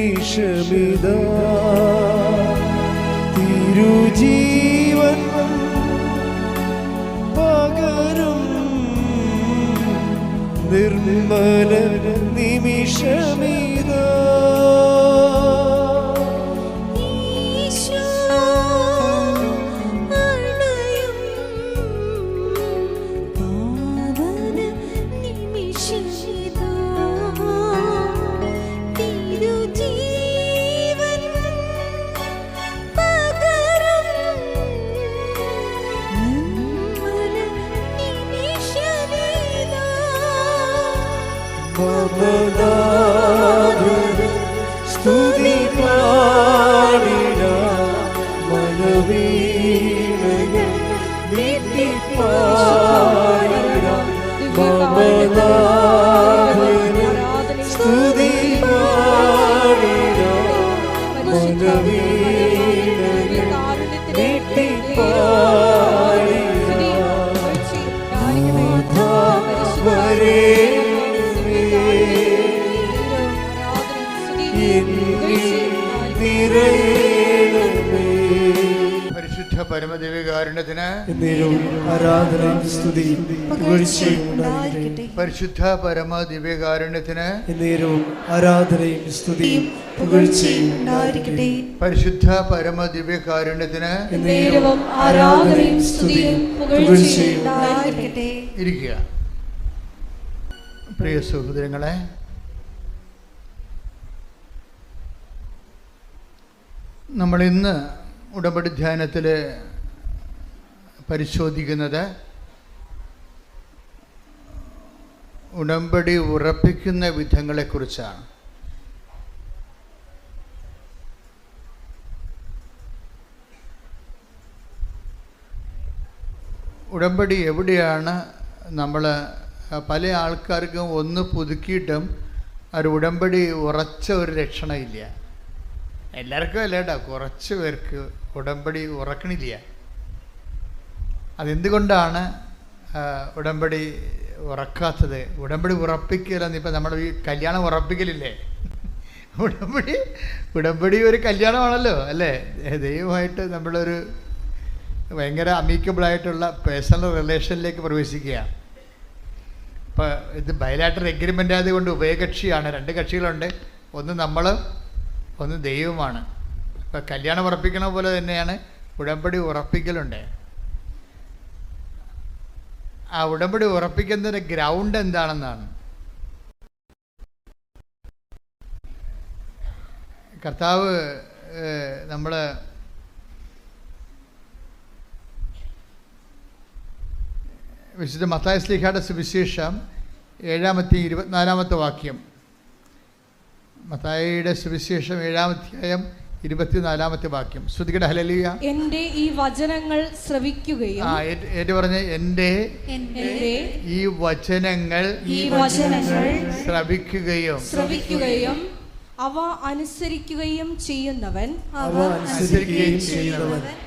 നിമിഷമിതാ തിരുജീവൻ പകരും നിർമ്മല നിമിഷമിതാ സ്തുതി പാടിട മനവീണകൾ നീട്ടിപ്പാടിട സ്തുതി പാടിട മനവീണകൾ നീട്ടിപ്പാടിട പരിശുദ്ധ പരമദിവ്യകാരുണ്യത്തിന് ആരാധനയും സ്തുതിയും പുകഴ്ചയും ഉണ്ടായിരിക്കട്ടെ. പരിശുദ്ധ പരമദിവ്യകാരുണ്യത്തിന് ആരാധനയും സ്തുതിയും പുകഴ്ചയും ഉണ്ടായിരിക്കട്ടെ. പരിശുദ്ധ പരമദിവ്യകാരുണ്യത്തിന് ആരാധനയും സ്തുതിയും പുകഴ്ചയും ഉണ്ടായിരിക്കട്ടെ. ഇരിക്കുക. പ്രിയ സഹോദരങ്ങളെ, നമ്മളിന്ന് ഉടമ്പടി ധ്യാനത്തിൽ പരിശോധിക്കുന്നത് ഉടമ്പടി ഉറപ്പിക്കുന്ന വിധങ്ങളെക്കുറിച്ചാണ്. ഉടമ്പടി എവിടെയാണ് നമ്മൾ പല ആൾക്കാർക്കും ഒന്ന് പുതുക്കിയിട്ടും ഒരു ഉടമ്പടി ഉറച്ച ഒരു ലക്ഷണമില്ല. എല്ലാവർക്കും അല്ല കേട്ടോ, കുറച്ച് പേർക്ക് ഉടമ്പടി ഉറക്കണില്ല. അതെന്തുകൊണ്ടാണ് ഉടമ്പടി ഉറക്കാത്തത്? ഉടമ്പടി ഉറപ്പിക്കലെന്ന് ഇപ്പം നമ്മൾ ഈ കല്യാണം ഉറപ്പിക്കലില്ലേ, ഉടമ്പടി ഒരു കല്യാണമാണല്ലോ അല്ലേ? ദൈവമായിട്ട് നമ്മളൊരു ഭയങ്കര അമീക്കബിളായിട്ടുള്ള പേഴ്സണൽ റിലേഷനിലേക്ക് പ്രവേശിക്കുക. ഇപ്പോൾ ഇത് ബയലാറ്ററൽ എഗ്രിമെൻ്റ് ആയതുകൊണ്ട് ഉഭയകക്ഷിയാണ്, രണ്ട് കക്ഷികളുണ്ട്, ഒന്ന് നമ്മൾ ഒന്ന് ദൈവമാണ്. ഇപ്പം കല്യാണം ഉറപ്പിക്കണ പോലെ തന്നെയാണ് ഉടമ്പടി ഉറപ്പിക്കലുണ്ട്. ആ ഉടമ്പടി ഉറപ്പിക്കുന്നതിൻ്റെ ഗ്രൗണ്ട് എന്താണെന്നാണ്. കർത്താവ് നമ്മൾ വിശുദ്ധ മത്തായി ശ്ലീഹായുടെ സുവിശേഷം 7-24 വാക്യം. മത്തായിയുടെ സുവിശേഷം 7-ാം 24 വാക്യം. ശ്രുതികട ഹല്ലേലൂയ. എൻ്റെ ഈ വചനങ്ങൾ ശ്രവിക്കുകയും പറഞ്ഞ എൻ്റെ ഈ വചനങ്ങൾ ശ്രവിക്കുകയും അവ അനുസരിക്കുകയും ചെയ്യുന്നവൻ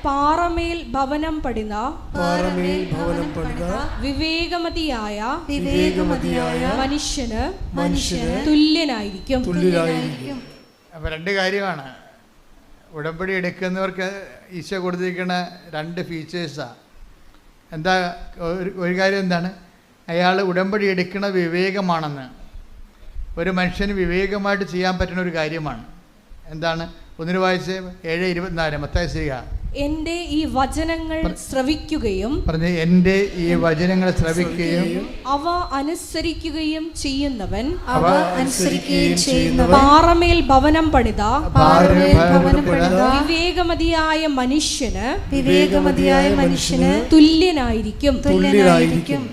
പാറമേൽ ഭവനം പണിത വിവേകമതിയായ മനുഷ്യന് തുല്യനായിരിക്കും. അപ്പം രണ്ട് കാര്യമാണ് ഉടമ്പടി എടുക്കുന്നവർക്ക് ഈശോ കൊടുത്തിരിക്കുന്ന രണ്ട് ഫീച്ചേഴ്സാണ്. എന്താ ഒരു കാര്യം എന്താണ്? അയാൾ ഉടമ്പടി എടുക്കുന്ന വിവേകമാണെന്ന്. ഒരു മനുഷ്യന് വിവേകമായിട്ട് ചെയ്യാൻ പറ്റുന്ന ഒരു കാര്യമാണ്. എന്താണ്? ഒന്നിന് വായിച്ച് 7:24 മത്തായി ശ്ലീഹ. എൻ്റെ ഈ വചനങ്ങൾ ശ്രവിക്കുകയും പറഞ്ഞ എൻ്റെ ഈ വചനങ്ങൾ ശ്രവിക്കുകയും അവ അനുസരിക്കുകയും ചെയ്യുന്നവൻ പാറമേൽ ഭവനം പണിത വിവേകമതിയായ മനുഷ്യന് തുല്യനായിരിക്കും.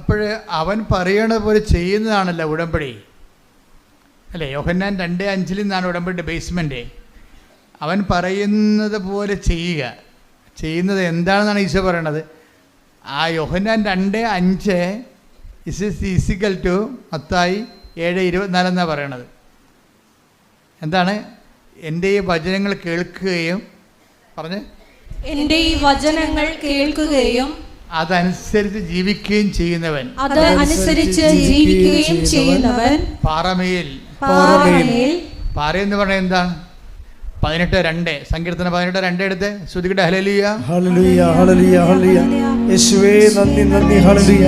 അപ്പോൾ അവൻ പറയണ പോലെ ചെയ്യുന്നതാണല്ലോ ഉടമ്പടി അല്ലേ? യോഹന്നാൻ 2:5 നിന്നാണ് ഉടമ്പടി ബേസ്മെൻറ്റ്. അവൻ പറയുന്നത് പോലെ ചെയ്യുന്നത് എന്താണെന്നാണ് ഈശോ പറയണത്. ആ യോഹന്നാൻ 2:5 ഈസിക്കൽ ടു മത്തായി 7:24 എന്നാണ് പറയണത്. എന്താണ്? എൻ്റെ ഈ വചനങ്ങൾ കേൾക്കുകയും എൻ്റെ ഈ വചനങ്ങൾ കേൾക്കുകയും അതനുസരിച്ച് ജീവിക്കുകയും ചെയ്യുന്നവൻ, പാറമേൽ, വിവേകമതിയായ മനുഷ്യന് തുല്യനായിരിക്കും. അപ്പോൾ രണ്ട് കാര്യമാണ്. ഉടമ്പടി എടുക്കുന്നവർക്ക് ഈശോ കൊടുത്തിരിക്കുന്ന രണ്ട് ഫീച്ചേഴ്സാണ്. എന്താ ഒരു കാര്യം എന്താണ്? അയാൾ ഉടമ്പടി എടുക്കുന്ന വിവേകമാണെന്ന്. ഒരു മനുഷ്യന് വിവേകമായിട്ട് ചെയ്യാൻ പറ്റുന്ന ഒരു കാര്യമാണ്. പാറയെന്ന് പറഞ്ഞാൽ എന്താണ്? 18:2 സങ്കീർത്തനം 18:2 എടുത്ത് ശ്രുതികട്ടെ. ഹല്ലേലൂയ ഹല്ലേലൂയ ഹല്ലേലൂയ ഹല്ലേലൂയ. യേശുവേ നന്ദി നന്ദി. ഹല്ലേലൂയ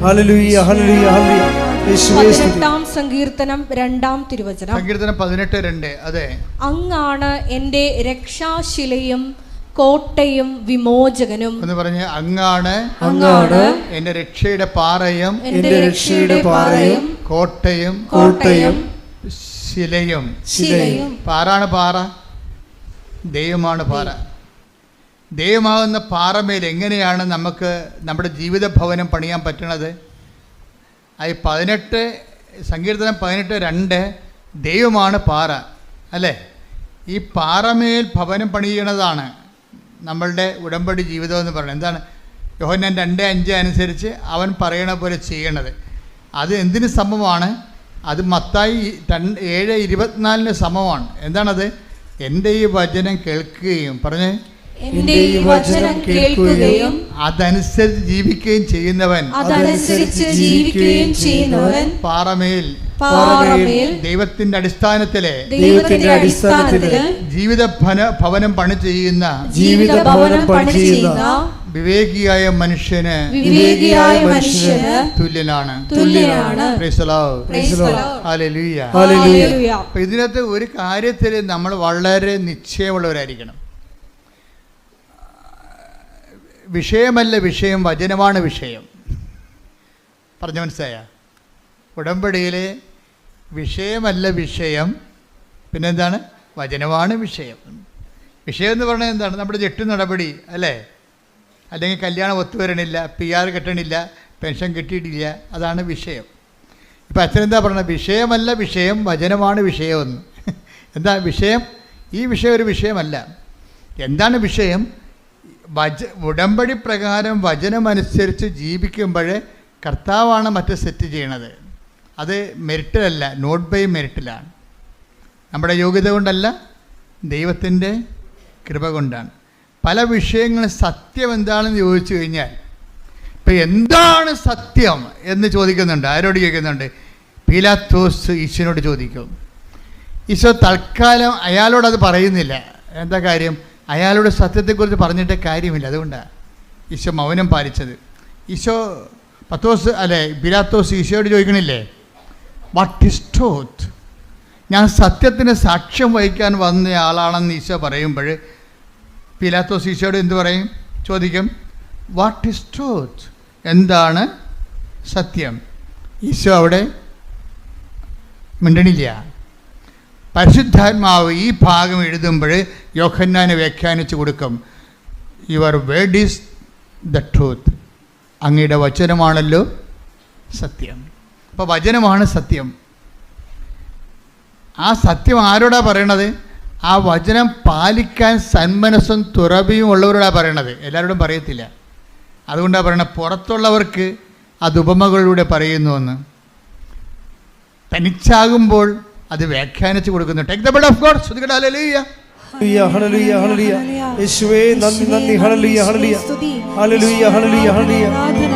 ഹല്ലേലൂയ ഹല്ലേലൂയ ഹല്ലേലൂയ. യേശുവേ സ്തുതി. 18-ാം സങ്കീർത്തനം 2-ാം തിരുവചനം. സങ്കീർത്തനം 18:2. അതെ, അങ്ങാണ് എൻ്റെ രക്ഷാശിലയും കോട്ടയും വിമോചകനും എന്ന് പറഞ്ഞ് അങ്ങാണ് അങ്ങാണ് എൻ്റെ രക്ഷയുടെ പാറയും എൻ്റെ രക്ഷയുടെ പാറയും കോട്ടയും കോട്ടയും ശിലയും. ശിലയും. പാറാണ് പാറ, ദൈവമാണ് പാറ. ദൈവമാകുന്ന പാറമേൽ എങ്ങനെയാണ് നമുക്ക് നമ്മുടെ ജീവിത ഭവനം പണിയാൻ പറ്റണത്? അത് സങ്കീർത്തനം 18:2 ദൈവമാണ് പാറ, അല്ലേ? ഈ പാറമേൽ ഭവനം പണിയണതാണ് നമ്മളുടെ ഉടമ്പടി ജീവിതം എന്ന് പറയുന്നത്. എന്താണ്? യോഹന്നാൻ 2:5 അനുസരിച്ച് അവൻ പറയണ പോലെ ചെയ്യണത്. അത് എന്തിന് സമമാണ്? അത് മത്തായി 7:24 സമമാണ്. എന്താണത്? എൻ്റെ ഈ വചനം കേൾക്കുകയും പറഞ്ഞ് എൻ്റെ ഈ വചനം കേൾക്കുകയും അതനുസരിച്ച് ജീവിക്കുകയും ചെയ്യുന്നവൻ പാറമേൽ ദൈവത്തിന്റെ അടിസ്ഥാനത്തിലെ ജീവിത ഭവനം പണി ചെയ്യുന്ന വിവേകിയായ മനുഷ്യന് തുല്യനാണ്. അപ്പൊ ഇതിനകത്ത് ഒരു കാര്യത്തിൽ നമ്മൾ വളരെ നിശ്ചയമുള്ളവരായിരിക്കണം. വിഷയമല്ല വിഷയം, വചനമാണ് വിഷയം. പറഞ്ഞു മനസ്സിലായ? ഉടമ്പടിയിലെ വിഷയമല്ല വിഷയം, പിന്നെന്താണ്? വചനമാണ് വിഷയം. വിഷയം എന്ന് പറഞ്ഞാൽ എന്താണ്? നമ്മുടെ ജെട്ട് നടപടി, അല്ലേ? അല്ലെങ്കിൽ കല്യാണം ഒത്തുവരണില്ല, PR കിട്ടണില്ല, പെൻഷൻ കിട്ടിയിട്ടില്ല, അതാണ് വിഷയം. ഇപ്പം അച്ഛനെന്താ പറഞ്ഞത്? വിഷയമല്ല വിഷയം, വചനമാണ് വിഷയമെന്ന്. എന്താ വിഷയം? ഈ വിഷയം ഒരു വിഷയമല്ല. എന്താണ് വിഷയം? ഉടമ്പടി പ്രകാരം വചനമനുസരിച്ച് ജീവിക്കുമ്പോൾ കർത്താവാണ് മറ്റ് സെറ്റ് ചെയ്യണത്. അത് മെറിറ്റിലല്ല, നോട്ട് ബൈ മെറിറ്റിലാണ്. നമ്മുടെ യോഗ്യത കൊണ്ടല്ല, ദൈവത്തിൻ്റെ കൃപ കൊണ്ടാണ്. പല വിഷയങ്ങളും സത്യം എന്താണെന്ന് ചോദിച്ചു കഴിഞ്ഞാൽ, ഇപ്പം എന്താണ് സത്യം എന്ന് ചോദിക്കുന്നുണ്ട്. ആരോട് ചോദിക്കുന്നുണ്ട്? പീലാത്തോസ് ഈശോനോട് ചോദിക്കും. ഈശോ തൽക്കാലം അയാളോടത് പറയുന്നില്ല. എന്താ കാര്യം? അയാളുടെ സത്യത്തെക്കുറിച്ച് പറഞ്ഞിട്ട് കാര്യമില്ല. അതുകൊണ്ടാണ് ഈശോ മൗനം പാലിച്ചത്. ഈശോ പീലാത്തോസ് ഈശോയോട് ചോദിക്കണില്ലേ, വാട്ട് ഈസ് ട്രൂത്ത്? ഞാൻ സത്യത്തിന് സാക്ഷ്യം വഹിക്കാൻ വന്ന ആളാണെന്ന് ഈശോ പറയുമ്പോൾ പീലാത്തോസ് ഈശോയോട് എന്ത് പറയും? ചോദിക്കും, വാട്ട് ഈസ് ട്രൂത്ത്? എന്താണ് സത്യം? ഈശോ അവിടെ മിണ്ടണില്ല. പരിശുദ്ധാത്മാവ് ഈ ഭാഗം എഴുതുമ്പോൾ യോഹന്നാനെ വ്യാഖ്യാനിച്ചു കൊടുക്കും. Your word is the truth. അങ്ങയുടെ വചനമാണല്ലോ സത്യം. അപ്പോൾ വചനമാണ് സത്യം. ആ സത്യം ആരോടാ പറയണത്? ആ വചനം പാലിക്കാൻ സന്മനസ്സും തുറവിയും ഉള്ളവരോടാ പറയണത്. എല്ലാവരോടും പറയത്തില്ല. അതുകൊണ്ടാണ് പറയണത് പുറത്തുള്ളവർക്ക് അത് ഉപമകളിലൂടെ പറയുന്നുവെന്ന്. തനിച്ചാകുമ്പോൾ അത് വ്യാഖ്യാനിച്ചു കൊടുക്കുന്നു. Take the blood of God. ശ്രുതികട ഹല്ലേലൂയ ഹല്ലേലൂയ ഹല്ലേലൂയ. യേശുവേ നന്ദി നന്ദി. ഹല്ലേലൂയ ഹല്ലേലൂയ ഹല്ലേലൂയ ഹല്ലേലൂയ ഹല്ലേലൂയ.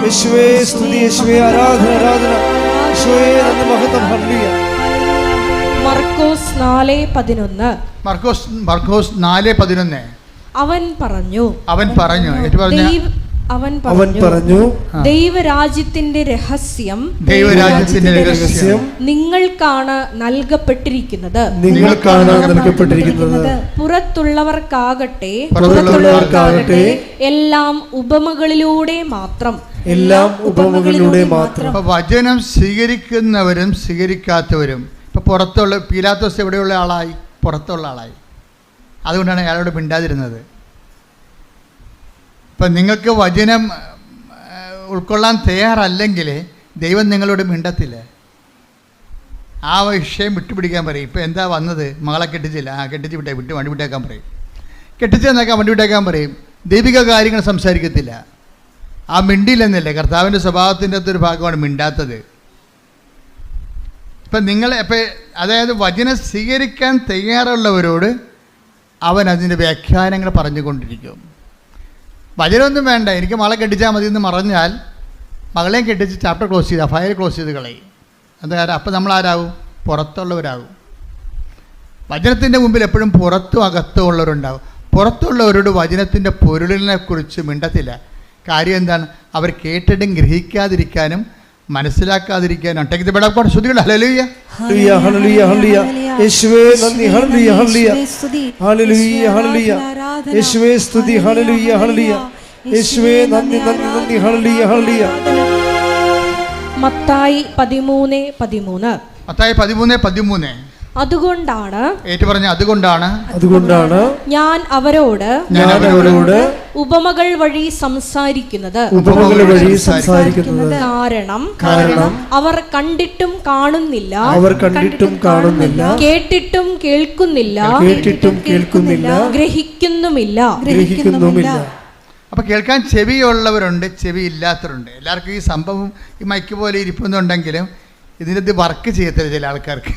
യേശുവേ സ്തുതി, യേശുവേ ആരാധന ആരാധന. യേശുവേ നന്ദി മഹത്വം. ഹല്ലേലൂയ. മർക്കോസ് 4:11. മർക്കോസ് 4:11. അവൻ പറഞ്ഞു ദൈവരാജ്യത്തിന്റെ രഹസ്യം നിങ്ങൾക്കാണ് നൽകപ്പെട്ടിരിക്കുന്നത്. പുറത്തുള്ളവർക്കാകട്ടെ എല്ലാം ഉപമകളിലൂടെ മാത്രം. വചനം സ്വീകരിക്കുന്നവരും സ്വീകരിക്കാത്തവരും. ഇപ്പൊ പുറത്തുള്ള പീലാത്തോസ് എവിടെയുള്ള ആളായി? പുറത്തുള്ള ആളായി. അതുകൊണ്ടാണ് അയാളോട് മിണ്ടാതിരുന്നത്. ഇപ്പം നിങ്ങൾക്ക് വചനം ഉൾക്കൊള്ളാൻ തയ്യാറല്ലെങ്കിൽ ദൈവം നിങ്ങളോട് മിണ്ടത്തില്ല. ആ വിഷയം വിട്ടുപിടിക്കാൻ പറയും. ഇപ്പം എന്താ വന്നത്? മകളെ കെട്ടിച്ചില്ല, കെട്ടിച്ച് വണ്ടി വിട്ടേക്കാൻ പറയും. കെട്ടിച്ചെന്നേക്കാൻ വണ്ടി വിട്ടേക്കാൻ പറയും. ദൈവിക കാര്യങ്ങൾ സംസാരിക്കത്തില്ല. ആ മിണ്ടിയില്ലെന്നല്ലേ? കർത്താവിൻ്റെ സ്വഭാവത്തിൻ്റെ അകത്തൊരു ഭാഗമാണ് മിണ്ടാത്തത്. ഇപ്പം അതായത് വചനം സ്വീകരിക്കാൻ തയ്യാറുള്ളവരോട് അവൻ അതിൻ്റെ വ്യാഖ്യാനങ്ങൾ പറഞ്ഞുകൊണ്ടിരിക്കും. വചനമൊന്നും വേണ്ട, എനിക്ക് മകളെ കെട്ടിച്ചാൽ മതി എന്ന് പറഞ്ഞാൽ മകളെയും കെട്ടിച്ച് ചാപ്റ്റർ ക്ലോസ് ചെയ്ത് ഫയൽ ക്ലോസ് ചെയ്ത് കളയും. എന്താ കാര്യം? അപ്പം നമ്മൾ ആരാകും? പുറത്തുള്ളവരാകും. വചനത്തിൻ്റെ മുമ്പിൽ എപ്പോഴും പുറത്തും അകത്തും ഉള്ളവരുണ്ടാവും. പുറത്തുള്ളവരോട് വചനത്തിൻ്റെ പൊരുളിനെ കുറിച്ച് മിണ്ടത്തില്ല. കാര്യം എന്താണ്? അവർ കേട്ടിട്ടും ഗ്രഹിക്കാതിരിക്കാനും മനസ്സിലാക്കാതിരിക്കാനും. Take the bed of God. ശ്രുതികൾ ഹല്ലേലൂയ ഹല്ലേലൂയ ഹല്ലേലൂയ ഹല്ലേലൂയ. യേശുവേ നന്ദി. ഹല്ലേലൂയ ഹല്ലേലൂയ ഹല്ലേലൂയ ഹല്ലേലൂയ. യേശുവേ സ്തുതി. ഹല്ലേലൂയ ഹല്ലേലൂയ. യേശുവേ നന്ദി നന്ദി നന്ദി. ഹല്ലേലൂയ ഹല്ലേലൂയ. മത്തായി 13:13. മത്തായി 13:13. അതുകൊണ്ടാണ് ഏറ്റുപറഞ്ഞ അതുകൊണ്ടാണ് ഞാൻ അവരോട് ഉപമകൾ വഴി സംസാരിക്കുന്നത്. കാരണം അവർ കണ്ടിട്ടും കാണുന്നില്ല, കേട്ടിട്ടും കേൾക്കുന്നില്ല, ഗ്രഹിക്കുന്നുമില്ല. അപ്പോൾ കേൾക്കാൻ ചെവിയുള്ളവരുണ്ട്, ചെവി ഇല്ലാത്തവരുണ്ട്. എല്ലാവർക്കും ഈ സംഭവം ഈ മൈക്ക് പോലെ ഇരിക്കുന്നുണ്ടെങ്കിലും ഇതിനകത്ത് വർക്ക് ചെയ്യത്തില്ല ചില ആൾക്കാർക്ക്.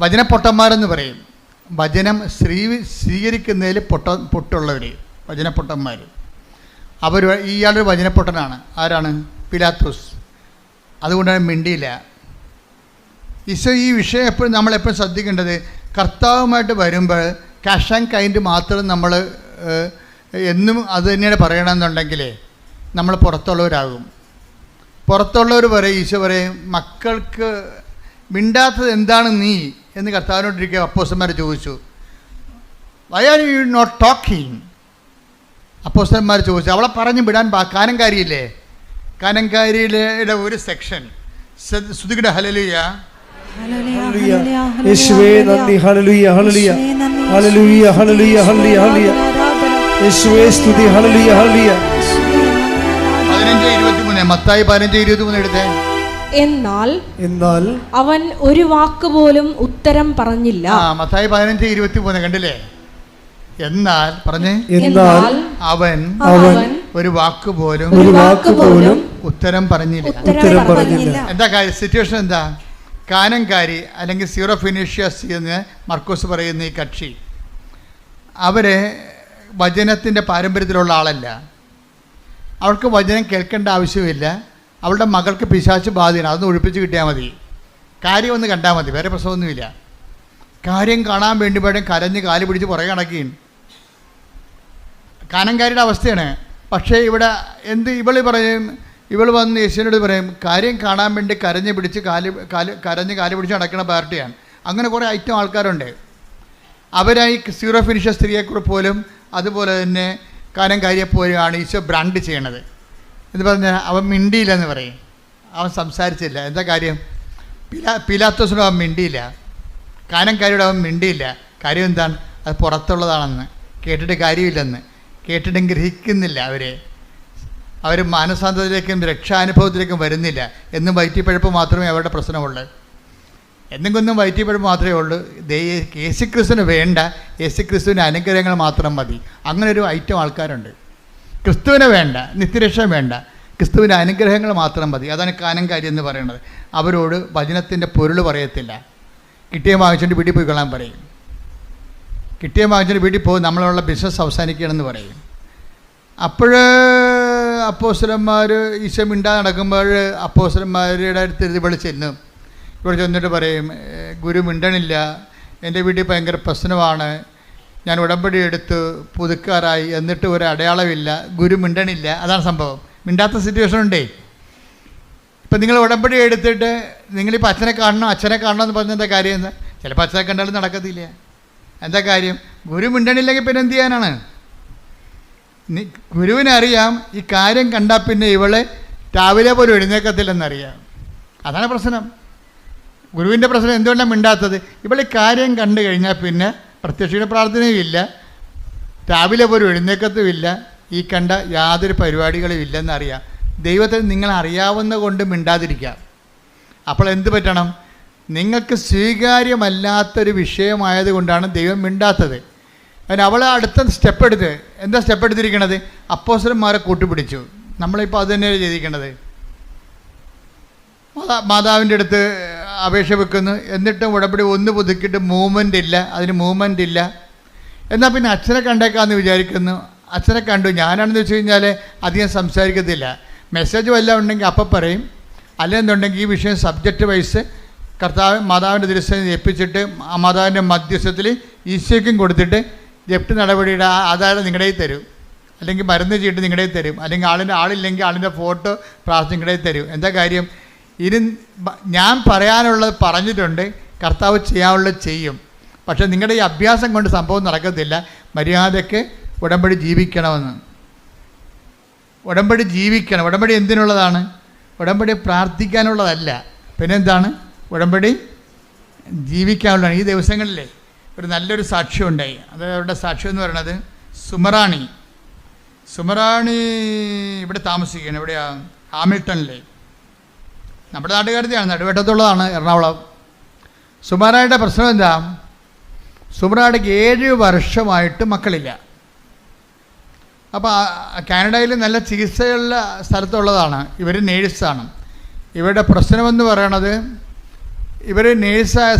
വചനപ്പൊട്ടന്മാരെന്ന് പറയും. വചനം സ്വീകരിക്കുന്നതിൽ പൊട്ടുള്ളവർ, വചനപ്പൊട്ടന്മാർ. ഇയാളൊരു വചനപ്പൊട്ടനാണ്. ആരാണ്? പിലാത്തോസ്. അതുകൊണ്ടാണ് മിണ്ടിയില്ല. ഈശോ ഈ വിഷയം എപ്പോഴും നമ്മളെപ്പോഴും ശ്രദ്ധിക്കേണ്ടത്, കർത്താവുമായിട്ട് വരുമ്പോൾ കാഷ് ആൻഡ് കൈൻഡ് മാത്രം നമ്മൾ എന്നും അത് തന്നെയാണ് പറയണമെന്നുണ്ടെങ്കിൽ നമ്മൾ പുറത്തുള്ളവരാകും. പുറത്തുള്ളവർ പറയും, ഈശോ പറയും, മക്കൾക്ക് മിണ്ടാത്തത് എന്താണ് നീ എന്ന് കർത്താവിനോട്ടിരിക്കുക അപ്പോസ്തലന്മാർ ചോദിച്ചു. Why are you not talking? അപ്പോസ്തലന്മാർ ചോദിച്ചു. അവളെ പറഞ്ഞു വിടാൻ കാനങ്കാരിയില്ലേ, കാനങ്കാരിയുടെ ഒരു സെക്ഷൻ ശ്രുതിയുടെ ഹല്ലേലൂയ യേശുവേ നന്ദി. ഹല്ലേലൂയ ഹല്ലേലൂയ ഹല്ലേലൂയ ഹല്ലേലൂയ ഹല്ലേലൂയ. യേശുവേ സ്തുതി. ഹല്ലേലൂയ ഹല്ലേലൂയ. 15:23. മത്തായി 15:23 എടുത്തേ. എന്നാൽ അവൻ ഒരു വാക്ക് പോലും ഉത്തരം പറഞ്ഞില്ല. മത്തായി 15:23 കണ്ടില്ലേ? എന്നാൽ പറഞ്ഞേ, അവൻ ഒരു വാക്ക് പോലും ഉത്തരം പറഞ്ഞില്ല. എന്താ കാര്യം? സിറ്റുവേഷൻ എന്താ? കാനങ്കാരി അല്ലെങ്കിൽ സീറോ ഫിനീഷ്യസ് എന്ന് മർക്കോസ് പറയുന്ന ഈ കക്ഷി, അവരെ വചനത്തിൻ്റെ പാരമ്പര്യത്തിലുള്ള ആളല്ല. അവർക്ക് വചനം കേൾക്കേണ്ട ആവശ്യമില്ല. അവളുടെ മകൾക്ക് പിശാച് ബാധയാണ്, അതൊന്ന് ഒഴിപ്പിച്ച് കിട്ടിയാൽ മതി. കാര്യം ഒന്ന് കണ്ടാൽ മതി, വേറെ പ്രശ്നമൊന്നുമില്ല. കാര്യം കാണാൻ വേണ്ടി വേണം കരഞ്ഞ് കാല് പിടിച്ച് പുറകെ നടക്കുകയും. കാനങ്കാരിയുടെ അവസ്ഥയാണ്. പക്ഷേ ഇവിടെ ഇവൾ വന്ന് യേശുവിനോട് പറയും, കാര്യം കാണാൻ വേണ്ടി കരഞ്ഞ് കാല് പിടിച്ച് നടക്കുന്ന പാർട്ടിയാണ്. അങ്ങനെ കുറേ ഐറ്റം ആൾക്കാരുണ്ട്. അവരായി സീറോ ഫിനിഷ സ്ത്രീയെക്കുറിച്ച് പോലും അതുപോലെ തന്നെ കാനങ്കാരിയെപ്പോലെയാണ് ഈശോ ബ്രാൻഡ് ചെയ്യണത്. എന്ന് പറഞ്ഞാൽ അവൻ മിണ്ടിയില്ലെന്ന് പറയും, അവൻ സംസാരിച്ചില്ല. എന്താ കാര്യം? പിലാത്തോസിനോട് അവൻ മിണ്ടിയില്ല, കാനങ്കാരിയോട് അവൻ മിണ്ടിയില്ല. കാര്യം എന്താണ്? അത് പുറത്തുള്ളതാണെന്ന്, കേട്ടിട്ട് കാര്യമില്ലെന്ന്, കേട്ടിട്ടും ഗ്രഹിക്കുന്നില്ല. അവർ മാനസാന്തരത്തിലേക്കും രക്ഷാനുഭവത്തിലേക്കും വരുന്നില്ല. എന്നും വയറ്റിപ്പഴപ്പ് മാത്രമേ അവരുടെ പ്രശ്നമുള്ളൂ. എന്തെങ്കിലും വയറ്റിപ്പഴപ്പ് മാത്രമേ ഉള്ളൂ. യേശുക്രിസ്തുവിന് വേണ്ട, യേശുക്രിസ്തുവിൻ്റെ അനുഗ്രഹങ്ങൾ മാത്രം മതി. അങ്ങനെ ഒരു ഐറ്റം ആൾക്കാരുണ്ട്. ക്രിസ്തുവിനെ വേണ്ട, നിത്യരക്ഷ വേണ്ട, ക്രിസ്തുവിൻ്റെ അനുഗ്രഹങ്ങൾ മാത്രം മതി. അതാണ് കാനങ്കാരി എന്ന് പറയുന്നത്. അവരോട് വചനത്തിൻ്റെ പൊരുൾ പറയത്തില്ല. കിട്ടിയ വാങ്ങിച്ചുകൊണ്ട് വീട്ടിൽ പോയി കൊള്ളാൻ പറയും. കിട്ടിയ വാങ്ങിച്ചുകൊണ്ട് വീട്ടിൽ പോകും, നമ്മളുള്ള ബിസിനസ് അവസാനിക്കുകയാണെന്ന് പറയും. അപ്പോൾ അപ്പോസ്തലന്മാർ ഈശോ മിണ്ടാതെ നടക്കുമ്പോൾ അപ്പോസ്തലന്മാരുടെ അടുത്ത് ഇവിടെ ചെല്ലും. ഇവിടെ ചെന്നിട്ട് പറയും, ഗുരു മിണ്ടണില്ല, എൻ്റെ വീട്ടിൽ ഭയങ്കര പ്രശ്നമാണ്, ഞാൻ ഉടമ്പടി എടുത്ത് പുതുക്കാറായി, എന്നിട്ട് ഒരു അടയാളമില്ല, ഗുരു മിണ്ടണില്ല. അതാണ് സംഭവം. മിണ്ടാത്ത സിറ്റുവേഷൻ ഉണ്ടേ. ഇപ്പം നിങ്ങൾ ഉടമ്പടി എടുത്തിട്ട് നിങ്ങളിപ്പോൾ അച്ഛനെ കാണണം എന്ന് പറഞ്ഞ എന്താ കാര്യം? എന്താ? ചിലപ്പോൾ അച്ഛനെ കണ്ടാലും നടക്കത്തില്ല. എന്താ കാര്യം? ഗുരു മിണ്ടണില്ലെങ്കിൽ പിന്നെ എന്ത് ചെയ്യാനാണ്? ഗുരുവിനറിയാം ഈ കാര്യം കണ്ടാൽ പിന്നെ ഇവളെ രാവിലെ പോലും എഴുന്നേക്കത്തില്ലെന്നറിയാം. അതാണ് പ്രശ്നം. ഗുരുവിൻ്റെ പ്രശ്നം എന്തുകൊണ്ടാണ് മിണ്ടാത്തത്? ഇവളെ കാര്യം കണ്ടു കഴിഞ്ഞാൽ പിന്നെ പ്രത്യക്ഷയുടെ പ്രാർത്ഥനയും ഇല്ല, രാവിലെ പോലും എഴുന്നേക്കത്തുമില്ല, ഈ കണ്ട യാതൊരു പരിപാടികളും ഇല്ലെന്നറിയാം. ദൈവത്തെ നിങ്ങൾ അറിയാവുന്ന കൊണ്ട് മിണ്ടാതിരിക്കാം. അപ്പോൾ എന്ത് പറ്റണം? നിങ്ങൾക്ക് സ്വീകാര്യമല്ലാത്തൊരു വിഷയമായതുകൊണ്ടാണ് ദൈവം മിണ്ടാത്തത്. അതിന് അവൾ അടുത്ത സ്റ്റെപ്പ് എടുത്ത് എന്താ സ്റ്റെപ്പ് എടുത്തിരിക്കണത്? അപ്പോസ്തലന്മാരെ കൂട്ടുപിടിച്ചു. നമ്മളിപ്പോൾ അത് തന്നെയാണ് ചെയ്തിരിക്കണത്. മാതാവിൻ്റെ അടുത്ത് അപേക്ഷ വെക്കുന്നു, എന്നിട്ടും ഉടമ്പടി ഒന്ന് പുതുക്കിയിട്ട് അതിന് മൂവ്മെൻ്റ് ഇല്ല. എന്നാൽ പിന്നെ അച്ഛനെ കണ്ടേക്കാമെന്ന് വിചാരിക്കുന്നു. അച്ഛനെ കണ്ടു. ഞാനാണെന്ന് വെച്ച് കഴിഞ്ഞാൽ അധികം സംസാരിക്കത്തില്ല. മെസ്സേജ് വല്ലതും ഉണ്ടെങ്കിൽ അപ്പം പറയും, അല്ലെന്നുണ്ടെങ്കിൽ ഈ വിഷയം സബ്ജക്റ്റ് വൈസ് മാതാവിൻ്റെ തിരുസന്നിധി ഏൽപ്പിച്ചിട്ട് ആ മാതാവിൻ്റെ മധ്യസ്ഥത്തിൽ ഈശോയ്ക്കും കൊടുത്തിട്ട് ജപ്തി നടപടിയുടെ ആധാരം നിങ്ങളുടെ തരും, അല്ലെങ്കിൽ മരുന്ന് ചീട്ട് നിങ്ങളുടെ തരും, അല്ലെങ്കിൽ ആളില്ലെങ്കിൽ ആളിൻ്റെ ഫോട്ടോ പ്രാർത്ഥന നിങ്ങളുടെ തരും. എന്താ കാര്യം? ഇനി ഞാൻ പറയാനുള്ളത് പറഞ്ഞിട്ടുണ്ട്, കർത്താവ് ചെയ്യാനുള്ളത് ചെയ്യും. പക്ഷേ നിങ്ങളുടെ ഈ അഭ്യാസം കൊണ്ട് സംഭവം നടക്കത്തില്ല. മര്യാദയ്ക്ക് ഉടമ്പടി ജീവിക്കണമെന്ന്. ഉടമ്പടി ജീവിക്കണം. ഉടമ്പടി എന്തിനുള്ളതാണ്? ഉടമ്പടി പ്രാർത്ഥിക്കാനുള്ളതല്ല. പിന്നെന്താണ്? ഉടമ്പടി ജീവിക്കാനുള്ളതാണ്. ഈ ദിവസങ്ങളിലെ ഒരു നല്ലൊരു സാക്ഷ്യം ഉണ്ടായി. അത് അവരുടെ സാക്ഷ്യം എന്ന് പറയുന്നത് സുമറാണി ഇവിടെ താമസിക്കുകയാണ്. എവിടെയാണ്? ഹാമിൽട്ടണിലെ. നമ്മുടെ നാട്ടുകാരത്തെയാണ്, നടുവേട്ടത്തുള്ളതാണ്, എറണാകുളം. സുമറായുടെ പ്രശ്നം എന്താ? സുമറായിക്ക് 7 വർഷമായിട്ട് മക്കളില്ല. അപ്പോൾ കാനഡയിൽ നല്ല ചികിത്സയുള്ള സ്ഥലത്തുള്ളതാണ്. ഇവർ നേഴ്സാണ്. ഇവരുടെ പ്രശ്നമെന്ന് പറയണത്, ഇവർ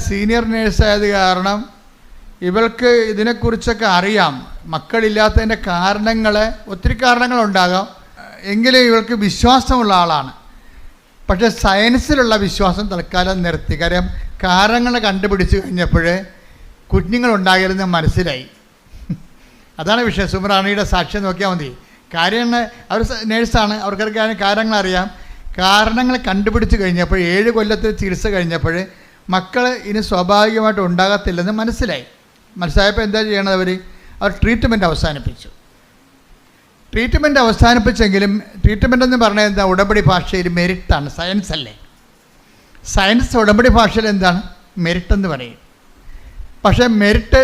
സീനിയർ നേഴ്സായത് കാരണം ഇവർക്ക് ഇതിനെക്കുറിച്ചൊക്കെ അറിയാം. മക്കളില്ലാത്തതിൻ്റെ ഒത്തിരി കാരണങ്ങളുണ്ടാകാം. എങ്കിലും ഇവർക്ക് വിശ്വാസമുള്ള ആളാണ്. പക്ഷേ സയൻസിലുള്ള വിശ്വാസം തൽക്കാലം നിർത്തി. കാര്യം കാരണങ്ങൾ കണ്ടുപിടിച്ച് കഴിഞ്ഞപ്പോൾ കുഞ്ഞുങ്ങളുണ്ടാകരുതെന്ന് മനസ്സിലായി. അതാണ് വിഷയം. സുമറാണിയുടെ സാക്ഷ്യം നോക്കിയാൽ മതി. കാര്യങ്ങൾ അവർ നേഴ്സാണ്, അവർക്കൊക്കെ കാര്യങ്ങൾ അറിയാം. കാരണങ്ങൾ കണ്ടുപിടിച്ച് കഴിഞ്ഞപ്പോൾ 7 കൊല്ലത്തെ ചികിത്സ കഴിഞ്ഞപ്പോൾ മക്കൾ ഇനി സ്വാഭാവികമായിട്ട് ഉണ്ടാകത്തില്ലെന്ന് മനസ്സിലായപ്പോൾ എന്താ ചെയ്യണത്? അവർ ട്രീറ്റ്മെൻറ്റ് അവസാനിപ്പിച്ചു. ട്രീറ്റ്മെൻറ്റ് അവസാനിപ്പിച്ചെങ്കിലും ട്രീറ്റ്മെൻ്റ് എന്ന് പറഞ്ഞാൽ എന്താ? ഉടമ്പടി ഭാഷയിൽ മെരിറ്റാണ്, സയൻസ് അല്ലേ. സയൻസ് ഉടമ്പടി ഭാഷയിൽ എന്താണ്? മെരിറ്റ് പറയും. പക്ഷേ മെരിറ്റ്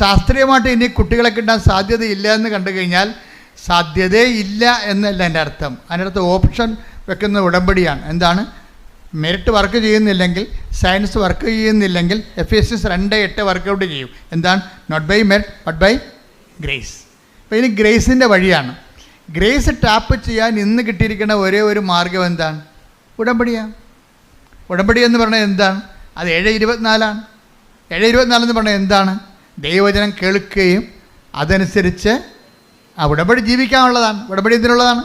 ശാസ്ത്രീയമായിട്ട് ഇനി കുട്ടികളെ കിട്ടാൻ സാധ്യതയില്ല എന്ന് കണ്ടു കഴിഞ്ഞാൽ സാധ്യതയില്ല എന്നല്ല എൻ്റെ അർത്ഥം. അതിൻ്റെ അടുത്ത് ഓപ്ഷൻ വെക്കുന്ന ഉടമ്പടിയാണ്. എന്താണ്? മെരിറ്റ് വർക്ക് ചെയ്യുന്നില്ലെങ്കിൽ, സയൻസ് വർക്ക് ചെയ്യുന്നില്ലെങ്കിൽ എഫേസ്യൻസ് 2:8 വർക്കൗട്ട് ചെയ്യും. എന്താണ്? Not by merit but by grace. അപ്പോൾ ഇനി ഗ്രേസിൻ്റെ വഴിയാണ്. ഗ്രേസ് ടാപ്പ് ചെയ്യാൻ ഇന്ന് കിട്ടിയിരിക്കുന്ന ഒരേ ഒരു മാർഗം എന്താണ്? ഉടമ്പടിയാണ്. ഉടമ്പടി എന്ന് പറഞ്ഞാൽ എന്താണ്? അത് 7:24 7:24 എന്ന് പറഞ്ഞാൽ എന്താണ്? ദൈവവചനം കേൾക്കുകയും അതനുസരിച്ച് ആ ഉടമ്പടി ജീവിക്കാനുള്ളതാണ്. ഉടമ്പടി എന്തിനുള്ളതാണ്?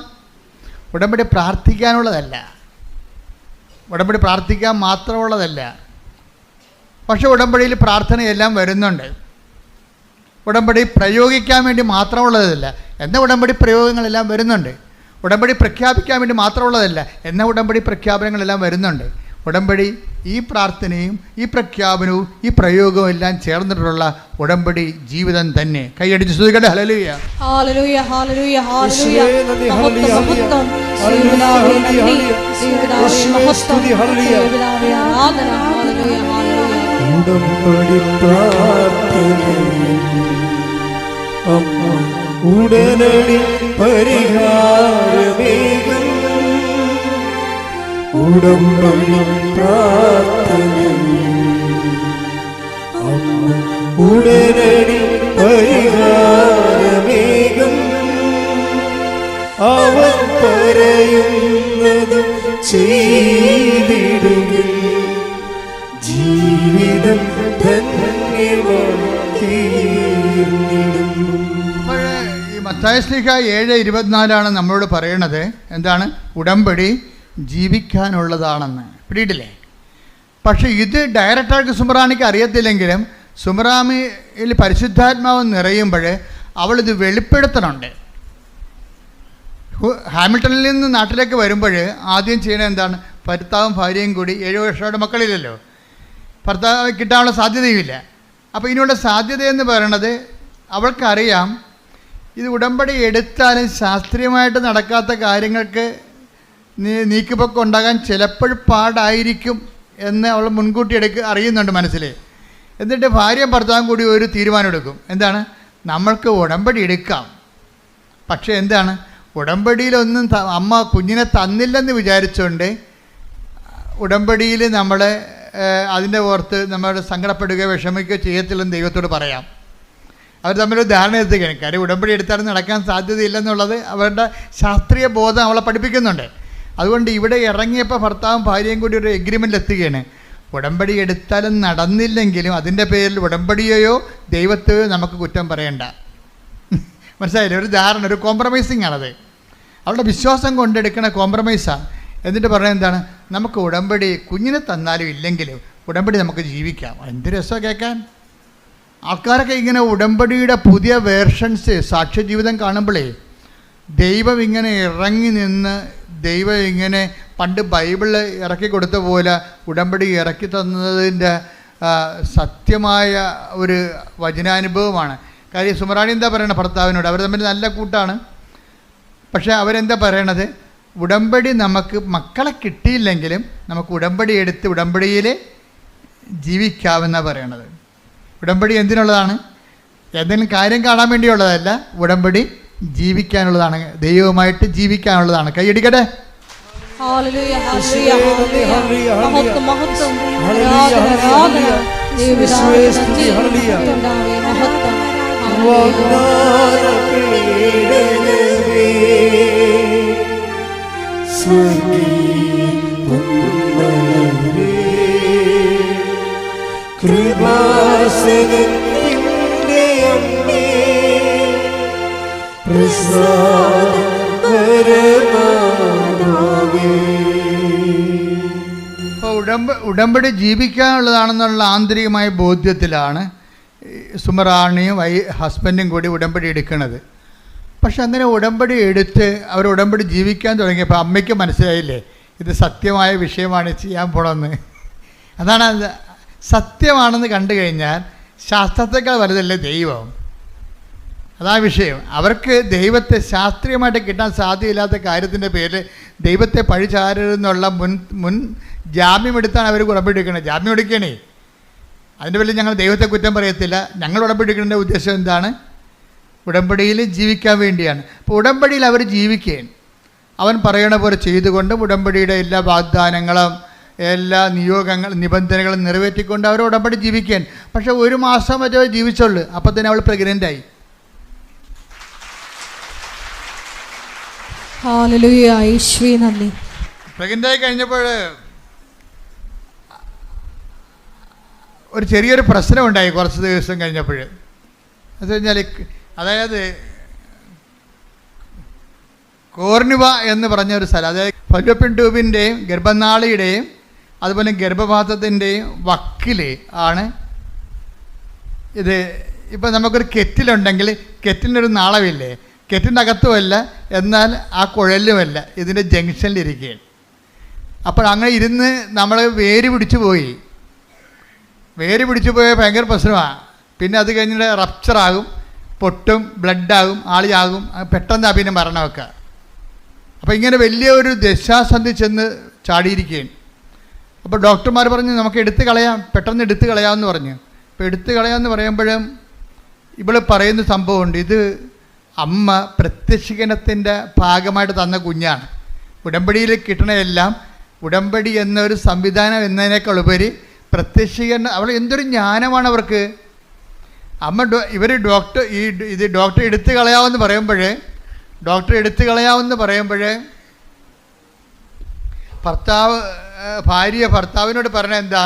ഉടമ്പടി പ്രാർത്ഥിക്കാനുള്ളതല്ല. ഉടമ്പടി പ്രാർത്ഥിക്കാൻ മാത്രമുള്ളതല്ല. പക്ഷേ ഉടമ്പടിയിൽ പ്രാർത്ഥനയെല്ലാം വരുന്നുണ്ട്. ഉടമ്പടി പ്രയോഗിക്കാൻ വേണ്ടി മാത്രമുള്ളതല്ല. എന്നാൽ ഉടമ്പടി പ്രയോഗങ്ങളെല്ലാം വരുന്നുണ്ട്. ഉടമ്പടി പ്രഖ്യാപിക്കാൻ വേണ്ടി മാത്രമുള്ളതല്ല. എന്നാൽ ഉടമ്പടി പ്രഖ്യാപനങ്ങളെല്ലാം വരുന്നുണ്ട്. ഉടമ്പടി ഈ പ്രാർത്ഥനയും ഈ പ്രഖ്യാപനവും ഈ പ്രയോഗവും എല്ലാം ചേർന്നിട്ടുള്ള ഉടമ്പടി ജീവിതം തന്നെ. കൈയടിച്ച് സ്തുതിക്കട്ടെ. ഹല്ലേലൂയ, ഹല്ലേലൂയ, ഹല്ലേലൂയ, ഹല്ലേലൂയ. ഉടമ്പടി പ്രാർത്ഥനയിൽ അമ്മ ഉടനടി പരിഹാരമേകും. ഉടമ്പടി പ്രാർത്ഥനയിൽ അമ്മ ഉടനടി പരിഹാരമേകും. അവൻ പറയുന്നത് ചെയ്തിടുകിൽ ജീവിതം ധന്യമാക്കിയിടും. ഈ മത്തായി ശ്ലീഹ 7:24 നമ്മളോട് പറയണത് എന്താണ്? ഉടമ്പടി ജീവിക്കാനുള്ളതാണെന്ന്. പിടിയിട്ടില്ലേ? പക്ഷേ ഇത് ഡയറക്റ്റായിട്ട് സുമറാണിക്ക് അറിയത്തില്ലെങ്കിലും സുമറാമിയിൽ പരിശുദ്ധാത്മാവ് നിറയുമ്പോൾ അവളിത് വെളിപ്പെടുത്തണുണ്ട്. ഹാമിൽട്ടണിൽ നിന്ന് നാട്ടിലേക്ക് വരുമ്പോൾ ആദ്യം ചെയ്യണത് എന്താണ്? ഭർത്താവും ഭാര്യയും കൂടി 7 വർഷമായിട്ട് മക്കളില്ലല്ലോ, ഭർത്താവ് കിട്ടാനുള്ള സാധ്യതയുമില്ല. അപ്പോൾ ഇതിനുള്ള സാധ്യതയെന്ന് പറയണത് അവൾക്കറിയാം. ഇത് ഉടമ്പടി എടുത്താലും ശാസ്ത്രീയമായിട്ട് നടക്കാത്ത കാര്യങ്ങൾക്ക് നീക്കുപോക്ക് ഉണ്ടാകാൻ ചിലപ്പോൾ പാടായിരിക്കും എന്ന് അവൾ മുൻകൂട്ടി അറിയുന്നുണ്ട് മനസ്സിൽ. എന്നിട്ട് ഭാര്യയും ഭർത്താവും കൂടി ഒരു തീരുമാനം എടുക്കും. എന്താണ്? നമ്മൾക്ക് ഉടമ്പടി എടുക്കാം. പക്ഷേ എന്താണ്? ഉടമ്പടിയിലൊന്നും അമ്മ കുഞ്ഞിനെ തന്നില്ലെന്ന് വിചാരിച്ചുകൊണ്ട് ഉടമ്പടിയിൽ നമ്മൾ അതിൻ്റെ ഓർത്ത് നമ്മൾ സങ്കടപ്പെടുകയോ വിഷമിക്കുകയോ ചെയ്യത്തില്ലെന്ന് ദൈവത്തോട് പറയാം. അവർ തമ്മിലൊരു ധാരണ എത്തുകയാണ്. കാര്യം ഉടമ്പടി എടുത്താലും നടക്കാൻ സാധ്യതയില്ലെന്നുള്ളത് അവരുടെ ശാസ്ത്രീയ ബോധം അവളെ പഠിപ്പിക്കുന്നുണ്ട്. അതുകൊണ്ട് ഇവിടെ ഇറങ്ങിയപ്പോൾ ഭർത്താവും ഭാര്യയും കൂടി ഒരു എഗ്രിമെൻ്റിൽ എത്തുകയാണ്. ഉടമ്പടി എടുത്താലും നടന്നില്ലെങ്കിലും അതിൻ്റെ പേരിൽ ഉടമ്പടിയെയോ ദൈവത്തെയോ നമുക്ക് കുറ്റം പറയണ്ട. മനസ്സിലായില്ലേ? ഒരു ധാരണ, ഒരു കോംപ്രമൈസിങ് ആണത്. അവളുടെ വിശ്വാസം കൊണ്ടെടുക്കുന്ന കോംപ്രമൈസാണ്. എന്നിട്ട് പറയുന്നത് എന്താണ്? നമുക്ക് ഉടമ്പടി കുഞ്ഞിനെ തന്നാലും ഇല്ലെങ്കിലും ഉടമ്പടി നമുക്ക് ജീവിക്കാം. എന്ത് രസമാണ് കേൾക്കാൻ. ആൾക്കാരൊക്കെ ഇങ്ങനെ ഉടമ്പടിയുടെ പുതിയ വേർഷൻസ് സാക്ഷ്യജീവിതം കാണുമ്പോഴേ ദൈവം ഇങ്ങനെ ഇറങ്ങി നിന്ന് ദൈവം ഇങ്ങനെ പണ്ട് ബൈബിളിൽ ഇറക്കി കൊടുത്ത പോലെ ഉടമ്പടി ഇറക്കി തന്നതിൻ്റെ സത്യമായ ഒരു വചനാനുഭവമാണ്. കാര്യം സുമറാണി എന്താ പറയണത് ഭർത്താവിനോട്? അവർ തമ്മിൽ നല്ല കൂട്ടാണ്. പക്ഷേ അവരെന്താ പറയണത്? ഉടമ്പടി നമുക്ക് മക്കളെ കിട്ടിയില്ലെങ്കിലും നമുക്ക് ഉടമ്പടി എടുത്ത് ഉടമ്പടിയിൽ ജീവിക്കാമെന്നാണ് പറയണത്. ഉടമ്പടി എന്തിനുള്ളതാണ്? എന്തെങ്കിലും കാര്യം കാണാൻ വേണ്ടിയുള്ളതല്ല, ഉടമ്പടി ജീവിക്കാനുള്ളതാണ്, ദൈവവുമായിട്ട് ജീവിക്കാനുള്ളതാണ്. കൈയടിക്കട്ടെ. കൃപാസനത്തിൻ്റെ അമ്മേ അപ്പോൾ ഉടമ്പടി ജീവിക്കാനുള്ളതാണെന്നുള്ള ആന്തരികമായ ബോധ്യത്തിലാണ് സുമറാണിയും ഹസ്ബൻഡും കൂടി ഉടമ്പടി എടുക്കുന്നത്. പക്ഷെ അങ്ങനെ ഉടമ്പടി എടുത്ത് അവർ ഉടമ്പടി ജീവിക്കാൻ തുടങ്ങിയപ്പോൾ അമ്മയ്ക്ക് മനസ്സിലായില്ലേ ഇത് സത്യമായ വിഷയമാണ് ചെയ്യാൻ പോണമെന്ന്. അതാണ് സത്യമാണെന്ന് കണ്ടു കഴിഞ്ഞാൽ ശാസ്ത്രത്തെക്കാൾ വലുതല്ലേ ദൈവം. അതാ വിഷയം. അവർക്ക് ദൈവത്തെ ശാസ്ത്രീയമായിട്ട് കിട്ടാൻ സാധ്യമില്ലാത്ത കാര്യത്തിൻ്റെ പേരിൽ ദൈവത്തെ പഴിചാരരുന്നുള്ള മുൻ ജാമ്യമെടുത്താണ് അവർ ഉടമ്പടിക്കുന്നത്. ജാമ്യം എടുക്കണേ. അതിൻ്റെ പേരിൽ ഞങ്ങൾ ദൈവത്തെ കുറ്റം പറയത്തില്ല. ഞങ്ങൾ ഉടമ്പടിക്കേണ്ട ഉദ്ദേശം എന്താണ്? ഉടമ്പടിയിൽ ജീവിക്കാൻ വേണ്ടിയാണ്. അപ്പോൾ ഉടമ്പടിയിൽ അവർ ജീവിക്കുകയാണ്. അവൻ പറയണ പോലെ ചെയ്തുകൊണ്ട് ഉടമ്പടിയുടെ എല്ലാ വാഗ്ദാനങ്ങളും എല്ലാ നിബന്ധനകളും നിറവേറ്റിക്കൊണ്ട് അവർ ഉടമ്പടി ജീവിക്കുകയാണ്. പക്ഷേ 1 മാസം മറ്റോ ജീവിച്ചുള്ളൂ. അപ്പോൾ തന്നെ അവൾ പ്രഗ്നൻ്റായി. പ്രഗ്നൻ്റായി കഴിഞ്ഞപ്പോൾ ഒരു ചെറിയൊരു പ്രശ്നം ഉണ്ടായി കുറച്ച് ദിവസം കഴിഞ്ഞപ്പോൾ. അത് കഴിഞ്ഞാൽ അതായത് കോർണിവ എന്ന് പറഞ്ഞ ഒരു സ്ഥലം, അതായത് ഫലോപ്പിയൻ ട്യൂബിൻ്റെയും ഗർഭനാളിയുടെയും അതുപോലെ ഗർഭപാത്രത്തിൻ്റെയും വക്കിൽ ആണ് ഇത്. ഇപ്പം നമുക്കൊരു കെറ്റിലുണ്ടെങ്കിൽ കെറ്റിലിനൊരു നാളമില്ലേ, കെറ്റിൻ്റെ അകത്തുമല്ല എന്നാൽ ആ കുഴലുമല്ല, ഇതിൻ്റെ ജംഗ്ഷനിലിരിക്കുകയാണ്. അപ്പോൾ അങ്ങനെ ഇരുന്ന് നമ്മൾ വേര് പിടിച്ചു പോയി ഭയങ്കര പ്രശ്നമാണ്. പിന്നെ അത് കഴിഞ്ഞിട്ട് റപ്ചറാകും, പൊട്ടും, ബ്ലഡാകും, ആളിയാകും, പെട്ടെന്ന് പിന്നെ മരണമൊക്കെ. അപ്പോൾ ഇങ്ങനെ വലിയ ഒരു ദശാസന്ധി ചെന്ന് ചാടിയിരിക്കുകയാണ്. അപ്പോൾ ഡോക്ടർമാർ പറഞ്ഞു നമുക്ക് എടുത്ത് കളയാം, പെട്ടെന്ന് എടുത്ത് കളയാമെന്ന് പറഞ്ഞു. അപ്പോൾ എടുത്ത് കളയാമെന്ന് പറയുമ്പോഴും ഇവിടെ പറയുന്ന സംഭവമുണ്ട്. ഇത് അമ്മ പ്രത്യക്ഷീകരണത്തിൻ്റെ ഭാഗമായിട്ട് തന്ന കുഞ്ഞാണ്. ഉടമ്പടിയിൽ കിട്ടണതെല്ലാം ഉടമ്പടി എന്നൊരു സംവിധാനം എന്നതിനേക്കാൾ ഉപരി പ്രത്യക്ഷീകരണം. അവൾ എന്തൊരു ജ്ഞാനമാണ് അവർക്ക്. അമ്മ ഇത് ഡോക്ടർ എടുത്ത് കളയാമെന്ന് പറയുമ്പോഴേ ഭാര്യ ഭർത്താവിനോട് പറഞ്ഞ എന്താ,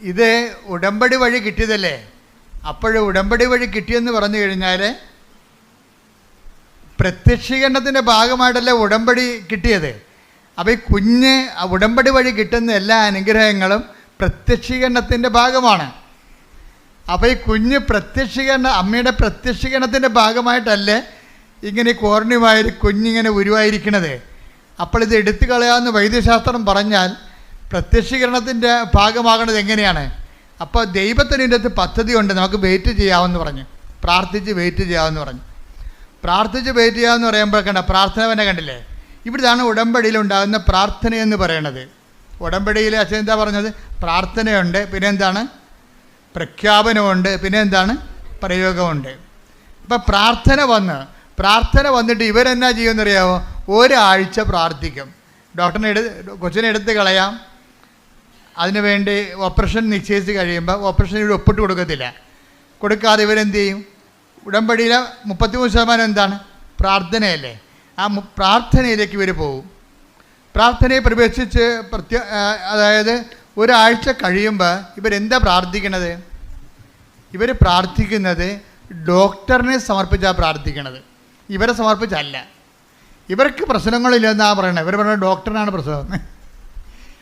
ഇത് ഉടമ്പടി വഴി കിട്ടിയതല്ലേ. അപ്പോൾ ഉടമ്പടി വഴി കിട്ടിയെന്ന് പറഞ്ഞു കഴിഞ്ഞാൽ പ്രത്യക്ഷീകരണത്തിൻ്റെ ഭാഗമായിട്ടല്ലേ ഉടമ്പടി കിട്ടിയത്. അപ്പോൾ ഈ കുഞ്ഞ് ഉടമ്പടി വഴി കിട്ടുന്ന എല്ലാ അനുഗ്രഹങ്ങളും പ്രത്യക്ഷീകരണത്തിൻ്റെ ഭാഗമാണ്. അപ്പോൾ ഈ കുഞ്ഞ് അമ്മയുടെ പ്രത്യക്ഷീകരണത്തിൻ്റെ ഭാഗമായിട്ടല്ലേ ഇങ്ങനെ കോർണിവായി കുഞ്ഞിങ്ങനെ ഉരുവായിരിക്കണത്. അപ്പോൾ ഇത് എടുത്തു കളയാമെന്ന് വൈദ്യശാസ്ത്രം പറഞ്ഞാൽ പ്രത്യക്ഷീകരണത്തിൻ്റെ ഭാഗമാകണത് എങ്ങനെയാണ്? അപ്പോൾ ദൈവത്തിന് ഇതിൻ്റെ അകത്ത് പദ്ധതിയുണ്ട്, നമുക്ക് വെയിറ്റ് ചെയ്യാമെന്ന് പറഞ്ഞു. പ്രാർത്ഥിച്ച് വെയിറ്റ് ചെയ്യാമെന്ന് പറയുമ്പോൾ പ്രാർത്ഥന തന്നെ കണ്ടില്ലേ. ഇവിടുന്നാണ് ഉടമ്പടിയിൽ ഉണ്ടാകുന്ന പ്രാർത്ഥനയെന്ന് പറയണത്. ഉടമ്പടിയിൽ അച്ഛൻ എന്താ പറഞ്ഞത്? പ്രാർത്ഥനയുണ്ട്, പിന്നെ എന്താണ്? പ്രഖ്യാപനമുണ്ട്, പിന്നെ എന്താണ്? പ്രയോഗമുണ്ട്. അപ്പം പ്രാർത്ഥന വന്നിട്ട് ഇവരെന്നാ ചെയ്യുമെന്നറിയാമോ? ഒരാഴ്ച പ്രാർത്ഥിക്കും. കൊച്ചിനെ എടുത്ത് കളയാം, അതിനുവേണ്ടി ഓപ്പറേഷൻ നിശ്ചയിച്ച് കഴിയുമ്പോൾ ഓപ്പറേഷൻ ഇവിടെ ഒപ്പിട്ട് കൊടുക്കാതെ ഇവരെന്ത് ചെയ്യും? ഉടമ്പടിയിലെ 33% എന്താണ്? പ്രാർത്ഥനയല്ലേ. ആ പ്രാർത്ഥനയിലേക്ക് ഇവർ പോകും. പ്രാർത്ഥനയെ പ്രവേശിച്ച് അതായത് ഒരാഴ്ച കഴിയുമ്പോൾ ഇവരെന്താ പ്രാർത്ഥിക്കണത്? ഇവർ പ്രാർത്ഥിക്കുന്നത് ഡോക്ടറിനെ സമർപ്പിച്ചാണ് പ്രാർത്ഥിക്കണത്, ഇവരെ സമർപ്പിച്ചല്ല. ഇവർക്ക് പ്രശ്നങ്ങളില്ലെന്നാണ് പറയണത്. ഇവർ പറയുന്നത് ഡോക്ടറിനാണ് പ്രശ്നം.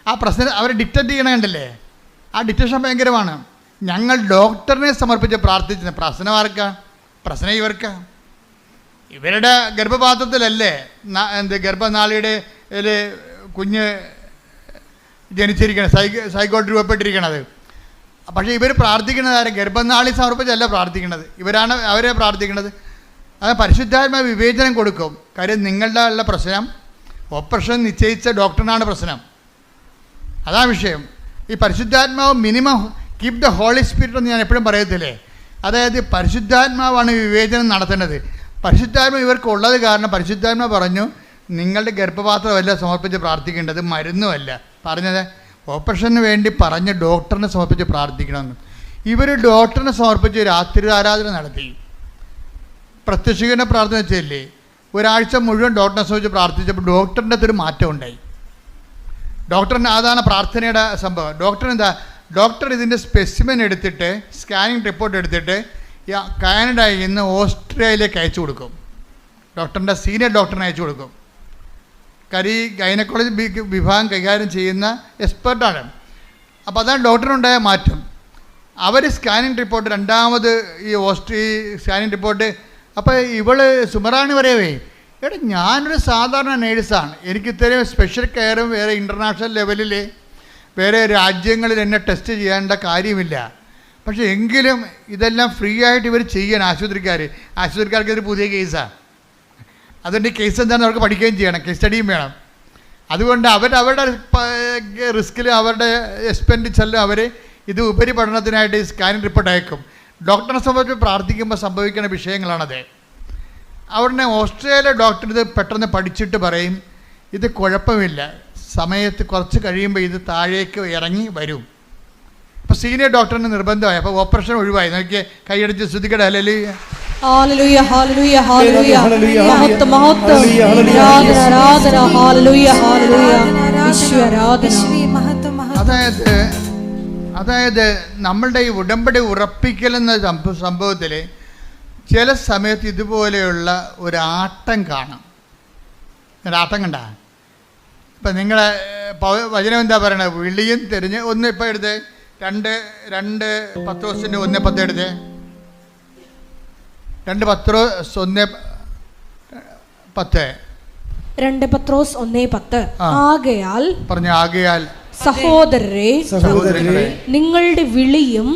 ആ പ്രശ്നം അവർ ഡിക്റ്റേറ്റ് ചെയ്യണ കണ്ടില്ലേ? ആ ഡിക്റ്റേഷൻ ഭയങ്കരമാണ്. ഞങ്ങൾ ഡോക്ടറിനെ സമർപ്പിച്ച് പ്രാർത്ഥിച്ചത്. പ്രശ്നം ആർക്കാണ്? പ്രശ്നം ഇവർക്കാണ്. ഇവരുടെ ഗർഭപാത്രത്തിലല്ലേ ഗർഭനാളിയുടെ കുഞ്ഞ് ജനിച്ചിരിക്കണത്, സൈക്കോട്ട് രൂപപ്പെട്ടിരിക്കണത്. പക്ഷേ ഇവർ പ്രാർത്ഥിക്കുന്നത് ആരും ഗർഭനാളി സമർപ്പിച്ചല്ല പ്രാർത്ഥിക്കുന്നത്, അവരെ പ്രാർത്ഥിക്കുന്നത്. അത് പരിശുദ്ധാത്മ വിവേചനം കൊടുക്കും. കാര്യം നിങ്ങളുടെ ഉള്ള പ്രശ്നം ഓപ്പറേഷൻ നിശ്ചയിച്ച ഡോക്ടറിനാണ് പ്രശ്നം. അതാ വിഷയം. ഈ പരിശുദ്ധാത്മാവ് minimum keep the holy spirit എന്ന് ഞാൻ എപ്പോഴും പറയത്തില്ലേ. അതായത് പരിശുദ്ധാത്മാവാണ് വിവേചനം നടത്തേണ്ടത്. പരിശുദ്ധാത്മ ഇവർക്ക് ഉള്ളത് കാരണം പരിശുദ്ധാത്മ പറഞ്ഞു നിങ്ങളുടെ ഗർഭപാത്രമല്ല സമർപ്പിച്ച് പ്രാർത്ഥിക്കേണ്ടത്, മരുന്നുമല്ല പറഞ്ഞത്. ഓപ്പറേഷന് വേണ്ടി പറഞ്ഞ് ഡോക്ടറിനെ സമർപ്പിച്ച് പ്രാർത്ഥിക്കണമെന്ന്. ഇവർ ഡോക്ടറിനെ സമർപ്പിച്ച് രാത്രി ആരാധന നടത്തി. പ്രത്യക്ഷീകരണ പ്രാർത്ഥന വെച്ചല്ലേ, ഒരാഴ്ച മുഴുവൻ ഡോക്ടറിനെ സമർപ്പിച്ച് പ്രാർത്ഥിച്ചപ്പോൾ ഡോക്ടറിൻ്റെ അകത്തൊരു മാറ്റം ഉണ്ടായി. ഡോക്ടറിന് അതാണ് പ്രാർത്ഥനയുടെ സംഭവം. ഡോക്ടർ ഇതിൻ്റെ സ്പെസിമെൻ എടുത്തിട്ട് സ്കാനിങ് റിപ്പോർട്ട് എടുത്തിട്ട് കാനഡയിൽ നിന്ന് ഓസ്ട്രേലിയയിലേക്ക് അയച്ചു കൊടുക്കും. ഡോക്ടറിൻ്റെ സീനിയർ ഡോക്ടറിനെ അയച്ചു കൊടുക്കും. ഗൈനക്കോളജി വിഭാഗം കൈകാര്യം ചെയ്യുന്ന എക്സ്പെർട്ടാണ്. അപ്പോൾ അതാണ് ഡോക്ടറിനുണ്ടായ മാറ്റം. അവർ സ്കാനിങ് റിപ്പോർട്ട് രണ്ടാമത് ഈ സ്കാനിങ് റിപ്പോർട്ട് അപ്പോൾ ഇവള് സുമറാണി പറയവേ, എടാ ഞാനൊരു സാധാരണ നേഴ്സാണ്, എനിക്ക് ഇത്രയും സ്പെഷ്യൽ കെയറും വേറെ ഇൻ്റർനാഷണൽ ലെവലിൽ വേറെ രാജ്യങ്ങളിൽ എന്നെ ടെസ്റ്റ് ചെയ്യേണ്ട കാര്യമില്ല. പക്ഷേ എങ്കിലും ഇതെല്ലാം ഫ്രീ ആയിട്ട് ഇവർ ചെയ്യണം. ആശുപത്രിക്കാർക്ക് ഇതൊരു പുതിയ കേസാണ്. അതുകൊണ്ട് ഈ കേസ് എന്താണെന്ന് അവർക്ക് പഠിക്കുകയും ചെയ്യണം, കേസ് സ്റ്റഡിയും വേണം. അതുകൊണ്ട് അവരുടെ റിസ്കിലും അവരുടെ എക്സ്പെൻഡിച്ചറിലും അവർ ഇത് ഉപരിപഠനത്തിനായിട്ട് സ്കാനിങ് റിപ്പോർട്ട് അയക്കും. ഡോക്ടറിനെ സംബന്ധിച്ച് പ്രാർത്ഥിക്കുമ്പോൾ സംഭവിക്കുന്ന വിഷയങ്ങളാണത്. അവിടെ ഓസ്ട്രേലിയ ഡോക്ടർ ഇത് പെട്ടെന്ന് പഠിച്ചിട്ട് പറയും ഇത് കുഴപ്പമില്ല, സമയത്ത് കുറച്ച് കഴിയുമ്പോൾ ഇത് താഴേക്ക് ഇറങ്ങി വരും. അപ്പോൾ സീനിയർ ഡോക്ടറിന് നിർബന്ധമായി. അപ്പോൾ ഓപ്പറേഷൻ ഒഴിവായി. നോക്കിയേ, കൈയടിച്ച് ശ്രുതിക്കട്ടെ. ഹല്ലേലൂയ, ഹല്ലേലൂയ, ഹല്ലേലൂയ, ഹല്ലേലൂയ, മഹത്വം, മഹത്വം, ആരാധന, ഹല്ലേലൂയ, ഹല്ലേലൂയ, യേശുവേ ആരാധന. അതായത് നമ്മളുടെ ഈ ഉടമ്പടി ഉറപ്പിക്കലെന്ന സംഭവത്തിൽ ചില സമയത്ത് ഇതുപോലെയുള്ള ഒരാട്ടം കാണാം. ഒരാട്ടം കണ്ട ഇപ്പം നിങ്ങളെ വചനം എന്താ പറയണത്? വിളിയും തിരിഞ്ഞ് ഒന്ന് ഇപ്പം എടുത്ത് 2 പത്രോസിൻ്റെ 1:10 എടുത്ത് 2 പത്രോസ് 1:10 2 പത്രോസ് 1:10 ആകയാൽ സഹോദരരെ നിങ്ങളുടെ വിളിയും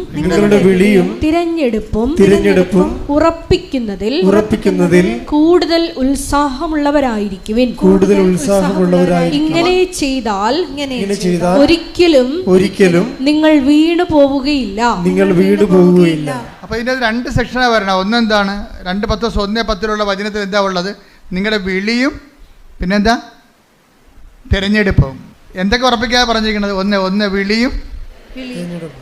തിരഞ്ഞെടുപ്പും ഉറപ്പിക്കുന്നതിൽ കൂടുതൽ ഉത്സാഹമുള്ളവരായിരിക്കുവിൻ. ഇങ്ങനെ ചെയ്താൽ ഒരിക്കലും നിങ്ങൾ വീണു പോവുകയില്ല. അപ്പൊ ഇതിന്റെ 2 സെക്ഷനാണ് വരണം. ഒന്നെന്താണ്? 2 പത്രോസ് 1:10 വചനത്തിൽ എന്താ ഉള്ളത്? നിങ്ങളുടെ വിളിയും പിന്നെന്താ? തിരഞ്ഞെടുപ്പും. എന്തൊക്കെ ഉറപ്പിക്കാതെ പറഞ്ഞിരിക്കുന്നത്? ഒന്ന് വിളിയും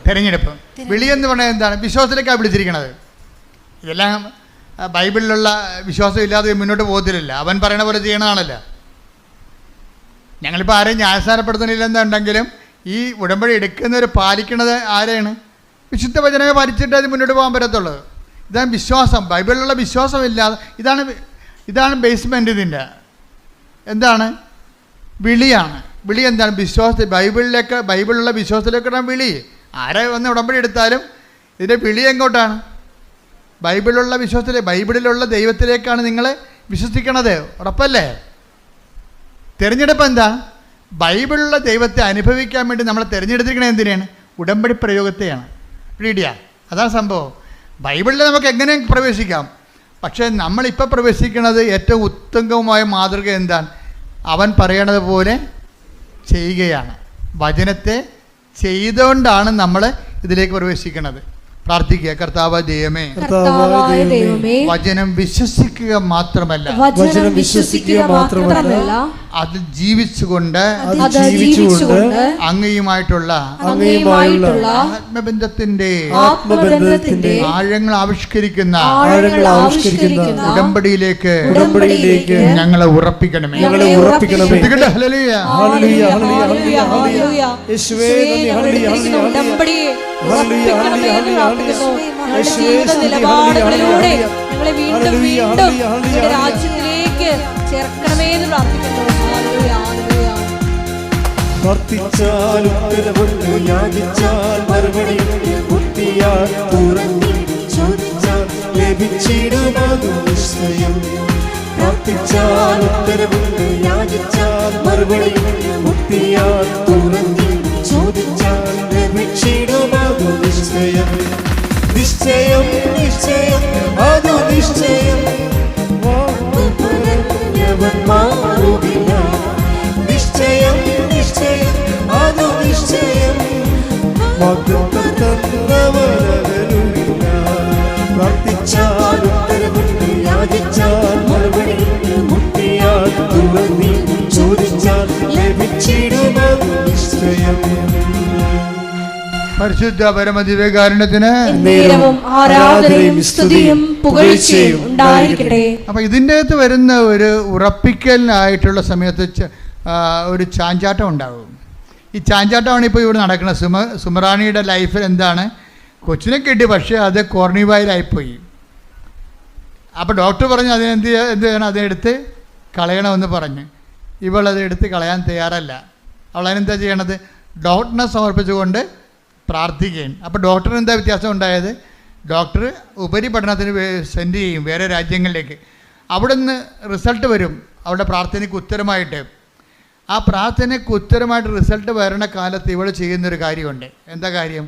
തിരഞ്ഞെടുപ്പും. വിളി എന്ന് പറഞ്ഞാൽ എന്താണ്? വിശ്വാസത്തിലേക്കാണ് വിളിച്ചിരിക്കുന്നത്. ഇതെല്ലാം ബൈബിളിലുള്ള വിശ്വാസം ഇല്ലാതെ മുന്നോട്ട് പോകത്തില്ല. അവൻ പറയണ പോലെ ചെയ്യണതാണല്ലോ. ഞങ്ങളിപ്പോൾ ആരെയും ന്യായസ്ഥാനപ്പെടുത്തുന്നില്ലെന്നുണ്ടെങ്കിലും ഈ ഉടമ്പടി എടുക്കുന്നവർ പാലിക്കണത് ആരെയാണ്? വിശുദ്ധ വചനമേ പാലിച്ചിട്ട് അത് മുന്നോട്ട് പോകാൻ പറ്റത്തുള്ളൂ. ഇതാണ് വിശ്വാസം. ബൈബിളിലുള്ള വിശ്വാസമില്ലാതെ ഇതാണ് ബേസ്മെൻറ്റ്. ഇതിൻ്റെ എന്താണ്? വിളിയാണ്. വിളി എന്താണ്? ബൈബിളിലുള്ള വിശ്വാസത്തിലേക്കാണ് വിളി. ആരെ വന്ന് ഉടമ്പടി എടുത്താലും ഇതിൻ്റെ വിളി എങ്ങോട്ടാണ്? ബൈബിളിലുള്ള ദൈവത്തിലേക്കാണ് നിങ്ങൾ വിശ്വസിക്കണത്. ഉറപ്പല്ലേ? തിരഞ്ഞെടുപ്പ് എന്താ? ബൈബിളിലുള്ള ദൈവത്തെ അനുഭവിക്കാൻ വേണ്ടി നമ്മൾ തിരഞ്ഞെടുത്തിരിക്കണത് എന്തിനാണ്? ഉടമ്പടി പ്രയോഗത്തെയാണ്. റീഡിയ അതാണ് സംഭവം. ബൈബിളിൽ നമുക്ക് എങ്ങനെയും പ്രവേശിക്കാം. പക്ഷേ നമ്മളിപ്പോൾ പ്രവേശിക്കുന്നത് ഏറ്റവും ഉത്തമമായ മാതൃക എന്താണ്? അവൻ പറയണത് പോലെ ചെയ്യുകയാണ്. വചനത്തെ ചെയ്തുകൊണ്ടാണ് നമ്മൾ ഇതിലേക്ക് പ്രവേശിക്കുന്നത്. പ്രാർത്ഥിക്കുക. കർത്താവായ ദൈവമേ, വചനം വിശ്വസിക്കുക മാത്രമല്ല അത് ജീവിച്ചുകൊണ്ട് അങ്ങയുമായിട്ടുള്ള ആത്മബന്ധത്തിന്റെ ആഴങ്ങൾ ആവിഷ്കരിക്കുന്ന ഉടമ്പടിയിലേക്ക് ഞങ്ങളെ ഉറപ്പിക്കണമേ. ജീവിത നിലപാടുകളിലൂടെ ഞങ്ങളെ വീണ്ടും വീണ്ടും രാജ്യത്തിലേക്ക് ചേർക്കണമേ എന്ന് പ്രാർത്ഥിക്കുന്നു. പ്രാർത്ഥിച്ചാൽ ഉത്തരവുണ്ട്, യാചിച്ചാൽ മറുപടി, മുട്ടിയാൽ തുറന്നു ചോദിച്ചാൽ ലഭിച്ചിടുമതു നിശ്ചയം. പ്രാർത്ഥിച്ചാൽ ഉത്തരവുണ്ട്, യാചിച്ചാൽ മറുപടി, മുട്ടിയാൽ തുറന്നു ചോദിച്ചാൽ ലഭിച്ചിടുമതു നിശ്ചയം. നിശ്ചയം നിശ്ചയം അതു നിശ്ചയം, വാക്കുപറഞ്ഞവൻ മാറുകില്ല. നിശ്ചയം നിശ്ചയം അതു നിശ്ചയം, വാഗ്ദത്തം തന്നവരകലുമില്ല. പ്രാർത്ഥിച്ചാൽ ഉത്തരവുണ്ട്, യാചിച്ചാൽ മറുപടി, മുട്ടിയാൽ തുറന്നു ചോദിച്ചാൽ ലഭിച്ചിടുമതു നിശ്ചയം. പരിശുദ്ധ പരമദിവ്യകാരുണ്യത്തിന് നേരവും ആരാധനയും സ്തുതിയും പുകഴ്ചയും ഉണ്ടായിരിക്കട്ടെ. അപ്പൊ ഇതിൻ്റെ അകത്ത് വരുന്ന ഒരു ഉറപ്പിക്കലിനായിട്ടുള്ള സമയത്ത് ഒരു ചാഞ്ചാട്ടം ഉണ്ടാകും. ഈ ചാഞ്ചാട്ടമാണ് ഇപ്പോൾ ഇവിടെ നടക്കുന്നത്. സുമറാണിയുടെ ലൈഫിൽ എന്താണ്, കൊച്ചിനെ കിട്ടി, പക്ഷേ അത് കോർണിവായിലായിപ്പോയി. അപ്പോൾ ഡോക്ടർ പറഞ്ഞു എന്ത് ചെയ്യണം, അതെടുത്ത് കളയണമെന്ന് പറഞ്ഞ്. ഇവളത് എടുത്ത് കളയാൻ തയ്യാറല്ല. അവളതിനെന്താ ചെയ്യണത്, ഡോക്ടറിനെ സമർപ്പിച്ചുകൊണ്ട് പ്രാർത്ഥിക്കുകയും. അപ്പോൾ ഡോക്ടറിന് എന്താ വ്യത്യാസം ഉണ്ടായത്, ഡോക്ടർ ഉപരിപഠനത്തിന് സെൻഡ് ചെയ്യും വേറെ രാജ്യങ്ങളിലേക്ക്. അവിടെ നിന്ന് റിസൾട്ട് വരും അവളുടെ പ്രാർത്ഥനയ്ക്ക് ഉത്തരമായിട്ട്. ആ പ്രാർത്ഥനയ്ക്ക് ഉത്തരമായിട്ട് റിസൾട്ട് വരണ കാലത്ത് ഇവൾ ചെയ്യുന്നൊരു കാര്യമുണ്ട്. എന്താ കാര്യം,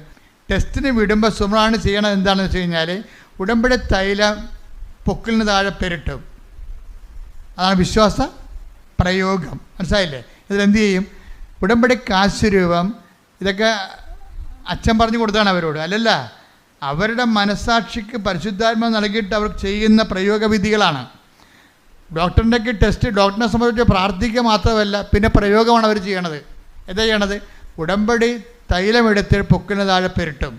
ടെസ്റ്റിന് വിടുമ്പോൾ സുമറാണ് ചെയ്യണത് എന്താണെന്ന് വെച്ച് കഴിഞ്ഞാൽ, ഉടമ്പടി തൈലം പൊക്കിലിന് താഴെ പെരട്ടും. അതാണ് വിശ്വാസ പ്രയോഗം. മനസ്സിലായില്ലേ? ഇതിലെന്ത് ചെയ്യും, ഉടമ്പടി കാശുരൂപം ഇതൊക്കെ അച്ഛൻ പറഞ്ഞു കൊടുത്താണ് അവരോട്, അല്ലല്ല, അവരുടെ മനസ്സാക്ഷിക്ക് പരിശുദ്ധാത്മ നൽകിയിട്ട് അവർ ചെയ്യുന്ന പ്രയോഗവിധികളാണ്. ഡോക്ടറിൻ്റെയൊക്കെ ടെസ്റ്റ് ഡോക്ടറിനെ സംബന്ധിച്ച് പ്രാർത്ഥിക്കുക മാത്രമല്ല, പിന്നെ പ്രയോഗമാണ് അവർ ചെയ്യണത്. എന്താ ചെയ്യണത്, ഉടമ്പടി തൈലമെടുത്ത് പൊക്കിന് താഴെ പെരട്ടും,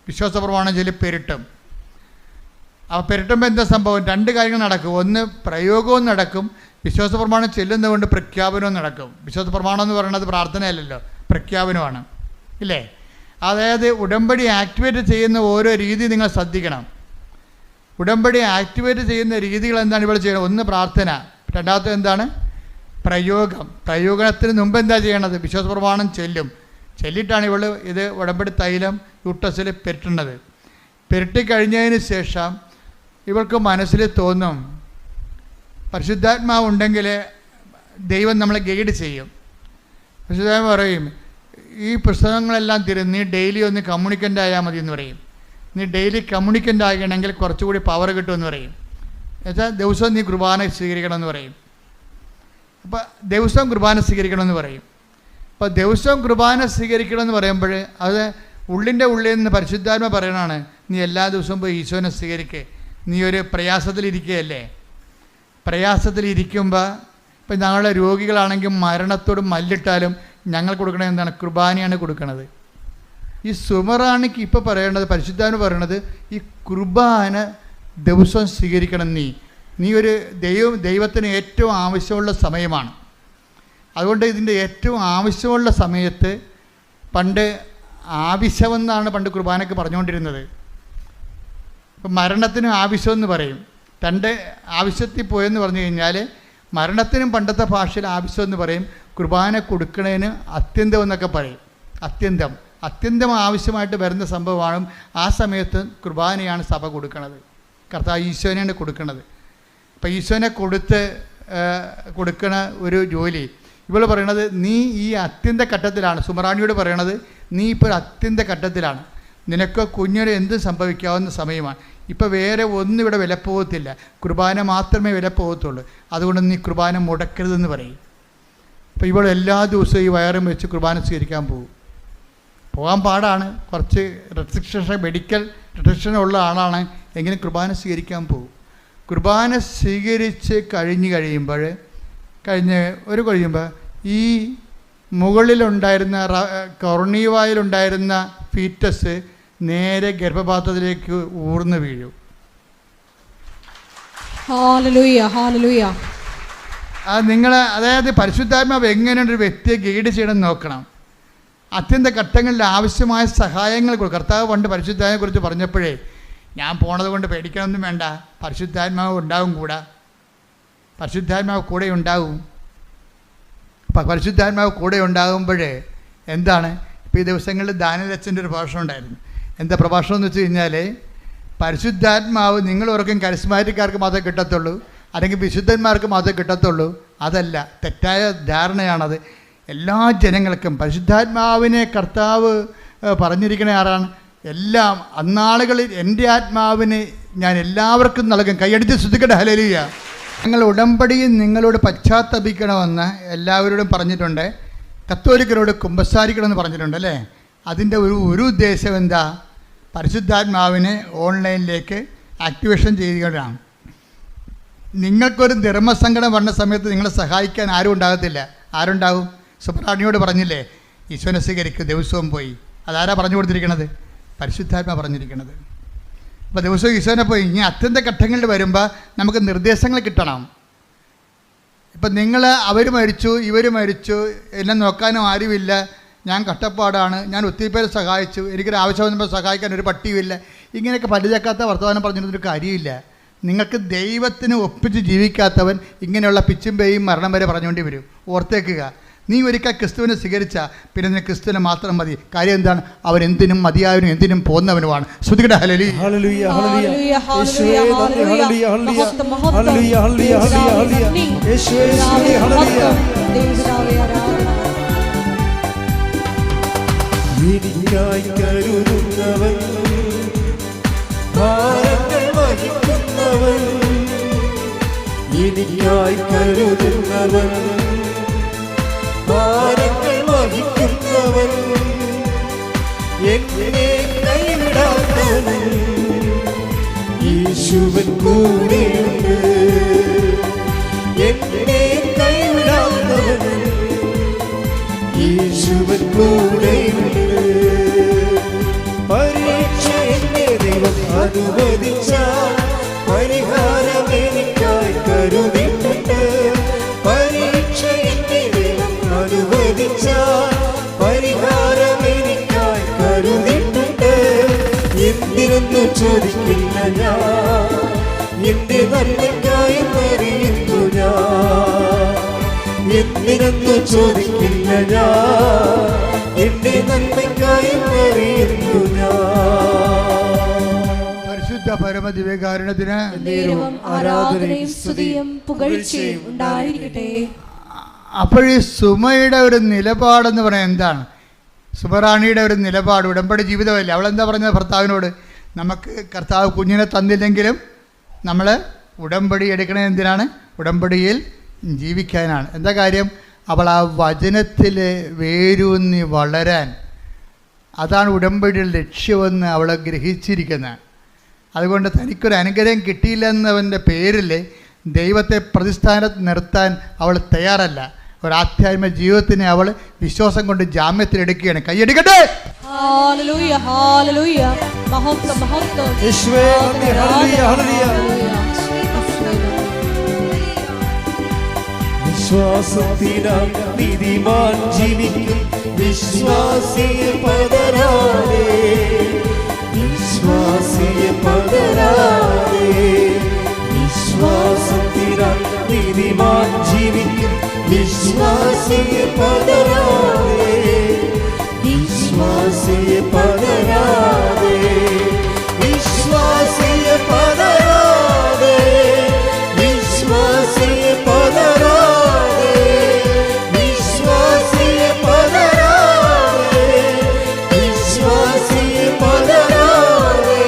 വിശ്വാസപ്രമാണം ചൊല്ലി പെരട്ടും. അപ്പോൾ പെരട്ടുമ്പോൾ എന്താ സംഭവം, രണ്ട് കാര്യങ്ങൾ നടക്കും. ഒന്ന്, പ്രയോഗവും നടക്കും, വിശ്വാസപ്രമാണം ചെല്ലുന്നതുകൊണ്ട് പ്രഖ്യാപനവും നടക്കും. വിശ്വാസപ്രമാണം എന്ന് പറയുന്നത് പ്രാർത്ഥനയല്ലല്ലോ, പ്രഖ്യാപനമാണ്, ഇല്ലേ? അതായത് ഉടമ്പടി ആക്ടിവേറ്റ് ചെയ്യുന്ന ഓരോ രീതി നിങ്ങൾ ശ്രദ്ധിക്കണം. ഉടമ്പടി ആക്ടിവേറ്റ് ചെയ്യുന്ന രീതികൾ എന്താണ് ഇവൾ ചെയ്യുന്നത്, ഒന്ന് പ്രാർത്ഥന, രണ്ടാമത്തെ എന്താണ്, പ്രയോഗം. പ്രയോഗത്തിന് മുമ്പ് എന്താ ചെയ്യണത്, വിശ്വാസപ്രമാണം ചെല്ലിയിട്ടാണ് ഇവൾ ഇത് ഉടമ്പടി തൈലം യൂട്ടസിൽ പെരട്ടുന്നത്. പെരട്ടിക്കഴിഞ്ഞതിന് ശേഷം ഇവൾക്ക് മനസ്സിൽ തോന്നും, പരിശുദ്ധാത്മാവ് ഉണ്ടെങ്കിൽ ദൈവം നമ്മളെ ഗൈഡ് ചെയ്യും. പരിശുദ്ധാത്മാവ് പറയും, ഈ പുസ്തകങ്ങളെല്ലാം നീ ഡെയിലി ഒന്ന് കമ്മ്യൂണിക്കൻ്റ് ആയാൽ മതി എന്ന് പറയും. നീ ഡെയിലി കമ്മ്യൂണിക്കൻ്റ് ആകണമെങ്കിൽ കുറച്ചുകൂടി പവർ കിട്ടുമെന്ന് പറയും. എന്നുവെച്ചാൽ ദിവസവും നീ കുർബാന സ്വീകരിക്കണമെന്ന് പറയും. അപ്പോൾ ദിവസവും കുർബാന സ്വീകരിക്കണമെന്ന് പറയും. അപ്പോൾ ദിവസവും കുർബാന സ്വീകരിക്കണമെന്ന് പറയുമ്പോൾ അത് ഉള്ളിൻ്റെ ഉള്ളിൽ നിന്ന് പരിശുദ്ധാത്മ പറയണതാണ്, നീ എല്ലാ ദിവസവും പോയി ഈശോനെ സ്വീകരിക്കുക. നീ ഒരു പ്രയാസത്തിലിരിക്കുകയല്ലേ, പ്രയാസത്തിലിരിക്കുമ്പോൾ ഇപ്പം ഞങ്ങളുടെ രോഗികളാണെങ്കിൽ മരണത്തോട് മല്ലിട്ടാലും ഞങ്ങൾ കൊടുക്കണത് എന്താണ്, കുർബാനയാണ് കൊടുക്കണത്. ഈ സുമറാണിക്ക് ഇപ്പോൾ പറയേണ്ടത്, പരിശുദ്ധാത്മ പറയണത്, ഈ കുർബാന ദിവസവും സ്വീകരിക്കണം. നീ ഒരു ദൈവത്തിന് ഏറ്റവും ആവശ്യമുള്ള സമയമാണ്. അതുകൊണ്ട് ഇതിൻ്റെ ഏറ്റവും ആവശ്യമുള്ള സമയത്ത് പണ്ട് ആവശ്യമെന്നാണ് പണ്ട് കുർബാനയ്ക്ക് പറഞ്ഞുകൊണ്ടിരുന്നത്. ഇപ്പം മരണത്തിനും ആവശ്യമെന്ന് പറയും. രണ്ട് ആവശ്യത്തിൽ പോയെന്ന് പറഞ്ഞു കഴിഞ്ഞാൽ മരണത്തിനും പണ്ടത്തെ ഭാഷയിൽ ആവശ്യമെന്ന് പറയും, കുർബാന കൊടുക്കണതിന് അത്യന്തം എന്നൊക്കെ പറയും. അത്യന്തം ആവശ്യമായിട്ട് വരുന്ന സംഭവമാണ്. ആ സമയത്ത് കുർബാനയാണ് സഭ കൊടുക്കണത്, കർത്താവ് ഈശോനെയാണ് കൊടുക്കണത്. അപ്പോൾ ഈശോനെ കൊടുക്കണ ഒരു ജോലി ഇവൾ പറയണത്, നീ ഈ അത്യന്ത ഘട്ടത്തിലാണ്. സുമറാണിയോട് പറയണത്, നീ ഇപ്പോൾ ഒരു അത്യന്ത ഘട്ടത്തിലാണ്, നിനക്ക് കുഞ്ഞിന് എന്തും സംഭവിക്കാവുന്ന സമയമാണ്. ഇപ്പോൾ വേറെ ഒന്നും ഇവിടെ വിലപ്പോകത്തില്ല, കുർബാന മാത്രമേ വിലപ്പോകത്തുള്ളൂ. അതുകൊണ്ട് നീ കുർബാന മുടക്കരുതെന്ന് പറയും. അപ്പോൾ ഇവൾ എല്ലാ ദിവസവും ഈ വയറും വെച്ച് കുർബാന സ്വീകരിക്കാൻ പോകാൻ പാടാണ്, കുറച്ച് മെഡിക്കൽ റിസ്ട്രിക്ഷൻ ഉള്ള ആളാണ്, എങ്കിലും കുർബാന സ്വീകരിക്കാൻ പോകും. കുർബാന സ്വീകരിച്ച് കഴിയുമ്പോൾ ഈ മുകളിലുണ്ടായിരുന്ന കൊർണീവായിലുണ്ടായിരുന്ന ഫീറ്റസ് നേരെ ഗർഭപാത്രത്തിലേക്ക് ഊർന്നു വീഴും. അതായത് പരിശുദ്ധാത്മാവ് എങ്ങനെയാണ് ഒരു വ്യക്തിയെ ഗൈഡ് ചെയ്യണമെന്ന് നോക്കണം. അത്യന്ത ഘട്ടങ്ങളിൽ ആവശ്യമായ സഹായങ്ങൾ കർത്താവ് പണ്ട് പരിശുദ്ധാത്മാവിനെ കുറിച്ച് പറഞ്ഞപ്പോഴേ, ഞാൻ പോണത് കൊണ്ട് പേടിക്കണമെന്നും വേണ്ട, പരിശുദ്ധാത്മാവ് ഉണ്ടാവും, പരിശുദ്ധാത്മാവ് കൂടെ ഉണ്ടാവും. അപ്പം പരിശുദ്ധാത്മാവ് കൂടെ ഉണ്ടാകുമ്പോൾ എന്താണ്, ഇപ്പോൾ ഈ ദിവസങ്ങളിൽ ദാനിയലച്ഛൻ്റെ ഒരു പ്രഭാഷണം ഉണ്ടായിരുന്നു. എന്താ പ്രഭാഷണം എന്ന് വെച്ച് കഴിഞ്ഞാൽ, പരിശുദ്ധാത്മാവ് നിങ്ങൾ ഓർക്കും കരിസ്മാറ്റിക്കാർക്ക് മാത്രമേ കിട്ടത്തുള്ളൂ, അല്ലെങ്കിൽ വിശുദ്ധന്മാർക്ക് മാത്രമേ കിട്ടത്തുള്ളൂ. അതല്ല, തെറ്റായ ധാരണയാണത്. എല്ലാ ജനങ്ങൾക്കും പരിശുദ്ധാത്മാവിനെ കർത്താവ് പറഞ്ഞിരിക്കണ ആരാണ്? എല്ലാം അന്നാളുകളിൽ എൻ്റെ ആത്മാവിനെ ഞാൻ എല്ലാവർക്കും നൽകും. കൈയടിച്ച് ശ്രദ്ധിക്കട്ടെ, ഹല്ലേലൂയ. ഞങ്ങൾ ഉടമ്പടിയിൽ നിങ്ങളോട് പശ്ചാത്തപിക്കണമെന്ന് എല്ലാവരോടും പറഞ്ഞിട്ടുണ്ട്. കത്തോലിക്കരോട് കുമ്പസാരിക്കണമെന്ന് പറഞ്ഞിട്ടുണ്ട് അല്ലേ? അതിൻ്റെ ഒരു ഉദ്ദേശം എന്താ? പരിശുദ്ധാത്മാവിനെ ഓൺലൈനിലേക്ക് ആക്ടിവേഷൻ ചെയ്യുകയാണ്. നിങ്ങൾക്കൊരു ധർമ്മസങ്കടം വന്ന സമയത്ത് നിങ്ങളെ സഹായിക്കാൻ ആരും ഉണ്ടാകത്തില്ല. ആരുണ്ടാവും? സുബ്രാണിയോട് പറഞ്ഞില്ലേ, ഈശോനെ സ്വീകരിക്കും, ദിവസവും പോയി. അതാരാ പറഞ്ഞു കൊടുത്തിരിക്കണത്? പരിശുദ്ധാത്മ പറഞ്ഞിരിക്കണത്. അപ്പോൾ ദിവസവും ഈശോനെ പോയി. ഇനി അത്യന്ത ഘട്ടങ്ങളിൽ വരുമ്പോൾ നമുക്ക് നിർദ്ദേശങ്ങൾ കിട്ടണം. ഇപ്പം നിങ്ങൾ അവർ മരിച്ചു, ഇവർ മരിച്ചു, എന്നെ നോക്കാനും ആരുമില്ല, ഞാൻ കഷ്ടപ്പാടാണ്, ഞാൻ ഒത്തിരി പേര് സഹായിച്ചു, എനിക്കൊരു ആവശ്യം വന്നപ്പോൾ സഹായിക്കാൻ ഒരു പട്ടിയുമില്ല, ഇങ്ങനെയൊക്കെ പല്ലുചക്കാത്ത വർത്തമാനം പറഞ്ഞിരുന്നൊരു കാര്യമില്ല. നിങ്ങൾക്ക് ദൈവത്തിന് ഒപ്പിച്ച് ജീവിക്കാത്തവൻ ഇങ്ങനെയുള്ള പിച്ചും പേയും മരണം വരെ പറഞ്ഞുകൊണ്ടേ വരും. ഓർത്തേക്കുക, നീ ഒരിക്കൽ ക്രിസ്തുവിനെ സ്വീകരിച്ച പിന്നെ നിന്നെ ക്രിസ്തുവിനെ മാത്രം മതി. കാര്യം എന്താണ്? അവൻ എന്തിനും മതിയായവനും എന്തിനും പോന്നവനുമാണ്. ശ്രുതികട ഹല്ലേലൂയ. ഹല്ലേലൂയ, ഹല്ലേലൂയ. യേശുവേ നന്ദി, ഹല്ലേലൂയ, ഹല്ലേലൂയ, ഹല്ലേലൂയ, ഹല്ലേലൂയ, ഹല്ലേലൂയ. യേശുവേ സ്തുതി, ഹല്ലേലൂയ. എനിക്കായി കരുതുന്നവൻ, ഭാരങ്ങൾ വഹിക്കുന്നവൻ, എനിക്കായി കരുതുന്നവൻ, ഭാരങ്ങൾ വഹിക്കുന്നവൻ, എന്നെ കൈവിടാത്തവൻ, യേശുവൻ കൂടെയുണ്ട്. എന്നെ കൈവിടാത്തവൻ, യേശുവൻ കൂടെയുണ്ട്. പരീക്ഷ എന്നെ ദൈവം അനുവദിച്ചാൽ പരിഹാരം എനിക്കായി കരുതിയിട്ടുണ്ട്. പരീക്ഷ എന്നെ ദൈവം അനുവദിച്ചാൽ പരിഹാരം എനിക്കായി കരുതിയിട്ടുണ്ട്. എന്തിനൊന്നു ചോദിക്കില്ല ഞാൻ, എന്റെ നന്മയ്ക്കായി അറിയുന്നു ഞാൻ. എന്തിനൊന്നു ചോദിക്കില്ല ഞാൻ, എന്റെ നന്മയ്ക്കായി അറിയുന്നു ഞാൻ. പരിശുദ്ധ പരമദിവ്യകാരുണ്യത്തിന് ആരാധനയും സ്തുതിയും പുകഴ്ചയും ഉണ്ടായിരിക്കട്ടെ. അപ്പോൾ ഈ സുമയുടെ ഒരു നിലപാടെന്ന് പറയാൻ എന്താണ്? സുമറാണിയുടെ ഒരു നിലപാട് ഉടമ്പടി ജീവിതമല്ലേ. അവളെന്താ പറഞ്ഞത് ഭർത്താവിനോട്? നമുക്ക് കർത്താവ് കുഞ്ഞിനെ തന്നില്ലെങ്കിലും നമ്മൾ ഉടമ്പടി എടുക്കണത് എന്തിനാണ്? ഉടമ്പടിയിൽ ജീവിക്കാനാണ്. എന്താ കാര്യം? അവൾ ആ വചനത്തിൽ വേരൂന്നി വളരാൻ, അതാണ് ഉടമ്പടിയുടെ ലക്ഷ്യമെന്ന് അവൾ ഗ്രഹിച്ചിരിക്കുന്നത്. അതുകൊണ്ട് തനിക്കൊരു അനുഗ്രഹം കിട്ടിയില്ലെന്നവൻ്റെ പേരിൽ ദൈവത്തെ പ്രതിസ്ഥാനത്ത് നിർത്താൻ അവൾ തയ്യാറല്ല. ഒരു ആധ്യാത്മിക ജീവിതത്തിനെ അവൾ വിശ്വാസം കൊണ്ട് ജാമ്യത്തിലെടുക്കുകയാണ്. കൈയടിക്കട്ടെ. Hallelujah, hallelujah. മഹത്വം, മഹത്വം. യേശുവേ നന്ദി, ഹല്ലേലൂയ, ഹല്ലേലൂയ. വിശ്വാസത്തിനാൽ നീതിമാൻ ജീവിക്കും, വിശ്വാസിയെ പതരാതെ, വിശ്വാസിയെ പതരാതെ. വിശ്വാസത്തിനാൽ നീതിമാൻ ജീവിക്കും, വിശ്വാസിയെ പതരാതെ, വിശ്വാസിയെ പതരാതെ, വിശ്വാസിയെ പതരാതെ, വിശ്വാസിയെ പതരാതെ, വിശ്വാസിയെ പതരാതെ, വിശ്വാസിയെ പതരാതെ.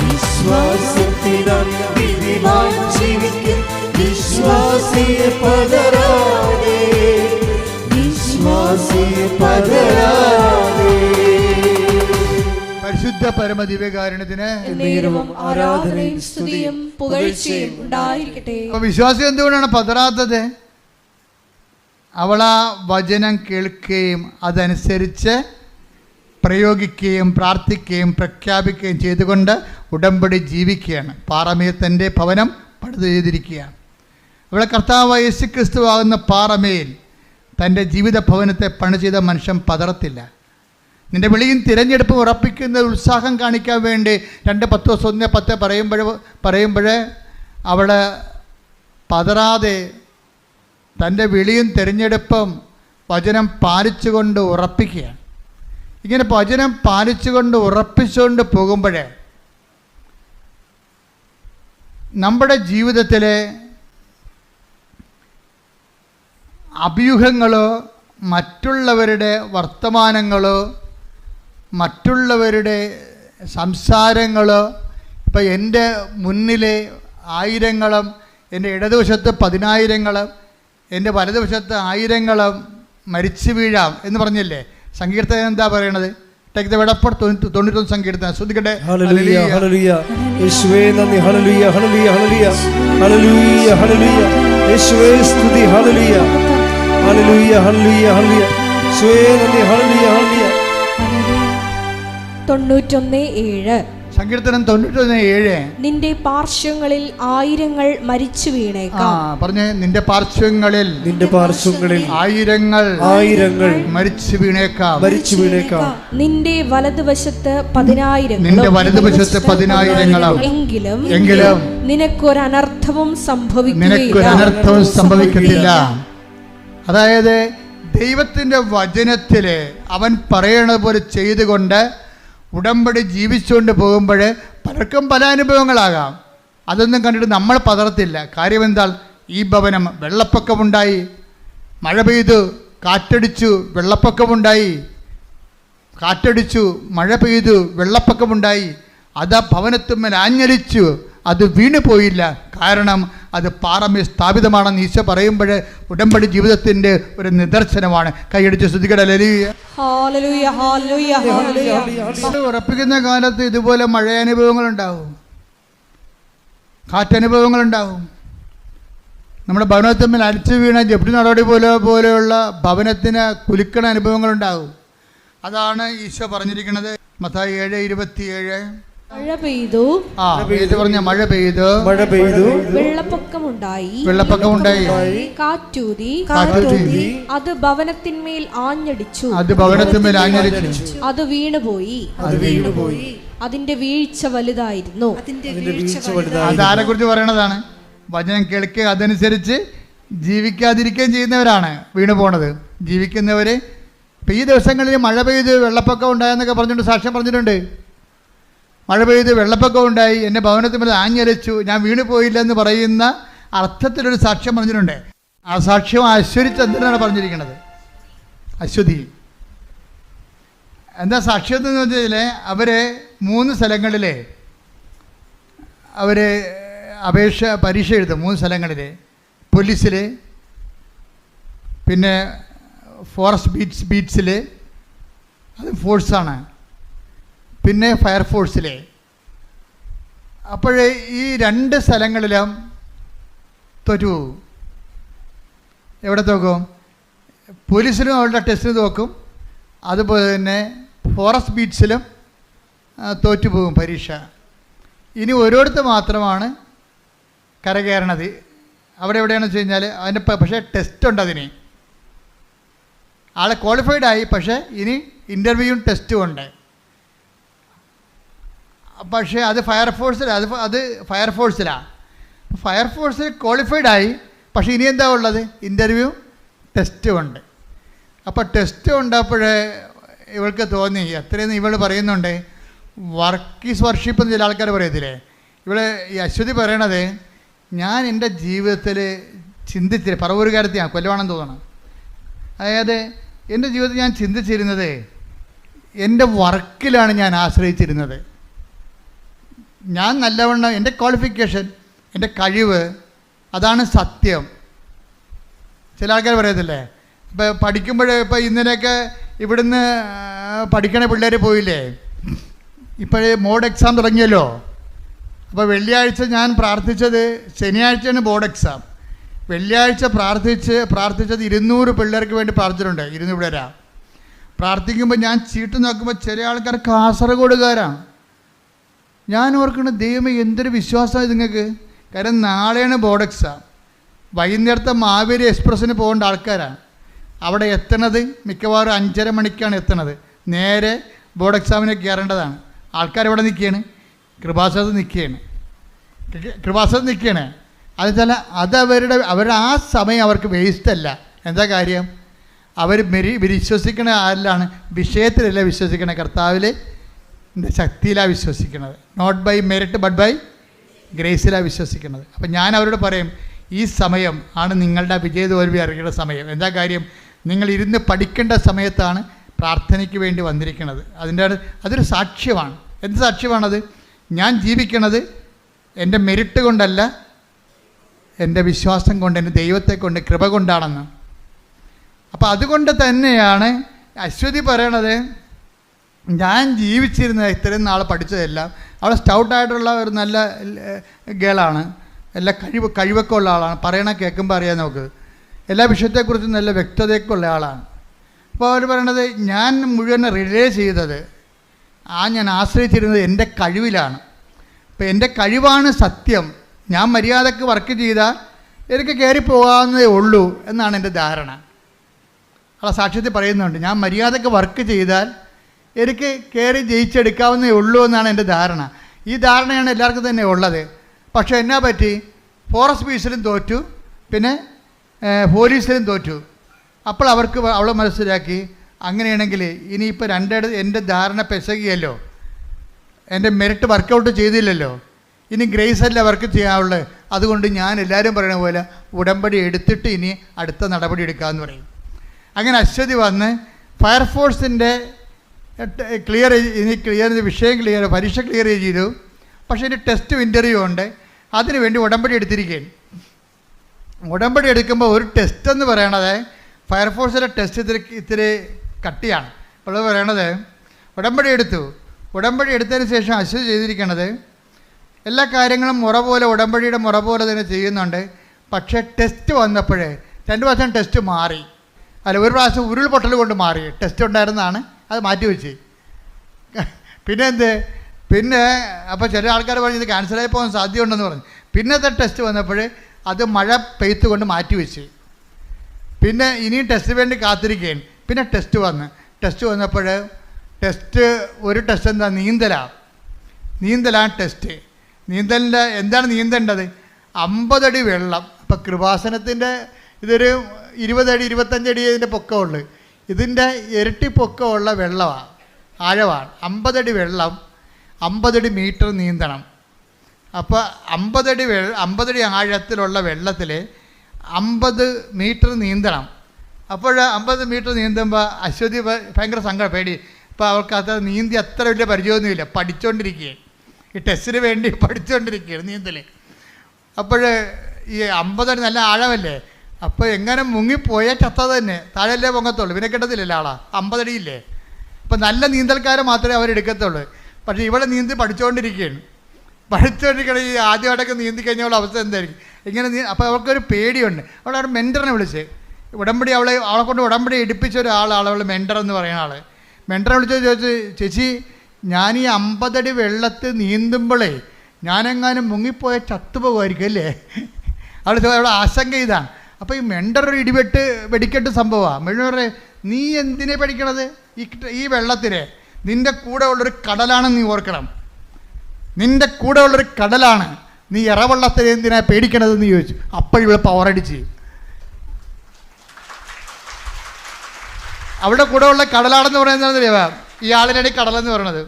വിശ്വാസത്തിനാൽ നീതിമാൻ ജീവിക്കും, വിശ്വാസിയെ പതരാതെ, വിശ്വാസിയെ പതരാതെ. പരിശുദ്ധ പരമദിവ്യകാരുണ്യത്തിന് ആരാധനയും സ്തുതിയും പുകഴ്ചയും ഉണ്ടായിരിക്കട്ടെ. അപ്പോൾ വിശ്വാസം എന്തുകൊണ്ടാണ് പതറാത്തത്? അവൾ ആ വചനം കേൾക്കുകയും അതനുസരിച്ച് പ്രയോഗിക്കുകയും പ്രാർത്ഥിക്കുകയും പ്രഖ്യാപിക്കുകയും ചെയ്തുകൊണ്ട് ഉടമ്പടി ജീവിക്കുകയാണ്. പാറമേൽ തൻ്റെ ഭവനം പണിത് ചെയ്തിരിക്കുകയാണ്. അവളെ കർത്താവ് യേശു ക്രിസ്തു ആകുന്ന പാറമേൽ തൻ്റെ ജീവിത ഭവനത്തെ പണി ചെയ്ത മനുഷ്യൻ പതറത്തില്ല. നിൻ്റെ വിളിയും തിരഞ്ഞെടുപ്പും ഉറപ്പിക്കുന്ന ഉത്സാഹം കാണിക്കാൻ വേണ്ടി 2:10 പറയുമ്പോൾ അവൾ പതറാതെ തൻ്റെ വിളിയും തിരഞ്ഞെടുപ്പും വചനം പാലിച്ചുകൊണ്ട് ഉറപ്പിക്കുകയാണ്. ഇങ്ങനെ വചനം പാലിച്ചുകൊണ്ട് ഉറപ്പിച്ചുകൊണ്ട് പോകുമ്പോഴേ നമ്മുടെ ജീവിതത്തിലെ അഭ്യൂഹങ്ങളോ മറ്റുള്ളവരുടെ വർത്തമാനങ്ങളോ മറ്റുള്ളവരുടെ സംസാരങ്ങളോ, ഇപ്പം എൻ്റെ മുന്നിലെ ആയിരങ്ങളും എൻ്റെ ഇടതുവശത്ത് 10,000-ങ്ങളും എൻ്റെ വലതുവശത്ത് 1000-ങ്ങളും മരിച്ചു വീഴാം എന്ന് പറഞ്ഞില്ലേ? സങ്കീർത്തനം എന്താ പറയണത്? ടേക്ക് ദ വേർഡ് ഓഫ് 91 സങ്കീർത്തനം ശ്രദ്ധിക്കട്ടെ. ഹല്ലേലൂയ ഹല്ലേലൂയ യേശുവേ നന്ദി. ഹല്ലേലൂയ ഹല്ലേലൂയ ഹല്ലേലൂയ ഹല്ലേലൂയ ഹല്ലേലൂയ യേശുവേ സ്തുതി. ഹല്ലേലൂയ ഹല്ലേലൂയ ഹല്ലേലൂയ ഹല്ലേലൂയ യേശുവേ നന്ദി. ഹല്ലേലൂയ ഹല്ലേലൂയ 91:7 സങ്കീർത്തനം 91:7. നിന്റെ പാർശ്വങ്ങളിൽ 1000 മരിച്ചു വീണേക്കാം. പറഞ്ഞേ, നിന്റെ പാർശ്വങ്ങളിൽ 1000 മരിച്ചു വീണേക്കാം. നിന്റെ വലതുവശത്ത് 10,000 എങ്കിലും നിനക്കൊരനർത്ഥവും സംഭവിക്കത്തില്ല. അതായത് ദൈവത്തിൻ്റെ വചനത്തില് അവൻ പറയണത് പോലെ ചെയ്തുകൊണ്ട് ഉടമ്പടി ജീവിച്ചുകൊണ്ട് പോകുമ്പോൾ പലർക്കും പല അനുഭവങ്ങളാകാം. അതൊന്നും കണ്ടിട്ട് നമ്മൾ പതറത്തില്ല. കാര്യം എന്താ? ഈ ഭവനം വെള്ളപ്പൊക്കമുണ്ടായി, മഴ പെയ്തു, കാറ്റടിച്ചു, വെള്ളപ്പൊക്കമുണ്ടായി, കാറ്റടിച്ചു, മഴ പെയ്തു, വെള്ളപ്പൊക്കമുണ്ടായി. അത് ആ ഭവനത്തുമ്മൽ ആഞ്ഞടിച്ചു, അത് വീണു പോയില്ല. കാരണം അത് പാറമേൽ സ്ഥാപിതമാണെന്ന് ഈശോ പറയുമ്പോൾ ഉടമ്പടി ജീവിതത്തിൻ്റെ ഒരു നിദർശനമാണ്. കൈയടിച്ച് ശ്രദ്ധിക്കട്ടെ. ഉറപ്പിക്കുന്ന കാലത്ത് ഇതുപോലെ മഴയനുഭവങ്ങളുണ്ടാവും, കാറ്റനുഭവങ്ങളുണ്ടാവും. നമ്മുടെ ഭവനത്തിന്മേൽ അടിച്ചു വീണ ജപ്തി നടപടി പോലെയുള്ള ഭവനത്തിന് കുലുക്കണ അനുഭവങ്ങളുണ്ടാവും. അതാണ് ഈശോ പറഞ്ഞിരിക്കുന്നത്. മത്തായി 7:27. മഴ പെയ്തു, മഴ പെയ്തു, വെള്ളപ്പൊക്കമുണ്ടായി, കാറ്റൂതി, അത് ഭവനത്തിന്മേൽ ആഞ്ഞടിച്ചു, അത് വീണുപോയി, അതിന്റെ വീഴ്ച വലുതായിരുന്നു. അതാരെ കുറിച്ച് പറയണതാണ്? വചനം കേൾക്കുക, അതനുസരിച്ച് ജീവിക്കാതിരിക്കുകയും ചെയ്യുന്നവരാണ് വീണു പോണത്. ജീവിക്കുന്നവര് ഇപ്പം ഈ ദിവസങ്ങളിൽ മഴ പെയ്ത് വെള്ളപ്പൊക്കം ഉണ്ടായെന്നൊക്കെ പറഞ്ഞിട്ട് സാക്ഷ്യം പറഞ്ഞിട്ടുണ്ട്. മഴ പെയ്ത് വെള്ളപ്പൊക്കം ഉണ്ടായി, എൻ്റെ ഭവനത്തിൽ ആഞ്ഞടിച്ചു, ഞാൻ വീണു പോയില്ലെന്ന് പറയുന്ന അർത്ഥത്തിലൊരു സാക്ഷ്യം പറഞ്ഞിട്ടുണ്ട്. ആ സാക്ഷ്യം അശ്വതി ചന്ദ്രനാണ് പറഞ്ഞിരിക്കുന്നത്. അശ്വതി എന്താ സാക്ഷ്യം എന്ന് വെച്ചാൽ അവർ 3 സ്ഥലങ്ങളിൽ അവർ പരീക്ഷ എഴുതും. 3 സ്ഥലങ്ങളിൽ, പോലീസിൽ, പിന്നെ ഫോറസ്റ്റ് ബീറ്റ്സിൽ, അത് ഫോഴ്സാണ്, പിന്നെ ഫയർഫോഴ്സിൽ. അപ്പോൾ ഈ 2 സ്ഥലങ്ങളിലും തോറ്റു. എവിടെ തോക്കും? പോലീസിലും അവരുടെ ടെസ്റ്റിന് തോക്കും, അതുപോലെ തന്നെ ഫോറസ്റ്റ് ബീറ്റ്സിലും തോറ്റുപോകും പരീക്ഷ. ഇനി ഓരോരുത്തർ മാത്രമാണ് കരകയറണത്. അവിടെ എവിടെയാണെന്ന് വെച്ച് കഴിഞ്ഞാൽ അതിൻ്റെ പക്ഷേ ടെസ്റ്റ് ഉണ്ട്. അതിന് ആളെ ക്വാളിഫൈഡായി, പക്ഷേ ഇനി ഇൻ്റർവ്യൂവും ടെസ്റ്റും ഉണ്ട്. പക്ഷേ അത് ഫയർഫോഴ്സിലാണ്. അത് ഫയർഫോഴ്സിലാണ്. ഫയർഫോഴ്സിൽ ക്വാളിഫൈഡായി, പക്ഷേ ഇനി എന്താ ഉള്ളത്? ഇൻ്റർവ്യൂ ടെസ്റ്റും ഉണ്ട്. അപ്പോൾ ടെസ്റ്റ് ഉണ്ടപ്പോഴേ ഇവൾക്ക് തോന്നി, എത്രയെന്ന് ഇവൾ പറയുന്നുണ്ട്, വർക്ക് ഈസ് വർഷിപ്പ് എന്ന് ചില ആൾക്കാർ പറയത്തില്ലേ. ഇവിടെ ഈ അശ്വതി പറയണത്, ഞാൻ എൻ്റെ ജീവിതത്തിൽ ചിന്തിച്ചില്ല, പറവൂരുകാരത്തെയാണ്, കൊല്ലവാണെന്ന് തോന്നണം. അതായത് എൻ്റെ ജീവിതത്തിൽ ഞാൻ ചിന്തിച്ചിരുന്നത് എൻ്റെ വർക്കിലാണ് ഞാൻ ആശ്രയിച്ചിരുന്നത്. ഞാൻ നല്ലവണ്ണം എൻ്റെ ക്വാളിഫിക്കേഷൻ, എൻ്റെ കഴിവ്, അതാണ് സത്യം. ചില ആൾക്കാർ പറയത്തില്ലേ, ഇപ്പോൾ പഠിക്കുമ്പോൾ ഇപ്പോൾ ഇന്നലെയൊക്കെ ഇവിടുന്ന് പഠിക്കണ പിള്ളേർ പോയില്ലേ, ഇപ്പോഴേ ബോർഡ് എക്സാം തുടങ്ങിയല്ലോ. അപ്പോൾ വെള്ളിയാഴ്ച ഞാൻ പ്രാർത്ഥിച്ചത്, ശനിയാഴ്ചയാണ് ബോർഡ് എക്സാം. വെള്ളിയാഴ്ച പ്രാർത്ഥിച്ചത് 200 പിള്ളേർക്ക് വേണ്ടി പ്രാർത്ഥിച്ചിട്ടുണ്ട്. 200 പിള്ളേരാ പ്രാർത്ഥിക്കുമ്പോൾ ഞാൻ ചീട്ട് നോക്കുമ്പോൾ ചില ആൾക്കാർ കാസർഗോഡുകാരാണ്. ഞാൻ ഓർക്കണം, ദൈവമേ എന്തൊരു വിശ്വാസമാണ് നിങ്ങൾക്ക്. കാരണം നാളെയാണ് ബോർഡ് എക്സാം. വൈകുന്നേരത്തെ മാവേലി എക്സ്പ്രസ്സിന് പോകേണ്ട ആൾക്കാരാണ്. അവിടെ എത്തണത് മിക്കവാറും 5:30 മണിക്കാണ് എത്തണത്. നേരെ ബോർഡ് എക്സാമിന് കയറേണ്ടതാണ്. ആൾക്കാർ എവിടെ നിൽക്കുകയാണ്? കൃപാസനത്ത് നിൽക്കുകയാണ്. അതുവെച്ചാൽ അവരുടെ ആ സമയം അവർക്ക് വേസ്റ്റല്ല. എന്താ കാര്യം? അവർ വിശ്വസിക്കണ ആരിലാണ്? വിഷയത്തിലല്ല വിശ്വസിക്കണേ, കർത്താവിൽ ശക്തിയിലാണ് വിശ്വസിക്കുന്നത്. Not by merit but by ഗ്രേസിലാണ് വിശ്വസിക്കുന്നത്. അപ്പം ഞാൻ അവരോട് പറയും, ഈ സമയം ആണ് നിങ്ങളുടെ വിജയതോൽവി അറിയേണ്ട സമയം. എന്താ കാര്യം? നിങ്ങൾ ഇരുന്ന് പഠിക്കേണ്ട സമയത്താണ് പ്രാർത്ഥനയ്ക്ക് വേണ്ടി വന്നിരിക്കുന്നത്. അതൊരു സാക്ഷ്യമാണ്. എന്ത് സാക്ഷ്യമാണത്? ഞാൻ ജീവിക്കണത് എൻ്റെ മെറിറ്റ് കൊണ്ടല്ല, എൻ്റെ വിശ്വാസം കൊണ്ട്, എൻ്റെ ദൈവത്തെ കൊണ്ട്, കൃപ കൊണ്ടാണെന്ന്. അപ്പോൾ അതുകൊണ്ട് തന്നെയാണ് അശ്വതി പറയണത്, ഞാൻ ജീവിച്ചിരുന്ന ഇത്രയും നാൾ പഠിച്ചതെല്ലാം, അവൾ സ്റ്റൗട്ടായിട്ടുള്ള ഒരു നല്ല ഗേളാണ്, എല്ലാ കഴിവൊക്കെ ഉള്ള ആളാണ്, പറയണ കേൾക്കുമ്പോൾ അറിയാൻ നമുക്ക്, എല്ലാ വിഷയത്തെക്കുറിച്ചും നല്ല വ്യക്തതയൊക്കെ ഉള്ള ആളാണ്. അപ്പോൾ അവർ പറയണത്, ഞാൻ മുഴുവൻ റിലേ ചെയ്തത്, ഞാൻ ആശ്രയിച്ചിരുന്നത് എൻ്റെ കഴിവിലാണ്. അപ്പോൾ എൻ്റെ കഴിവാണ് സത്യം, ഞാൻ മര്യാദക്ക് വർക്ക് ചെയ്താൽ എനിക്ക് കയറി പോകാവുന്നതേ ഉള്ളൂ എന്നാണ് എൻ്റെ ധാരണ. ആ സാക്ഷ്യത്തിൽ പറയുന്നുണ്ട്, ഞാൻ മര്യാദക്ക് വർക്ക് ചെയ്താൽ എനിക്ക് കയറി ജയിച്ചെടുക്കാവുന്നതേ ഉള്ളൂ എന്നാണ് എൻ്റെ ധാരണ. ഈ ധാരണയാണ് എല്ലാവർക്കും തന്നെ ഉള്ളത്. പക്ഷേ എന്നാ പറ്റി? ഫോറസ്റ്റ് ബീസിലും തോറ്റു, പിന്നെ പോലീസിലും തോറ്റു. അപ്പോൾ അവൾ മനസ്സിലാക്കി, അങ്ങനെയാണെങ്കിൽ ഇനിയിപ്പോൾ എൻ്റെ ധാരണ പെശകിയല്ലോ, എൻ്റെ മെറിറ്റ് വർക്കൗട്ട് ചെയ്തില്ലല്ലോ, ഇനി ഗ്രേസ് അല്ല വർക്ക് ചെയ്യാനുള്ളത്. അതുകൊണ്ട് ഞാൻ എല്ലാവരും പറയുന്ന പോലെ ഉടമ്പടി എടുത്തിട്ട് ഇനി അടുത്ത നടപടി എടുക്കാമെന്ന് പറയും. അങ്ങനെ അശ്വതി വന്ന് ഫയർഫോഴ്സിൻ്റെ പരീക്ഷ ക്ലിയർ ചെയ്തു. പക്ഷേ ഇനി ടെസ്റ്റ് ഇൻ്റർവ്യൂ ഉണ്ട്, അതിന് വേണ്ടി ഉടമ്പടി എടുത്തിരിക്കുകയാണ്. ഉടമ്പടി എടുക്കുമ്പോൾ ഒരു ടെസ്റ്റ് എന്ന് പറയണത്, ഫയർഫോഴ്സിൻ്റെ ടെസ്റ്റ് ഇത്തിരി കട്ടിയാണ്. അപ്പോൾ പറയണത്, ഉടമ്പടി എടുത്തതിന് ശേഷം അശ്വതി ചെയ്തിരിക്കണത്, എല്ലാ കാര്യങ്ങളും ഉടമ്പടിയുടെ മുറ പോലെ തന്നെ ചെയ്യുന്നുണ്ട്. പക്ഷേ ടെസ്റ്റ് വന്നപ്പോഴേ 2 പ്രാവശ്യം ടെസ്റ്റ് മാറി. ഒരു പ്രാവശ്യം ഉരുൾപൊട്ടൽ കൊണ്ട് മാറി, ടെസ്റ്റ് ഉണ്ടായിരുന്നതാണ്, അത് മാറ്റിവെച്ച്. പിന്നെ അപ്പോൾ ചില ആൾക്കാർ പറഞ്ഞു ഇത് ക്യാൻസലായി പോകാൻ സാധ്യതയുണ്ടെന്ന് പറഞ്ഞു. പിന്നത്തെ ടെസ്റ്റ് വന്നപ്പോൾ അത് മഴ പെയ്ത്ത് കൊണ്ട് മാറ്റിവെച്ച്. പിന്നെ ഇനിയും ടെസ്റ്റ് വേണ്ടി കാത്തിരിക്കുകയാണ്. പിന്നെ ടെസ്റ്റ് വന്നപ്പോൾ ഒരു ടെസ്റ്റ് എന്താ? നീന്തലാണ് ടെസ്റ്റ്. നീന്തലിൻ്റെ എന്താണ് നീന്തേണ്ടത്? 50 അടി വെള്ളം. അപ്പോൾ കൃപാസനത്തിൻ്റെ ഇതൊരു 20 അടി 25 അടി ഇതിൻ്റെ പൊക്കമുള്ളു. ഇതിൻ്റെ ഇരട്ടി പൊക്കമുള്ള വെള്ളമാണ്, ആഴമാണ്. 50 അടി വെള്ളം, 50 അടി മീറ്റർ നീന്തണം. അപ്പോൾ 50 അടി ആഴത്തിലുള്ള വെള്ളത്തിൽ 50 മീറ്റർ നീന്തണം. അപ്പോൾ 50 മീറ്റർ നീന്തുമ്പോൾ അശ്വതി ഭയങ്കര സങ്കടം, പേടി. അപ്പോൾ അവർക്ക് അത് നീന്തി അത്ര വലിയ പരിചയമൊന്നുമില്ല, പഠിച്ചുകൊണ്ടിരിക്കുകയാണ്, ഈ ടെസ്റ്റിന് വേണ്ടി പഠിച്ചുകൊണ്ടിരിക്കുകയാണ് നീന്തൽ. അപ്പോൾ ഈ 50 അടി നല്ല ആഴമല്ലേ, അപ്പോൾ എങ്ങനെ മുങ്ങിപ്പോയാൽ ചത്തത് തന്നെ, താഴെയല്ലേ പൊങ്ങത്തുള്ളൂ, പിന്നെ കിട്ടത്തില്ലല്ലോ ആളാ, 50 അടിയില്ലേ. അപ്പോൾ നല്ല നീന്തൽക്കാരെ മാത്രമേ അവരെടുക്കത്തുള്ളൂ. പക്ഷേ ഇവിടെ നീന്തി പഠിച്ചുകൊണ്ടിരിക്കുകയാണ്. ഈ ആദ്യമായിട്ടൊക്കെ നീന്തി കഴിഞ്ഞുള്ള അവസ്ഥ എന്തായിരിക്കും? ഇങ്ങനെ അപ്പോൾ അവർക്കൊരു പേടിയുണ്ട്. അവളവിടെ മെൻറ്ററിനെ വിളിച്ച് അവളെ കൊണ്ട് ഉടമ്പടി എടുപ്പിച്ച ഒരാളാണ് അവൾ മെൻറ്റർ എന്ന് പറയുന്ന ആൾ. മെൻറ്ററെ വിളിച്ച് ചോദിച്ചു, ചേച്ചി ഞാൻ ഈ 50 അടി വെള്ളത്തിൽ നീന്തുമ്പോഴേ ഞാനെങ്ങാനും മുങ്ങിപ്പോയ ചത്തുപോകുമായിരിക്കും അല്ലേ? അവളുടെ ആശങ്ക ഇതാണ്. അപ്പോൾ ഈ മെൻറ്റർ ഒരു വെടിക്കെട്ട് സംഭവമാണ്. മെൻറ്റർ നീ എന്തിനെ പഠിക്കണത്? ഈ വെള്ളത്തിനെ നിൻ്റെ കൂടെ ഉള്ളൊരു കടലാണെന്ന് നീ ഓർക്കണം, നിൻ്റെ കൂടെ ഉള്ളൊരു കടലാണ്, നീ ഇറവെള്ളത്തിൽ എന്തിനാ പേടിക്കണതെന്ന് ചോദിച്ചു. അപ്പോഴിവിടെ പവറടിച്ച് അവിടെ കൂടെ ഉള്ള കടലാണെന്ന് പറയുന്നത് ഈ ആളിനാണ് ഈ കടലെന്ന് പറയുന്നത്.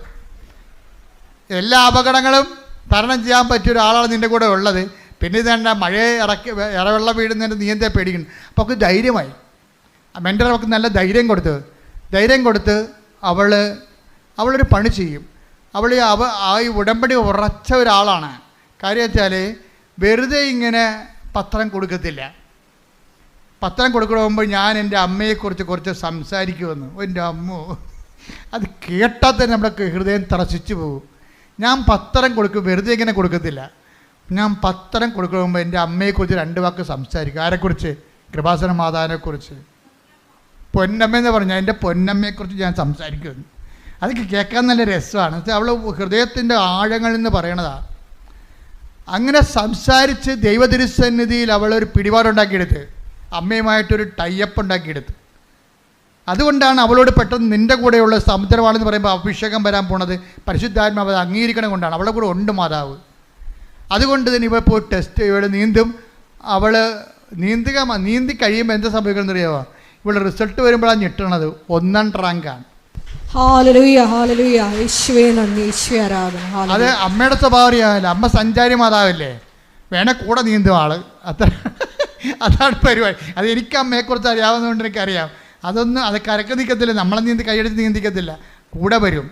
എല്ലാ അപകടങ്ങളും തരണം ചെയ്യാൻ പറ്റിയ ഒരാളാണ് നിൻ്റെ കൂടെ ഉള്ളത്. പിന്നെ ഇതേണ്ട മഴയെ ഇറവെള്ളം വീഴുന്നതിൻ്റെ നീ എന്താ പേടിക്കുന്നു? അപ്പോൾ അവൾക്ക് ധൈര്യമായി. മെൻറ്റർ അവൾക്ക് നല്ല ധൈര്യം കൊടുത്ത് അവളൊരു പണി ചെയ്യും. ഈ ഉടമ്പടി ഉറച്ച ഒരാളാണ്. കാര്യം വെച്ചാൽ വെറുതെ ഇങ്ങനെ പത്രം കൊടുക്കത്തില്ല. പത്രം കൊടുക്കണമെങ്കിൽ ഞാൻ എൻ്റെ അമ്മയെക്കുറിച്ച് കുറച്ച് സംസാരിക്കുമെന്ന്. എൻ്റെ അമ്മോ, അത് കേട്ടാൽ തന്നെ നമ്മുടെ ഹൃദയം തറച്ചിച്ചു പോകും. ഞാൻ പത്രം വെറുതെ ഇങ്ങനെ കൊടുക്കത്തില്ല. ഞാൻ പത്രം കൊടുക്കുമ്പോൾ എൻ്റെ അമ്മയെക്കുറിച്ച് 2 വാക്ക് സംസാരിക്കും. ആരെക്കുറിച്ച്? കൃപാസന മാതാവിനെക്കുറിച്ച്. പൊന്നമ്മയെന്ന് പറഞ്ഞാൽ എൻ്റെ പൊന്നമ്മയെക്കുറിച്ച് ഞാൻ സംസാരിക്കുമെന്ന്. അതൊക്കെ കേൾക്കാൻ നല്ല രസമാണ്. അവൾ ഹൃദയത്തിൻ്റെ ആഴങ്ങളിൽ നിന്ന് പറയണതാണ്. അങ്ങനെ സംസാരിച്ച് ദൈവതിരുസന്നിധിയിൽ അവളൊരു പിടിപാടുണ്ടാക്കിയെടുത്ത്, അമ്മയുമായിട്ടൊരു ടൈപ്പ് ഉണ്ടാക്കിയെടുത്ത്. അതുകൊണ്ടാണ് അവളോട് പെട്ടെന്ന് നിൻ്റെ കൂടെയുള്ള സമുദ്രമാണെന്ന് പറയുമ്പോൾ അഭിഷേകം വരാൻ പോണത് പരിശുദ്ധാത്മാവ് അംഗീകരിക്കണം കൊണ്ടാണ്. അവളുടെ കൂടെ ഉണ്ട് മാതാവ്. അതുകൊണ്ട് തന്നെ ഇവൾ പോയി ടെസ്റ്റ് ഇവൾ നീന്തും. അവൾ നീന്തി കഴിയുമ്പോൾ എന്താ സംഭവിക്കുന്നത് അറിയാമോ? ഇവിടെ റിസൾട്ട് വരുമ്പോഴാണ് ഞെട്ടണത്. 1ാം റാങ്കാണ്. അത് അമ്മയുടെ സ്വഭാവം അറിയാമല്ലോ. അമ്മ സഞ്ചാരി മാതാവല്ലേ, വേണേ കൂടെ നീന്തും ആള്. അതാണ് പരിപാടി. അത് എനിക്ക് അമ്മയെക്കുറിച്ച് അറിയാവുന്നതുകൊണ്ട് എനിക്കറിയാം. അത് കരക്ക് നിൽക്കത്തില്ല, നമ്മളെ കൈയെടുത്ത് നീന്തിക്കത്തില്ല, കൂടെ വരും.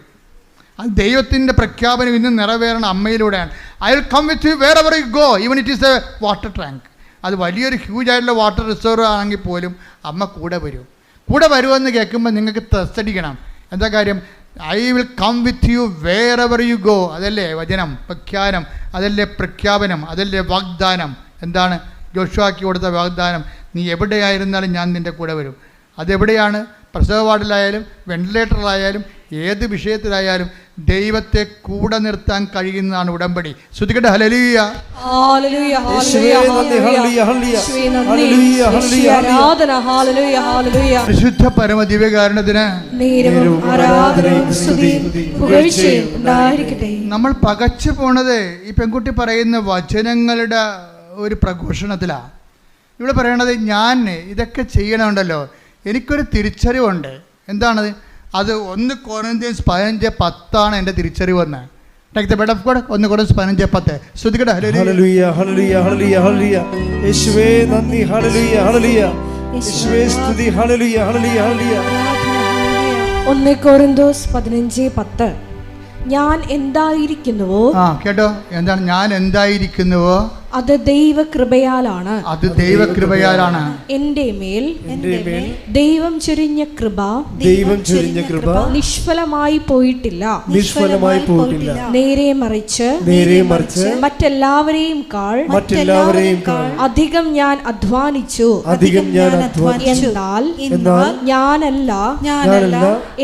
അത് ദൈവത്തിൻ്റെ പ്രഖ്യാപനം ഇന്ന് നിറവേറണം അമ്മയിലൂടെയാണ്. I will come with you wherever you go even it is a water tank. അത് വലിയൊരു ഹ്യൂജ് ആയിട്ടുള്ള വാട്ടർ റിസർവ് ആണെങ്കിൽ പോലും അമ്മ കൂടെ വരും. കൂടെ വരുമെന്ന് കേൾക്കുമ്പോൾ നിങ്ങൾക്ക് ത്രസ്തടിക്കണം. എന്താ കാര്യം? I will come with you wherever you go. അതല്ലേ വചനം, പ്രഖ്യാനം, അതല്ലേ പ്രഖ്യാപനം, അതല്ലേ വാഗ്ദാനം. എന്താണ് ജോഷുവാക്കി കൊടുത്ത വാഗ്ദാനം? നീ എവിടെയായിരുന്നാലും ഞാൻ നിൻ്റെ കൂടെ വരും. അതെവിടെയാണ്? പ്രസവ വാർഡിലായാലും വെന്റിലേറ്ററിലായാലും ഏത് വിഷയത്തിലായാലും ദൈവത്തെ കൂടെ നിർത്താൻ കഴിയുന്നതാണ് ഉടമ്പടി. ശ്രുതികട്ടെ ഹല്ലേലൂയ. പരിശുദ്ധ പരമ ദിവ്യകാരുണ്യത്തിന് നമ്മൾ പകച്ചു പോണത് ഈ പെൺകുട്ടി പറയുന്ന വചനങ്ങളുടെ ഒരു പ്രഘോഷണത്തിലാണ്. ഇവിടെ പറയണത് ഞാൻ ഇതൊക്കെ ചെയ്യണമുണ്ടല്ലോ, എനിക്കൊരു തിരിച്ചറിവുണ്ട്. എന്താണത്? അത് 1 കൊരിന്ത്യൻസ് 15:10 എൻ്റെ തിരിച്ചറിവെന്ന്. Take the bed of God. 1 Corinthians 15:10. ശ്രുതികട്ടെ ഹല്ലേലൂയ ഹല്ലേലൂയ ഹല്ലേലൂയ ഹല്ലേലൂയ. യേശുവേ നന്ദി. ഹല്ലേലൂയ ഹല്ലേലൂയ. യേശുവേ സ്തുതി. ഹല്ലേലൂയ ഹല്ലേലൂയ ഹല്ലേലൂയ. 1 കൊരിന്തോസ് 15:10. ഞാൻ എന്തായിരിക്കുന്നുവോ, കേട്ടോ, എന്താണ് ഞാൻ എന്തായിരിക്കുന്നുവോ അത് ദൈവകൃപയാലാണ്. അത് ദൈവകൃപയാലാണ്. എൻ്റെ മേൽ ദൈവം ചൊരിഞ്ഞ കൃപ നിഷ്ഫലമായി പോയിട്ടില്ല. നേരെ മറിച്ച് മറ്റെല്ലാവരെയും കാൾ അധികം ഞാൻ അധ്വാനിച്ചു. എന്നാൽ ഞാനല്ല,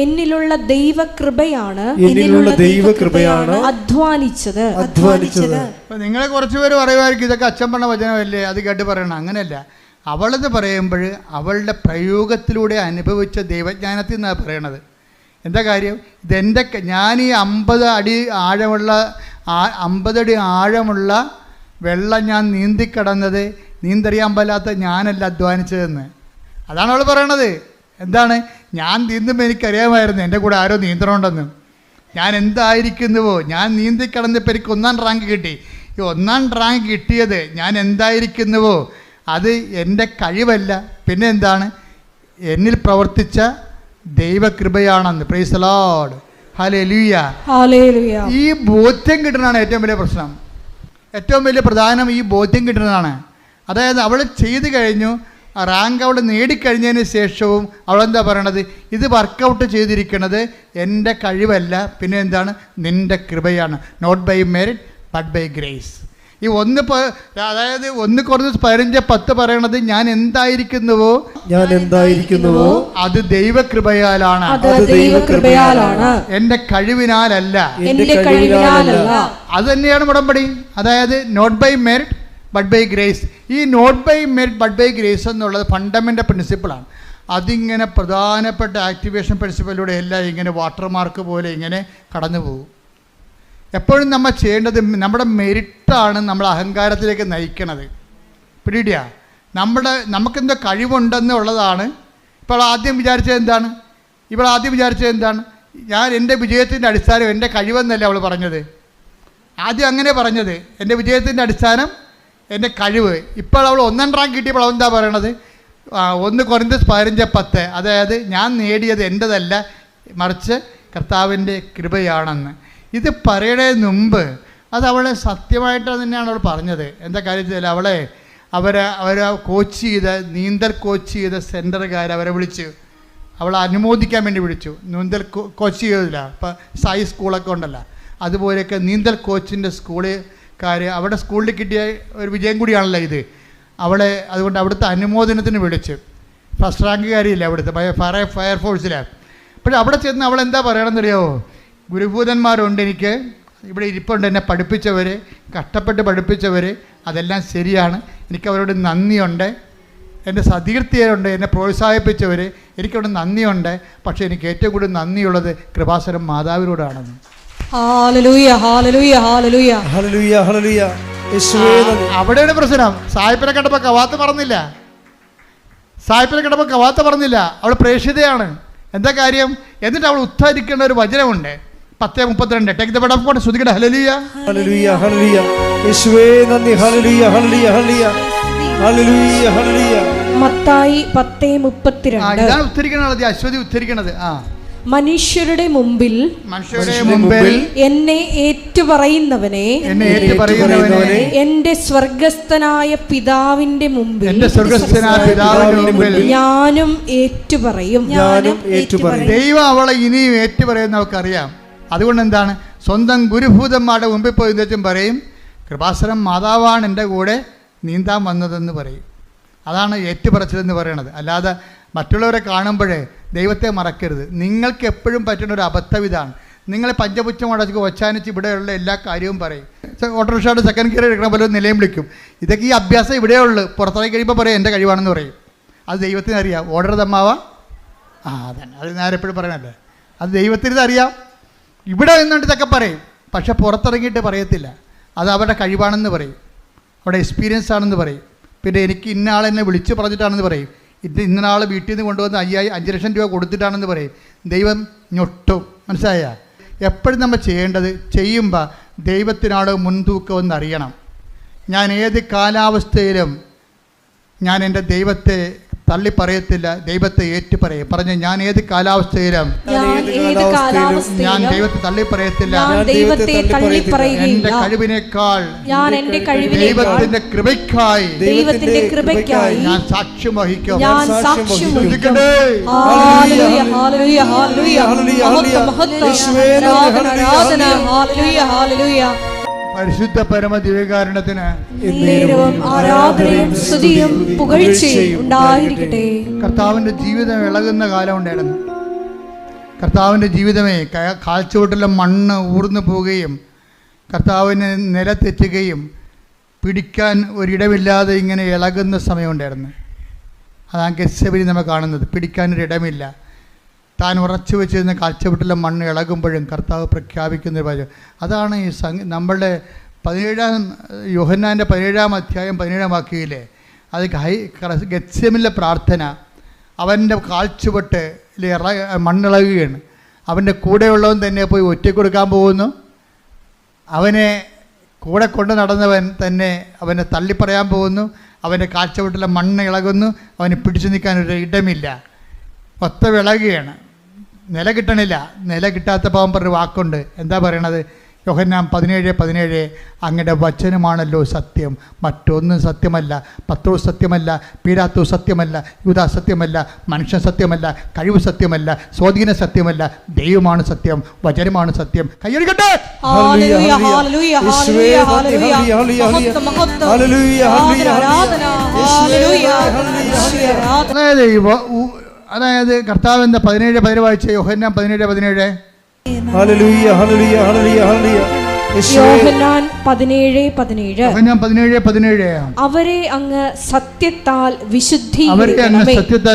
എന്നിലുള്ള ദൈവകൃപയാണ് അധ്വാനിച്ചത്. നിങ്ങളെ കുറച്ച് പേര് പറയുമായിരിക്കും ഇതൊക്കെ അച്ഛൻ പറഞ്ഞ വചനമല്ലേ, അത് കേട്ട് പറയണം. അങ്ങനെയല്ല. അവളെന്ന് പറയുമ്പോൾ അവളുടെ പ്രയോഗത്തിലൂടെ അനുഭവിച്ച ദൈവജ്ഞാനത്തിൽ നിന്നാണ് പറയണത്. എന്താ കാര്യം? ഞാൻ ഈ 50 അടി ആഴമുള്ള വെള്ളം ഞാൻ നീന്തിക്കടന്നത് നീന്തറിയാൻ പാലാത്ത ഞാനല്ല അധ്വാനിച്ചതെന്ന്. അതാണ് അവൾ പറയണത്. എന്താണ്? ഞാൻ നീന്തുമ്പോൾ എനിക്കറിയാമായിരുന്നു എൻ്റെ കൂടെ ആരോ നീന്തണമുണ്ടെന്ന്. ഞാൻ എന്തായിരിക്കുന്നുവോ, ഞാൻ നീന്തിക്കടന്നപ്പോൾ എനിക്ക് 1ാം റാങ്ക് കിട്ടി. ഈ 1ാം റാങ്ക് കിട്ടിയത് ഞാൻ എന്തായിരിക്കുന്നുവോ അത് എൻ്റെ കഴിവല്ല, പിന്നെ എന്താണ്? എന്നിൽ പ്രവർത്തിച്ച ദൈവകൃപയാണെന്ന്. Praise the lord. ഹല്ലേലൂയ. ഈ ബോധ്യം കിട്ടുന്നതാണ് ഏറ്റവും വലിയ പ്രശ്നം. ഏറ്റവും വലിയ പ്രധാനം ഈ ബോധ്യം കിട്ടുന്നതാണ്. അതായത് അവൾ ചെയ്തു കഴിഞ്ഞു, റാങ്ക് അവൾ നേടിക്കഴിഞ്ഞതിന് ശേഷവും അവളെന്താ പറയണത്? ഇത് വർക്കൗട്ട് ചെയ്തിരിക്കുന്നത് എൻ്റെ കഴിവല്ല, പിന്നെ എന്താണ്? നിൻ്റെ കൃപയാണ്. Not by merit but by grace. ഈ 1 കൊരിന്ത്യൻസ് 15:10 പറയണത് ഞാൻ എന്തായിരിക്കുന്നുവോ അത് ദൈവകൃപയാലാണ്, എൻ്റെ കഴിവിനാലല്ല. അത് തന്നെയാണ് ഉടമ്പടി. അതായത് not by merit but by grace. ഈ not by merit but by grace എന്നുള്ളത് ഫണ്ടമെൻ്റൽ പ്രിൻസിപ്പിളാണ്. അതിങ്ങനെ പ്രധാനപ്പെട്ട ആക്ടിവേഷൻ പ്രിൻസിപ്പലിലൂടെ എല്ലാം ഇങ്ങനെ വാട്ടർമാർക്ക് പോലെ ഇങ്ങനെ കടന്നു പോകും. എപ്പോഴും നമ്മൾ ചെയ്യേണ്ടത് നമ്മുടെ മെറിറ്റാണ് നമ്മൾ അഹങ്കാരത്തിലേക്ക് നയിക്കണത്. പിടിയിടിയ നമുക്കെന്തോ കഴിവുണ്ടെന്നുള്ളതാണ്. ഇപ്പോൾ ആദ്യം വിചാരിച്ചത് എന്താണ്? ഞാൻ എൻ്റെ വിജയത്തിൻ്റെ അടിസ്ഥാനം എൻ്റെ കഴിവെന്നല്ലേ അവൾ പറഞ്ഞത്. ആദ്യം അങ്ങനെ പറഞ്ഞത്, എൻ്റെ വിജയത്തിൻ്റെ അടിസ്ഥാനം എൻ്റെ കഴിവ്. ഇപ്പോൾ അവൾ 1ാം റാങ്ക് കിട്ടിയപ്പോൾ അവൾ എന്താ പറയണത്? 1 കൊരിന്ത്യൻസ് 15:10. അതായത് ഞാൻ നേടിയത് എൻ്റെതല്ല, മറിച്ച് കർത്താവിൻ്റെ കൃപയാണെന്ന്. ഇത് പറയണതിന് മുമ്പ് അത് അവളെ സത്യമായിട്ട് തന്നെയാണ് അവൾ പറഞ്ഞത്. എന്താ കാര്യത്തിൽ അവരെ നീന്തൽ കോച്ച് ചെയ്ത സെൻറ്ററുകാർ അവരെ വിളിച്ച് അവളെ അനുമോദിക്കാൻ വേണ്ടി വിളിച്ചു. നീന്തൽ കോച്ച് ചെയ്തില്ല, ഇപ്പം സായി സ്കൂളൊക്കെ ഉണ്ടല്ലോ, അതുപോലെയൊക്കെ നീന്തൽ കോച്ചിൻ്റെ സ്കൂളുകാർ അവിടെ സ്കൂളിൽ കിട്ടിയ ഒരു വിജയം കൂടിയാണല്ലോ ഇത്. അതുകൊണ്ട് അവിടുത്തെ അനുമോദനത്തിന് വിളിച്ച്. ഫസ്റ്റ് റാങ്കുകാരിയില്ല അവിടുത്തെ ഫയർഫോഴ്സിലാണ്. പക്ഷേ അവിടെ ചെന്ന് അവൾ എന്താ പറയണമെന്നറിയാമോ? ഗുരുഭൂതന്മാരുണ്ട്, എനിക്ക് ഇവിടെ ഇരിപ്പുണ്ട്, എന്നെ പഠിപ്പിച്ചവർ, കഷ്ടപ്പെട്ട് പഠിപ്പിച്ചവർ, അതെല്ലാം ശരിയാണ്. എനിക്കവരോട് നന്ദിയുണ്ട്. എൻ്റെ സതീർത്ഥ്യരുണ്ട്, എന്നെ പ്രോത്സാഹിപ്പിച്ചവർ, എനിക്കവിടെ നന്ദിയുണ്ട്. പക്ഷേ എനിക്ക് ഏറ്റവും കൂടുതൽ നന്ദിയുള്ളത് കൃപാസനം മാതാവിനോടാണെന്ന്. ഹല്ലേലൂയ ഹല്ലേലൂയ ഹല്ലേലൂയ ഹല്ലേലൂയ ഹല്ലേലൂയ. യേശുവേ നന്ദി. അവിടെയാണ് പ്രശ്നം. സായിപ്പിനെ കണ്ടപ്പോൾ കവാത്ത് പറഞ്ഞില്ല. സായിപ്പിനെ കണ്ടപ്പോൾ കവാത്ത് പറഞ്ഞില്ല. അവൾ പ്രേക്ഷിതയാണ്. എന്താ കാര്യം? എന്നിട്ട് അവൾ ഉദ്ധരിക്കേണ്ട ഒരു വചനമുണ്ട്. 10:32. Take the word of God. ശ്രുതികട ഹല്ലേലൂയ ഹല്ലേലൂയ ഹല്ലേലൂയ. യേശുവേ നന്ദി. ഹല്ലേലൂയ ഹല്ലേലൂയ ഹല്ലേലൂയ ഹല്ലേലൂയ ഹല്ലേലൂയ. മത്തായി 10:32. ഇതാണ് ഉദ്ധരിക്കണത്. അശ്വതി ഉദ്ധരിക്കണത്. മനുഷ്യരുടെ മുമ്പിൽ എന്നെ ഏറ്റുപറയുന്നവനെ എന്റെ സ്വർഗസ്ഥനായ പിതാവിന്റെ മുമ്പിൽ ഞാനും ഏറ്റുപറയും. ദൈവം അവളെ ഇനിയും ഏറ്റുപറയുന്ന അവൾക്കറിയാം. അതുകൊണ്ട് എന്താണ്, സ്വന്തം ഗുരുഭൂതന്മാരുടെ മുമ്പിൽ പോയി എന്നുവെച്ചും പറയും, കൃപാസനം മാതാവാണ് എൻ്റെ കൂടെ നീന്താൻ വന്നതെന്ന് പറയും. അതാണ് ഏറ്റുപറച്ചിലെന്ന് പറയണത്. അല്ലാതെ മറ്റുള്ളവരെ കാണുമ്പോഴേ ദൈവത്തെ മറക്കരുത്. നിങ്ങൾക്ക് എപ്പോഴും പറ്റുന്ന ഒരു അബദ്ധം ഇതാണ്. നിങ്ങൾ പഞ്ചപുച്ഛം അടച്ച് ഒച്ചാനിച്ച് ഇവിടെയുള്ള എല്ലാ കാര്യവും പറയും. ഓട്ടോറിക്ഷയുടെ സെക്കൻഡ് ഗിയർ എടുക്കണ പോലെ നിലയും വിളിക്കും. ഇതൊക്കെ ഈ അഭ്യാസം ഇവിടെയുള്ളൂ. പുറത്തേക്ക് കഴിയുമ്പോൾ പറയും എൻ്റെ കഴിവാണെന്ന് പറയും. അത് ദൈവത്തിന് അറിയാം. ഓർഡർ തമ്മാവ അതന്നെ, അത് ഞാൻ എപ്പോഴും പറയണല്ലേ. അത് ദൈവത്തിന് ഇതറിയാം. ഇവിടെ നിന്നുകൊണ്ട് ഇതൊക്കെ പറയും, പക്ഷെ പുറത്തിറങ്ങിയിട്ട് പറയത്തില്ല. അത് അവരുടെ കഴിവാണെന്ന് പറയും, അവിടെ എക്സ്പീരിയൻസ് ആണെന്ന് പറയും. പിന്നെ എനിക്ക് ഇന്ന ആളെന്നെ വിളിച്ച് പറഞ്ഞിട്ടാണെന്ന് പറയും. ഇന്ന ആൾ വീട്ടിൽ നിന്ന് കൊണ്ടുവന്ന് 5 ലക്ഷം രൂപ കൊടുത്തിട്ടാണെന്ന് പറയും. ദൈവം ഞൊട്ടും. മനസ്സിലായ? എപ്പോഴും നമ്മൾ ചെയ്യേണ്ടത്, ചെയ്യുമ്പോൾ ദൈവത്തിനാണ് മുൻതൂക്കം എന്നറിയണം. ഞാൻ ഏത് കാലാവസ്ഥയിലും ഞാൻ എൻ്റെ ദൈവത്തെ തള്ളി പറയത്തില്ല, ദൈവത്തെ ഏറ്റു പറയും. പറഞ്ഞ് ഞാൻ ഏത് കാലാവസ്ഥയിലും ഞാൻ ദൈവത്തെ തള്ളി പറയത്തില്ല. എൻ്റെ കഴിവിനേക്കാൾ ദൈവത്തിന്റെ കൃപയ്ക്കായി ഞാൻ സാക്ഷ്യം വഹിക്കും. പരിശുദ്ധ പരമ ദിവ്യകാരുണ്യത്തിന് ആരാധനയും സ്തുതിയും പുകഴ്ചയും ഉണ്ടായിരിക്കട്ടെ. കർത്താവിൻ്റെ ജീവിതം ഇളകുന്ന കാലം ഉണ്ടായിരുന്നു. കർത്താവിൻ്റെ ജീവിതമേ കാൽച്ചുവട്ടിലെ മണ്ണ് ഊർന്നു പോവുകയും കർത്താവിന് നിലത്തെറ്റുകയും പിടിക്കാൻ ഒരിടമില്ലാതെ ഇങ്ങനെ ഇളകുന്ന സമയമുണ്ടായിരുന്നു. അതാണ് ഗെത്സെമനി നമ്മൾ കാണുന്നത്. പിടിക്കാനൊരിടമില്ല. താൻ ഉറച്ചു വെച്ചിരുന്ന കാൽച്ചുവട്ടിലെ മണ്ണ് ഇളകുമ്പോഴും കർത്താവ് പ്രഖ്യാപിക്കുന്ന ഒരു വചനം. അതാണ് ഈ നമ്മളുടെ 17 യോഹന്നാൻ്റെ 17-ാം അധ്യായം 17-ാം വാക്യയിലെ അത് ഗെത്സെമനിലെ പ്രാർത്ഥന. അവൻ്റെ കാൽച്ചുവട്ട് മണ്ണിളകുകയാണ്. അവൻ്റെ കൂടെയുള്ളവൻ തന്നെ പോയി ഒറ്റയ്ക്ക് കൊടുക്കാൻ പോകുന്നു. അവനെ കൂടെ കൊണ്ട് നടന്നവൻ തന്നെ അവനെ തള്ളിപ്പറയാൻ പോകുന്നു. അവൻ്റെ കാൽച്ചുവട്ടിലെ മണ്ണ് ഇളകുന്നു. അവന് പിടിച്ചു നിൽക്കാനൊരു ഇടമില്ല. ഒത്ത വിളകുകയാണ്. നില കിട്ടണില്ല. നില കിട്ടാത്തപ്പോൾ അവൻ പറഞ്ഞൊരു വാക്കുണ്ട്. എന്താ പറയണത്? യോഹന്നാൻ 17:17 അങ്ങയുടെ വചനമാണല്ലോ സത്യം, മറ്റൊന്നും സത്യമല്ല. പത്രോസ് സത്യമല്ല, പീലാത്തോസ് സത്യമല്ല, യൂദാ സത്യമല്ല, മനുഷ്യൻ സത്യമല്ല, കഴിവ് സത്യമല്ല, സ്വാധീന സത്യമല്ല, ദൈവമാണ് സത്യം, വചനമാണ് സത്യം. കൈയടിക്കട്ടെ. അതായത് കർത്താവിന്റെ 17 വായിച്ച യോഹന്നാൻ 17:17 ഹല്ലേലൂയ ഹല്ലേലൂയ ഹല്ലേലൂയ ഹല്ലേലൂയ. യോഹന്നാൻ 17:17 അവരെ അങ്ങ് സത്യത്താൽ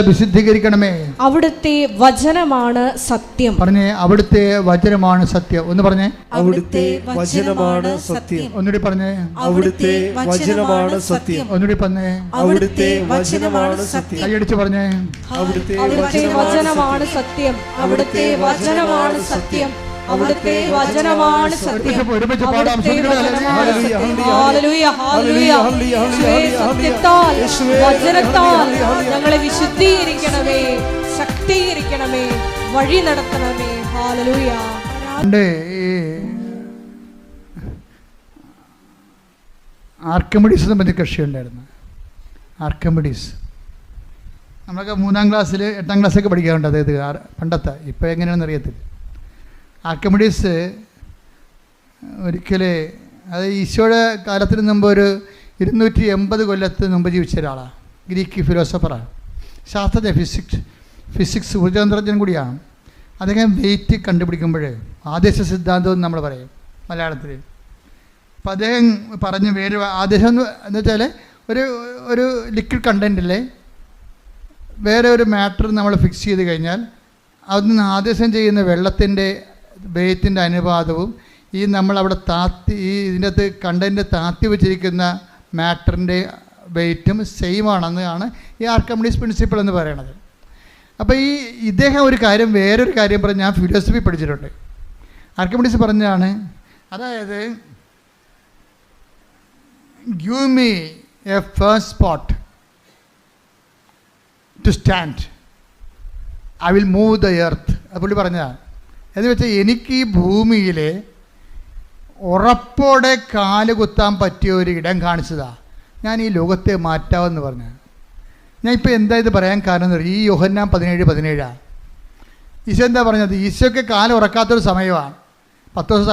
വിശുദ്ധീകരിക്കണമേ. അവിടുത്തെ വചനമാണ് സത്യം. പറഞ്ഞേ, അവിടുത്തെ വചനമാണ് സത്യം. ഒന്ന് പറഞ്ഞേ, അവിടുത്തെ വചനമാണ് സത്യം. ഒന്നുകൂടി പറഞ്ഞേ, അവിടുത്തെ വചനമാണ് സത്യം. ഒന്നുകൂടി പറഞ്ഞേ, അവിടുത്തെ വചനമാണ് സത്യം. കൈയടിച്ച് പറഞ്ഞേ, അവിടുത്തെ വചനമാണ് സത്യം. അവിടുത്തെ വചനമാണ് സത്യം. അവിടുത്തെ വചനമാണ് സത്യം. സത്യത്താൽ വചനത്താൽ ഞങ്ങളെ വിശുദ്ധീകരിക്കണമേ, ശക്തീകരിക്കണമേ, വഴി നടത്തണമേ. ഹല്ലേലൂയ. ആർക്കിമിഡീസ് എന്ന് പറഞ്ഞ കക്ഷി ഉണ്ടായിരുന്നു. ആർക്കിമിഡീസ് നമ്മളൊക്കെ 3-ാം ക്ലാസ്സിൽ 8-ാം ക്ലാസ്സൊക്കെ പഠിക്കാറുണ്ട്. അതായത് പണ്ടത്തെ, ഇപ്പോൾ എങ്ങനെയാണെന്ന് അറിയത്തില്ല. ആർക്കിമിഡീസ് ഒരിക്കൽ, അത് ഈശോയുടെ കാലത്തിന് മുമ്പ് ഒരു 280 കൊല്ലത്തിന് മുമ്പ് ജീവിച്ച ഒരാളാണ്. ഗ്രീക്ക് ഫിലോസഫറാണ്, ശാസ്ത്രജ്ഞ, ഫിസിക്സ് ഊർജ്ജതന്ത്രജ്ഞൻ കൂടിയാണ്. അദ്ദേഹം വെയിറ്റ് കണ്ടുപിടിക്കുമ്പോൾ ആദേശ സിദ്ധാന്തം എന്ന് നമ്മൾ പറയും മലയാളത്തിൽ. അപ്പോൾ അദ്ദേഹം പറഞ്ഞു, വേറെ ആദേശം എന്ന് വെച്ചാൽ ഒരു ലിക്വിഡ് കണ്ടൻറ്റിലെ വേറെ ഒരു മാറ്റർ നമ്മൾ ഫിക്സ് ചെയ്ത് കഴിഞ്ഞാൽ അതിന് ആദേശം ചെയ്യുന്ന വെള്ളത്തിൻ്റെ വെയിറ്റിൻ്റെ അനുപാതവും ഈ നമ്മളവിടെ ഇതിൻ്റെ അകത്ത് കണ്ടൻറ്റ് താത്തി വെച്ചിരിക്കുന്ന മാറ്ററിൻ്റെ വെയിറ്റും സെയിം ആണെന്നാണ് ഈ ആർക്കിമിഡീസ് പ്രിൻസിപ്പിൾ എന്ന് പറയുന്നത്. അപ്പോൾ ഇദ്ദേഹം വേറൊരു കാര്യം പറഞ്ഞ് ഞാൻ ഫിലോസഫി പഠിച്ചിട്ടുണ്ട്. ആർക്കിമിഡീസ് പറഞ്ഞാണ്, അതായത് give me a first spot to stand, I will move the earth. അത് പുള്ളി പറഞ്ഞതാണ്. എന്ന് വെച്ചാൽ എനിക്ക് ഈ ഭൂമിയിൽ ഉറപ്പോടെ കാല് കുത്താൻ പറ്റിയ ഒരു ഇടം കാണിച്ചതാണ്, ഞാൻ ഈ ലോകത്തെ മാറ്റാമെന്ന് പറഞ്ഞു. ഞാൻ ഇപ്പോൾ എന്താ ഇത് പറയാൻ കാരണം എന്ന് പറയും, ഈ യോഹന്നാൻ 17:17 ഈശോ എന്താ പറഞ്ഞത്? ഈശോയ്ക്ക് കാല് ഉറക്കാത്തൊരു സമയമാണ്. 10 ദിവസം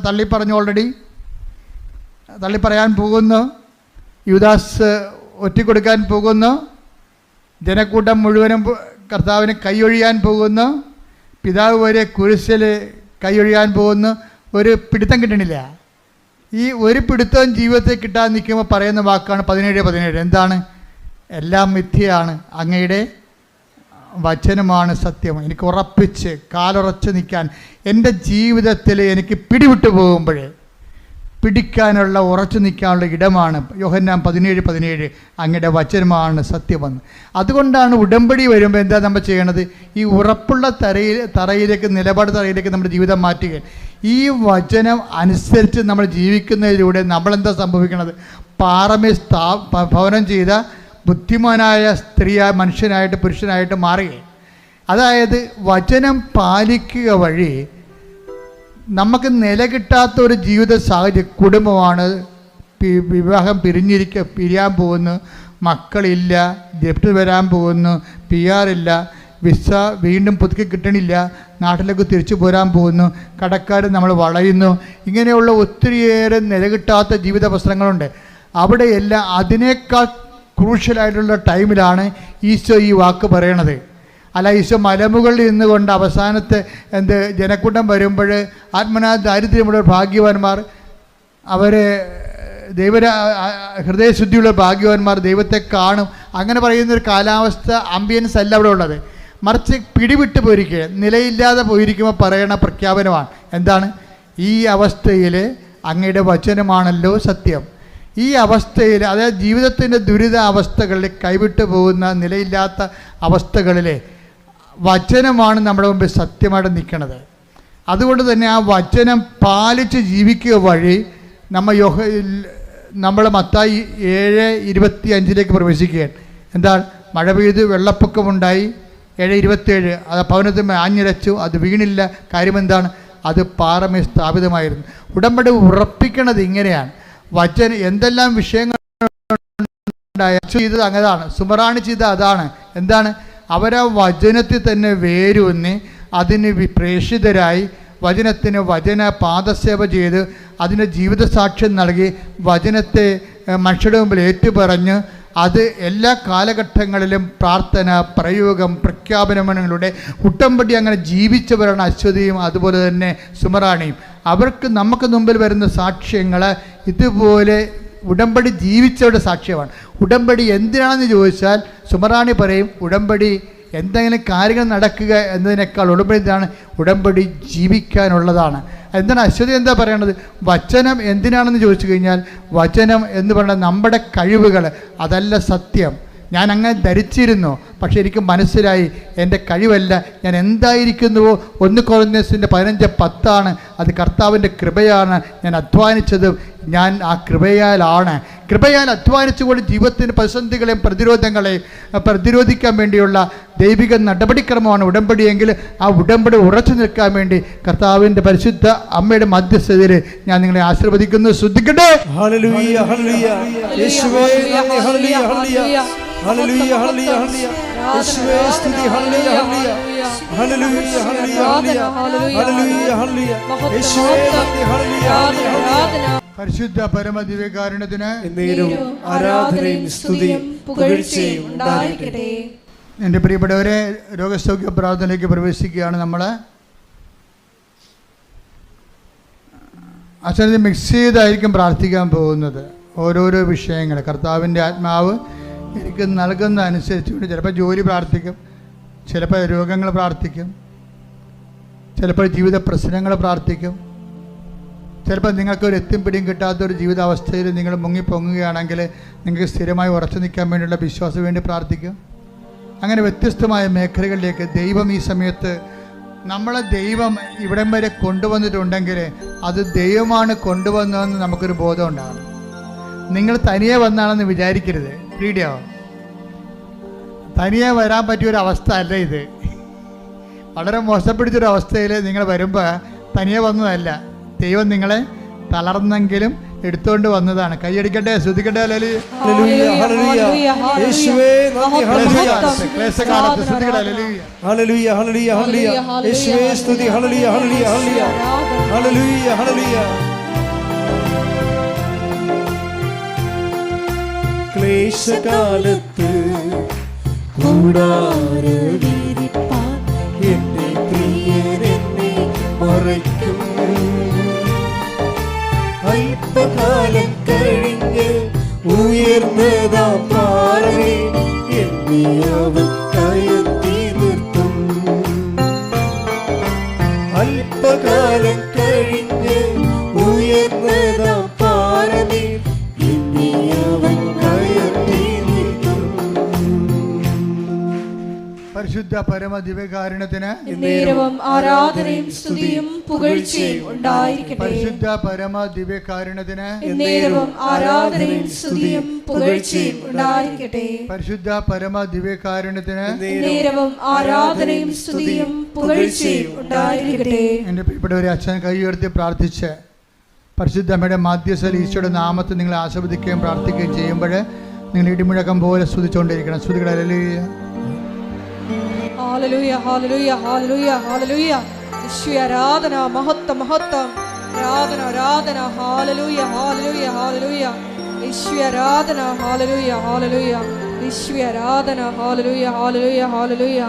തള്ളിപ്പറഞ്ഞു ഓൾറെഡി തള്ളിപ്പറയാൻ പോകുന്നു. യൂദാസ് ഒറ്റിക്കൊടുക്കാൻ പോകുന്നു. ജനക്കൂട്ടം മുഴുവനും കർത്താവിന് കൈയൊഴിയാൻ പോകുന്നു. പിതാവ് വരെ കുരിശിൽ കൈയൊഴിയാൻ പോകുന്നു. ഒരു പിടുത്തം കിട്ടണില്ല. ഈ ഒരു പിടുത്തവും ജീവിതത്തിൽ കിട്ടാൻ നിൽക്കുമ്പോൾ പറയുന്ന വാക്കാണ് 17:17. എന്താണ്? എല്ലാം മിഥ്യയാണ്, അങ്ങയുടെ വചനമാണ് സത്യം. എനിക്ക് ഉറപ്പിച്ച് കാലുറച്ച് നിൽക്കാൻ, എൻ്റെ ജീവിതത്തിൽ എനിക്ക് പിടിവിട്ടു പോകുമ്പോഴേ പിടിക്കാനുള്ള ഉറച്ചു നിൽക്കാനുള്ള ഇടമാണ് യോഹന്നാൻ 17:17 അങ്ങയുടെ വചനമാണ് സത്യമെന്ന്. അതുകൊണ്ടാണ് ഉടമ്പടി വരുമ്പോൾ എന്താ നമ്മൾ ചെയ്യണത്? ഈ ഉറപ്പുള്ള തറയിലേക്ക് നമ്മുടെ ജീവിതം മാറ്റുക. ഈ വചനം അനുസരിച്ച് നമ്മൾ ജീവിക്കുന്നതിലൂടെ നമ്മളെന്താ സംഭവിക്കണത്? പാറമേ ഭവനം ചെയ്ത ബുദ്ധിമാനായ സ്ത്രീയായ മനുഷ്യനായിട്ട് പുരുഷനായിട്ട് മാറുകയും, അതായത് വചനം പാലിക്കുക വഴി നമുക്ക് നില കിട്ടാത്ത ഒരു ജീവിത സാഹചര്യം, കുടുംബമാണ്, വിവാഹം പിരിയാൻ പോകുന്നു, മക്കളില്ല, ജപ്റ്റ് വരാൻ പോകുന്നു, PR ഇല്ല, വിസ വീണ്ടും പുതുക്കി കിട്ടണില്ല, നാട്ടിലേക്ക് തിരിച്ചു പോരാൻ പോകുന്നു, കടക്കാർ നമ്മൾ വളയുന്നു, ഇങ്ങനെയുള്ള ഒത്തിരിയേറെ നില കിട്ടാത്ത ജീവിത പ്രശ്നങ്ങളുണ്ട്. അവിടെയെല്ലാം അതിനേക്കാൾ ക്രൂഷ്യലായിട്ടുള്ള ടൈമിലാണ് ഈശോ ഈ വാക്ക് പറയണത്. അല്ല, ഈശോ മലമുകളിൽ നിന്നുകൊണ്ട് അവസാനത്തെ ജനക്കൂട്ടം വരുമ്പോൾ ആത്മനാ ദാരിദ്ര്യമുള്ള ഭാഗ്യവാന്മാർ, അവർ ഹൃദയശുദ്ധിയുള്ള ഭാഗ്യവാന്മാർ ദൈവത്തെ കാണും, അങ്ങനെ പറയുന്നൊരു കാലാവസ്ഥ ആംബിയൻസ് അല്ല അവിടെ ഉള്ളത്. മറിച്ച് പിടിവിട്ട് പോയിരിക്കുക, നിലയില്ലാതെ പോയിരിക്കുമ്പോൾ പറയണ പ്രഖ്യാപനമാണ്. എന്താണ്? ഈ അവസ്ഥയിൽ അങ്ങയുടെ വചനമാണല്ലോ സത്യം. ഈ അവസ്ഥയിൽ, അതായത് ജീവിതത്തിൻ്റെ ദുരിത അവസ്ഥകളിൽ, കൈവിട്ടു പോകുന്ന നിലയില്ലാത്ത അവസ്ഥകളിൽ വചനമാണ് നമ്മുടെ മുമ്പിൽ സത്യമായിട്ട് നിൽക്കുന്നത്. അതുകൊണ്ട് തന്നെ ആ വചനം പാലിച്ച് ജീവിക്കുക വഴി നമ്മൾ മത്തായി 7:25 പ്രവേശിക്കുകയാണ്. എന്താണ്? മഴ പെയ്ത് വെള്ളപ്പൊക്കമുണ്ടായി, 7:27 അത് ഭവനത്തിൽ ആഞ്ഞിരച്ചു, അത് വീണില്ല. കാര്യമെന്താണ്? അത് പാറമേ സ്ഥാപിതമായിരുന്നു. ഉടമ്പടി ഉറപ്പിക്കണത് ഇങ്ങനെയാണ്. വചന എന്തെല്ലാം വിഷയങ്ങളുണ്ടായ ചെയ്തത് അങ്ങനെയാണ്, സുമറാണി ചെയ്ത അതാണ്. എന്താണ്? അവരാ വചനത്തിൽ തന്നെ വേരൂന്നി അതിന് പ്രേഷിതരായി വചനത്തിന് പാദസേവ ചെയ്ത് അതിന് ജീവിതസാക്ഷ്യം നൽകി വചനത്തെ മനുഷ്യരുടെ മുമ്പിൽ ഏറ്റുപറഞ്ഞ് അത് എല്ലാ കാലഘട്ടങ്ങളിലും പ്രാർത്ഥന, പ്രയോഗം, പ്രഖ്യാപനങ്ങളിലൂടെ ഉടമ്പടി അങ്ങനെ ജീവിച്ചവരാണ് അശ്വതിയും അതുപോലെ തന്നെ സുമറാണിയും. നമുക്ക് മുമ്പിൽ വരുന്ന സാക്ഷ്യങ്ങൾ ഇതുപോലെ ഉടമ്പടി ജീവിച്ചവരുടെ സാക്ഷ്യമാണ്. ഉടമ്പടി എന്തിനാണെന്ന് ചോദിച്ചാൽ സുമറാണി പറയും, ഉടമ്പടി എന്തെങ്കിലും കാര്യങ്ങൾ നടക്കുക എന്നതിനേക്കാൾ ഉടമ്പടി ജീവിക്കാനുള്ളതാണ്. എന്താണ് അശ്വതി എന്താ പറയണത്? വചനം എന്തിനാണെന്ന് ചോദിച്ചു കഴിഞ്ഞാൽ, വചനം എന്ന് പറയുന്നത് നമ്മുടെ കഴിവുകൾ, അതല്ല സത്യം. ഞാൻ അങ്ങനെ ധരിച്ചിരുന്നു, പക്ഷേ എനിക്ക് മനസ്സിലായി എൻ്റെ കഴിവല്ല, ഞാൻ എന്തായിരിക്കുന്നുവോ 1 കൊരിന്ത്യസിൻ്റെ 15:10 അത് കർത്താവിൻ്റെ കൃപയാണ്. ഞാൻ അധ്വാനിച്ചത് ഞാൻ ആ കൃപയാൽ അധ്വാനിച്ചുകൊണ്ട് ജീവിതത്തിൻ്റെ പ്രതിസന്ധികളെയും പ്രതിരോധങ്ങളെയും പ്രതിരോധിക്കാൻ വേണ്ടിയുള്ള ദൈവിക നടപടിക്രമമാണ് ഉടമ്പടിയെങ്കിൽ ആ ഉടമ്പടി ഉറച്ചു നിൽക്കാൻ വേണ്ടി കർത്താവിൻ്റെ പരിശുദ്ധ അമ്മയുടെ മധ്യസ്ഥതയിൽ ഞാൻ നിങ്ങളെ ആശീർവദിക്കുന്നു. ശ്രദ്ധിക്കട്ടെ. ഹല്ലേലൂയ, ഹല്ലേലൂയ, യേശുവേ നന്ദി, ഹല്ലേലൂയ, ഹല്ലേലൂയ, ഹല്ലേലൂയ, ഹല്ലേലൂയ, ഹല്ലേലൂയ, യേശുവേ സ്തുതി, ഹല്ലേലൂയ, ഹല്ലേലൂയ, ഹല്ലേലൂയ, ഹല്ലേലൂയ, ഹല്ലേലൂയ, ഹല്ലേലൂയ, യേശുവേ നന്ദി, ഹല്ലേലൂയ, ഹല്ലേലൂയ. പരിശുദ്ധ പരമദിവ്യകാരുണ്യത്തിന് എന്നേരവും ആരാധനയും സ്തുതിയും പുകഴ്ചയും ഉണ്ടായിരിക്കട്ടെ. എൻ്റെ പ്രിയപ്പെട്ടവരെ, രോഗസൗഖ്യ പ്രാർത്ഥനയിലേക്ക് പ്രവേശിക്കുകയാണ്. നമ്മൾ അച്ഛനെ മിക്സ് ചെയ്തായിരിക്കും പ്രാർത്ഥിക്കാൻ പോകുന്നത്. ഓരോരോ വിഷയങ്ങൾ കർത്താവിൻ്റെ ആത്മാവ് എനിക്ക് നൽകുന്ന അനുസരിച്ചുകൊണ്ട് ചിലപ്പോൾ ജോലി പ്രാർത്ഥിക്കും, ചിലപ്പോൾ രോഗങ്ങൾ പ്രാർത്ഥിക്കും, ചിലപ്പോൾ ജീവിത പ്രശ്നങ്ങൾ പ്രാർത്ഥിക്കും, ചിലപ്പോൾ നിങ്ങൾക്കൊരു എത്തും പിടിയും കിട്ടാത്തൊരു ജീവിതാവസ്ഥയിൽ നിങ്ങൾ മുങ്ങിപ്പൊങ്ങുകയാണെങ്കിൽ നിങ്ങൾക്ക് സ്ഥിരമായി ഉറച്ചു നിൽക്കാൻ വേണ്ടിയുള്ള വിശ്വാസം വേണ്ടി പ്രാർത്ഥിക്കും. അങ്ങനെ വ്യത്യസ്തമായ മേഖലകളിലേക്ക് ദൈവം ഈ സമയത്ത് നമ്മളെ ദൈവം ഇവിടം വരെ കൊണ്ടുവന്നിട്ടുണ്ടെങ്കിൽ അത് ദൈവമാണ് കൊണ്ടുവന്നതെന്ന് നമുക്കൊരു ബോധം ഉണ്ടാകണം. നിങ്ങൾ തനിയെ വന്നാണെന്ന് വിചാരിക്കരുത്. വീഡിയോ തനിയെ വരാൻ പറ്റിയൊരവസ്ഥ അല്ല ഇത്. വളരെ മോശപ്പിടിച്ചൊരവസ്ഥയിൽ നിങ്ങൾ വരുമ്പോൾ തനിയെ വന്നതല്ല, ദൈവം നിങ്ങളെ തളർന്നെങ്കിലും എടുത്തുകൊണ്ട് വന്നതാണ്. കൈയടിക്കട്ടെ, ശ്രുതിക്കട്ടെ. ക്ലേശകാലത്ത് കൂടാരവിരിപ്പാൻ എന്റെ പ്രിയരെന്നെ മറയ്ക്കും. അല്പകാലം കഴിഞ്ഞ് ഉയർന്നതാം പാറേ എന്നെ അവൻ കയറ്റി നിർത്തും. അല്പകാലം കഴിഞ്ഞ് ഉയർന്നതാം പാറേ എന്നെ അവൻ കയറ്റി നിർത്തും. പരിശുദ്ധ പരമ ദിവ്യകാരുണ്യത്തിന് നേരവും ആരാധനയും സ്തുതിയും പുകഴ്ചയും ഉണ്ടായിരിക്കട്ടെ. പരിശുദ്ധ പരമ ദിവ്യകാരുണ്യത്തിന് നേരവും ആരാധനയും സ്തുതിയും പുകഴ്ചയും ഉണ്ടായിരിക്കട്ടെ. പരിശുദ്ധ പരമ ദിവ്യകാരുണ്യത്തിന് നേരവും ആരാധനയും സ്തുതിയും പുകഴ്ചയും ഉണ്ടായിരിക്കട്ടെ. എൻ്റെ പ്രിയപ്പെട്ടവരെ, അച്ഛൻ കൈ ഉയർത്തി പ്രാർത്ഥിച്ച് പരിശുദ്ധ അമ്മയുടെ മാധ്യസ്ഥൽ ഈശോയുടെ നാമത്തിൽ നിങ്ങൾ ആസ്വദിക്കുകയും പ്രാർത്ഥിക്കുകയും ചെയ്യുമ്പോൾ നിങ്ങൾ ഇടിമുഴക്കം പോലെ സ്തുതിച്ചുകൊണ്ടിരിക്കണം. സ്തുതികളെ ഹല്ലേലൂയ ഹല്ലേലൂയ ഹല്ലേലൂയ ഹല്ലേലൂയ. യേശുവേ ആരാധന, മഹത്വം മഹത്വം, ആരാധന ആരാധന. ഹല്ലേലൂയ ഹല്ലേലൂയ ഹല്ലേലൂയ. യേശുവേ ആരാധന, ഹല്ലേലൂയ ഹല്ലേലൂയ. യേശുവേ ആരാധന, ഹല്ലേലൂയ ഹല്ലേലൂയ ഹല്ലേലൂയ.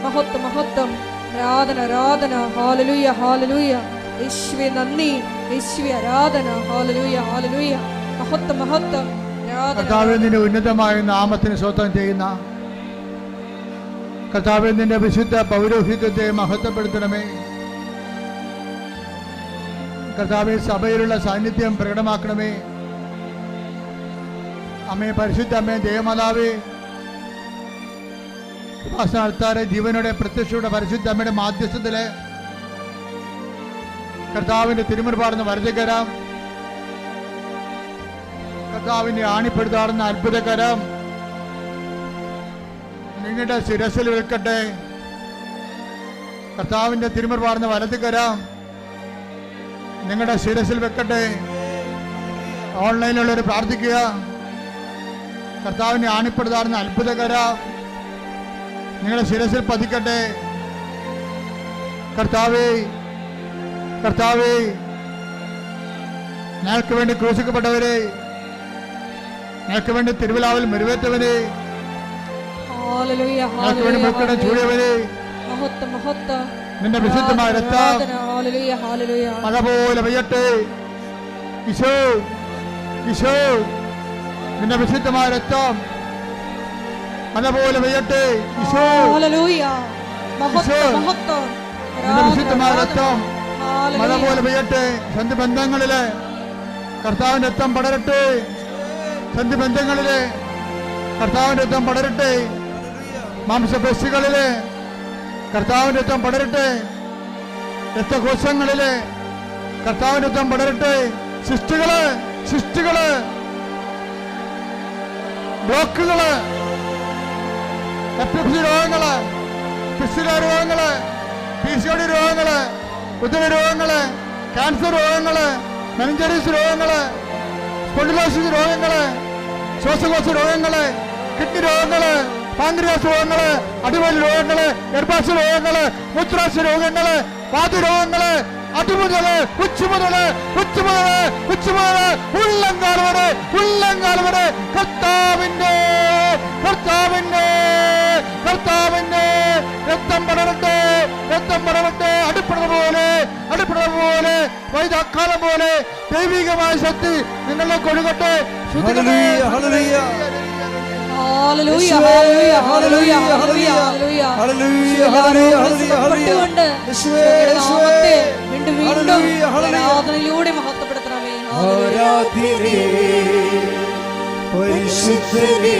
മഹത്വം മഹത്വം, ആരാധന ആരാധന. ഹല്ലേലൂയ ഹല്ലേലൂയ. യേശുവേ നന്ദി, യേശുവേ ആരാധന. Hallelujah hallelujah. മഹത്വം മഹത്വം, ആരാധന. കർത്താവേ, നിന്റെ ഉന്നതമായ നാമത്തിന് സ്വന്തം ചെയ്യുന്ന കർത്താവേ, നിന്റെ വിശുദ്ധ പൗരോഹിത്യത്തെ മഹത്വപ്പെടുത്തണമേ. കർത്താവേ, സഭയിലുള്ള സാന്നിധ്യം പ്രകടമാക്കണമേ. അമ്മേ, പരിശുദ്ധ അമ്മേ, ദേവമാതാവേ, കൃപാസനത്താരെ ജീവനോടെ പ്രത്യക്ഷയുടെ പരിശുദ്ധ അമ്മയുടെ മാധ്യസ്ഥത്തില് കർത്താവിന്റെ തിരുമുൻപാടുന്ന വരദകരം, കർത്താവിന്റെ ആണിപ്പെടുത്താറുന്ന അത്ഭുതകരം നിങ്ങളുടെ ശിരസിൽ വെക്കട്ടെ. കർത്താവിന്റെ തിരുമുൻപാടുന്ന വലതുകരം നിങ്ങളുടെ ശിരസിൽ വെക്കട്ടെ. ഓൺലൈനിലുള്ളവർ പ്രാർത്ഥിക്കുക. കർത്താവിന്റെ ആണിപ്പെടുത്താറുന്ന അത്ഭുതകരം നിങ്ങളുടെ ശിരസിൽ പതിക്കട്ടെ. കർത്താവേ, കർത്താവേ, ഞങ്ങൾക്ക് വേണ്ടി ക്രൂശിക്കപ്പെട്ടവരെ, ഞങ്ങൾക്ക് വേണ്ടി തിരുവിലാവിൽ മെരുവേറ്റവരെ, ഹല്ലേലൂയ ഞങ്ങൾക്ക് വേണ്ടി മക്കളുടെ ചൂടിയവരെ, മഹത്വം മഹത്വം, നിന്റെ വിശുദ്ധമായ രക്തം ഹല്ലേലൂയ ഹല്ലേലൂയ മഴ പോലെ പെയ്യട്ടെ. ഈശോ, ഈശോ, നിന്റെ വിശുദ്ധമായ രക്തം മഴ പോലെ പെയ്യട്ടെ. ഈശോ, ഹല്ലേലൂയ മഹത്വം മഹത്വം, നിന്റെ വിശുദ്ധമായ രക്തം മഴ പോലെ പെയ്യട്ടെ. സന്ധി ബന്ധങ്ങളില് കർത്താവിന്റെ രക്തം പടരട്ടെ. സന്ധി ബന്ധങ്ങളില് കർത്താവിന്റെ രക്തം പടരട്ടെ. മാംസപേശികളില് കർത്താവിന്റെ രക്തം പടരട്ടെ. രക്തകോശങ്ങളില് കർത്താവിന്റെ രക്തം പടരട്ടെ. സിസ്റ്റുകള്, സിസ്റ്റുകള്, ബ്ലോക്കുകള്, എപ്പിlepsy രോഗങ്ങള്, ഫിസ്റ്റുല രോഗങ്ങള്, PCOD രോഗങ്ങള്, ഉദര രോഗങ്ങള്, ക്യാൻസർ രോഗങ്ങള്, മെനിഞ്ചൈറ്റിസ് രോഗങ്ങള്, സ്പോണ്ടിലോസിസ് രോഗങ്ങള്, ശ്വാസകോശ രോഗങ്ങള്, കിഡ്നി രോഗങ്ങള്, പാൻക്രിയാസ് രോഗങ്ങള്, അടിവലി രോഗങ്ങള്, ഗർഭാശയ രോഗങ്ങള്, മൂത്രാശയ രോഗങ്ങള്, വാതരോഗങ്ങള്, അടിമുതല് ഉച്ചമുതല് ഉച്ചമുതല് ഉച്ചമുതല് ഉള്ളങ്കാൽ വരെ കർത്താവിന്റെ കർത്താവിന്റെ കർത്താവിന്റെ രക്തം പടരട്ടെ, രക്തം പടരട്ടെ. അടിപ്പെടുന്ന പോലെ വൈദാക്കാലം പോലെ ദൈവികമായ ശക്തി നിങ്ങളെ കൊടുക്കട്ടെ. ഹല്ലേലൂയ ഹല്ലേലൂയ ഹല്ലേലൂയ ഹല്ലേലൂയ ഹല്ലേലൂയ ഹല്ലേലൂയ ഹല്ലേലൂയ. യേശുവേ യേശുവേ വീണ്ടും വീണ്ടും ആരാധനയിലൂടെ മഹത്വം ആരാധ്യനേ പരിശുദ്ധനേ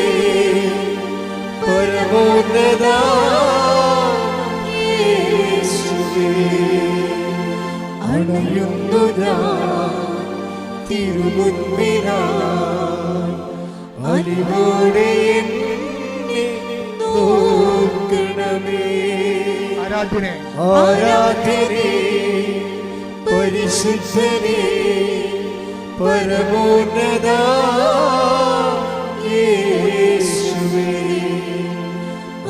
പരമോന്നത യേശുവേ അണയുന്നു ഞാൻ തിരുമുൻപിനായി അലിവോടെ എന്നെ നോക്കണമേ. ആരാധ്യനേ ആരാധ്യനേ പരിശുദ്ധനേ പരമോന്നത യേശുവേ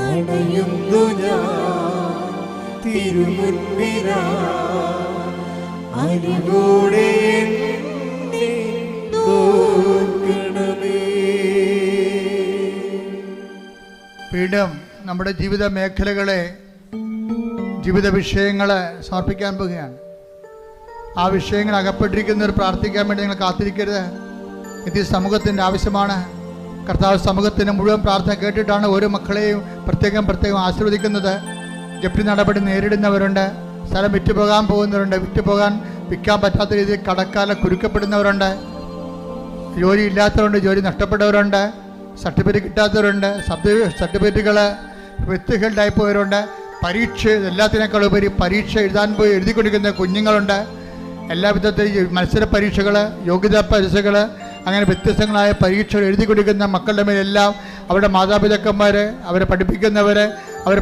അണയുന്നു ഞാൻ തിരുമുൻപിനായി അലിവോടെ എന്നെ നോക്കണമേ. പീഠം നമ്മുടെ ജീവിത മേഖലകളെ, ജീവിത വിഷയങ്ങളെ സമർപ്പിക്കാൻ പോവുകയാണ്. ആ വിഷയങ്ങൾ അകപ്പെട്ടിരിക്കുന്നവർ പ്രാർത്ഥിക്കാൻ വേണ്ടി നിങ്ങൾ കാത്തിരിക്കരുത്. ഇത് സമൂഹത്തിൻ്റെ ആവശ്യമാണ്. കർത്താവ് സമൂഹത്തിന് മുഴുവൻ പ്രാർത്ഥന കേട്ടിട്ടാണ് ഓരോ മക്കളെയും പ്രത്യേകം ആശീർവദിക്കുന്നത്. ജപ്തി നടപടി നേരിടുന്നവരുണ്ട്, സ്ഥലം വിറ്റുപോകാൻ പോകുന്നവരുണ്ട്, വിൽക്കാൻ പറ്റാത്ത രീതിയിൽ കടക്കാല കുരുക്കപ്പെടുന്നവരുണ്ട്, ജോലി ഇല്ലാത്തവരുണ്ട്, ജോലി നഷ്ടപ്പെട്ടവരുണ്ട്, സർട്ടിഫിക്കറ്റ് കിട്ടാത്തവരുണ്ട്, സർട്ടിഫിക്കറ്റുകൾ വ്യക്തികളുണ്ടായി പോയവരുണ്ട്, പരീക്ഷ എല്ലാത്തിനേക്കാൾ ഉപരി പരീക്ഷ എഴുതാൻ പോയി എഴുതിക്കൊണ്ടിരിക്കുന്ന കുഞ്ഞുങ്ങളുണ്ട്. എല്ലാ വിധത്തിലും മത്സര പരീക്ഷകൾ, യോഗ്യതാ പരീക്ഷകൾ, അങ്ങനെ വ്യത്യസ്തങ്ങളായ പരീക്ഷകൾ എഴുതിക്കൊണ്ടിരിക്കുന്ന മക്കളുടെ മേലെല്ലാം അവരുടെ മാതാപിതാക്കന്മാർ, അവരെ പഠിപ്പിക്കുന്നവർ, അവർ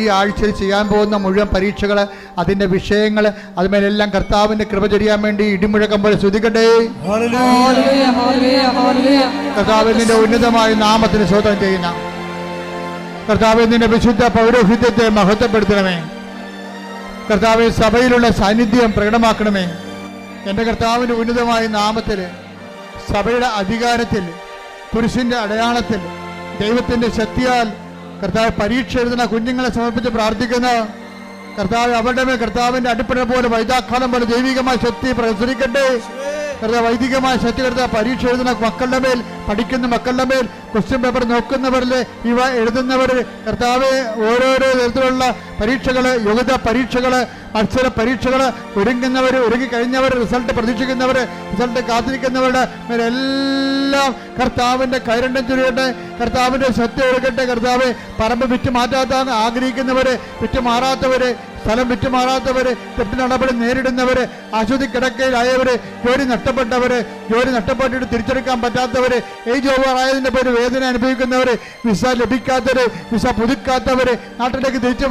ഈ ആഴ്ചയിൽ ചെയ്യാൻ പോകുന്ന മുഴുവൻ പരീക്ഷകൾ, അതിൻ്റെ വിഷയങ്ങൾ, അതുമേലെല്ലാം കർത്താവിൻ്റെ കൃപ ചൊരിയാൻ വേണ്ടി ഇടിമുഴക്കം പോലെ സ്തുതിക്കട്ടെ. കർത്താവിൻ്റെ ഉന്നതമായ നാമത്തിന് സ്തോത്രം ചെയ്യുന്ന കർത്താവിൻ്റെ വിശുദ്ധ പൗരോഹിത്യത്തെ മഹത്വപ്പെടുത്തണമേ. കർത്താവ് സഭയിലുള്ള സാന്നിധ്യം പ്രകടമാക്കണമേ. എൻ്റെ കർത്താവിൻ്റെ ഉന്നതമായ നാമത്തിൽ, സഭയുടെ അധികാരത്തിൽ, കുരിശിൻ്റെ അടയാളത്തിൽ, ദൈവത്തിൻ്റെ ശക്തിയാൽ കർത്താവ് പരീക്ഷ എഴുതുന്ന കുഞ്ഞുങ്ങളെ സമർപ്പിച്ച് പ്രാർത്ഥിക്കുന്ന കർത്താവ് അവരുടെ മേൽ കർത്താവിൻ്റെ അടിപ്പട പോലെ വൈതാക്കാലം പോലെ ദൈവികമായ ശക്തി പ്രസരിക്കട്ടെ. കർത്താവ് വൈദികമായ ശക്തി കർത്താവ് പരീക്ഷ എഴുതുന്ന മക്കളുടെ മേൽ, പഠിക്കുന്ന മക്കളുടെ മേൽ, ക്വസ്റ്റ്യൻ പേപ്പർ നോക്കുന്നവരിൽ, ഇവ എഴുതുന്നവർ, കർത്താവ് ഓരോരോ തരത്തിലുള്ള പരീക്ഷകൾ, യോഗ്യതാ പരീക്ഷകൾ, മത്സര പരീക്ഷകൾ, ഒരുങ്ങിക്കഴിഞ്ഞവർ, റിസൾട്ട് പ്രതീക്ഷിക്കുന്നവർ, റിസൾട്ട് കാത്തിരിക്കുന്നവരുടെ മേലെല്ലാം കർത്താവിൻ്റെ കൈരണ്യം ചൊരിയട്ടെ. കർത്താവിൻ്റെ ശക്തി ഒരുക്കട്ടെ. കർത്താവ് പറമ്പ് വിറ്റ് മാറ്റാൻ ആഗ്രഹിക്കുന്നവർ, വിറ്റ് മാറാത്തവർ, സ്ഥലം വിറ്റുമാറാത്തവർ, തെറ്റ് നടപടി നേരിടുന്നവർ, ആശുപത്രി കിടക്കയിലായവർ, ജോലി നഷ്ടപ്പെട്ടിട്ട് തിരിച്ചെടുക്കാൻ പറ്റാത്തവർ, ഏജ് ഓവർ ആയതിൻ്റെ പേര് വേദന അനുഭവിക്കുന്നവർ, വിസ ലഭിക്കാത്തവർ, വിസ പുതുക്കാത്തവർ, നാട്ടിലേക്ക് തിരിച്ചു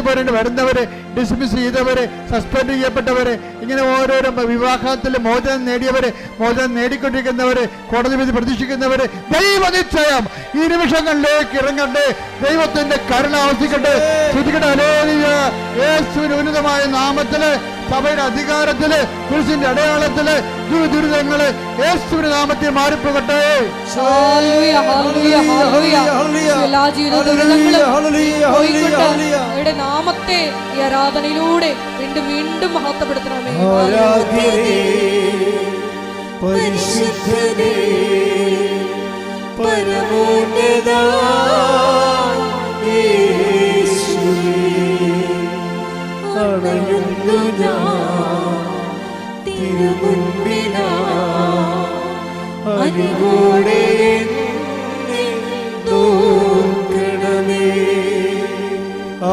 പോരേണ്ടി വരുന്നവർ, ഡിസ്മിസ് ചെയ്തവർ, സസ്പെൻഡ് ചെയ്യപ്പെട്ടവർ, ഇങ്ങനെ ഓരോരോ വിവാഹത്തിൽ മോചനം നേടിയവർ, മോചനം നേടിക്കൊണ്ടിരിക്കുന്നവർ, കോടതി വിധി പ്രതീക്ഷിക്കുന്നവർ, ദൈവനിശ്ചയം ഈ നിമിഷങ്ങളിലേക്ക് ഇറങ്ങട്ടെ. ദൈവത്തിന്റെ കരുണ ആവശ്യിക്കട്ടെ. ശ്രദ്ധിക്കട്ടെ. യേശുവിന്റെ ഉന്നതമായ നാമത്തില്, സഭയുടെ അധികാരത്തില്, കുരിശിന്റെ അടയാളത്തില്, ദുരിതങ്ങള് യേശുവിന്റെ നാമത്തിൽ മാറിപ്പോകട്ടെ. നാമത്തെ ഈ ആരാധനയിലൂടെ വീണ്ടും വീണ്ടും മഹത്വപ്പെടുത്തണമേ. പരിശുദ്ധനേ പരമോന്നത അണയുന്നു ഞാൻ തിരുമുൻപിനായി അലിവോടെ എന്നെ നോക്കണമേ.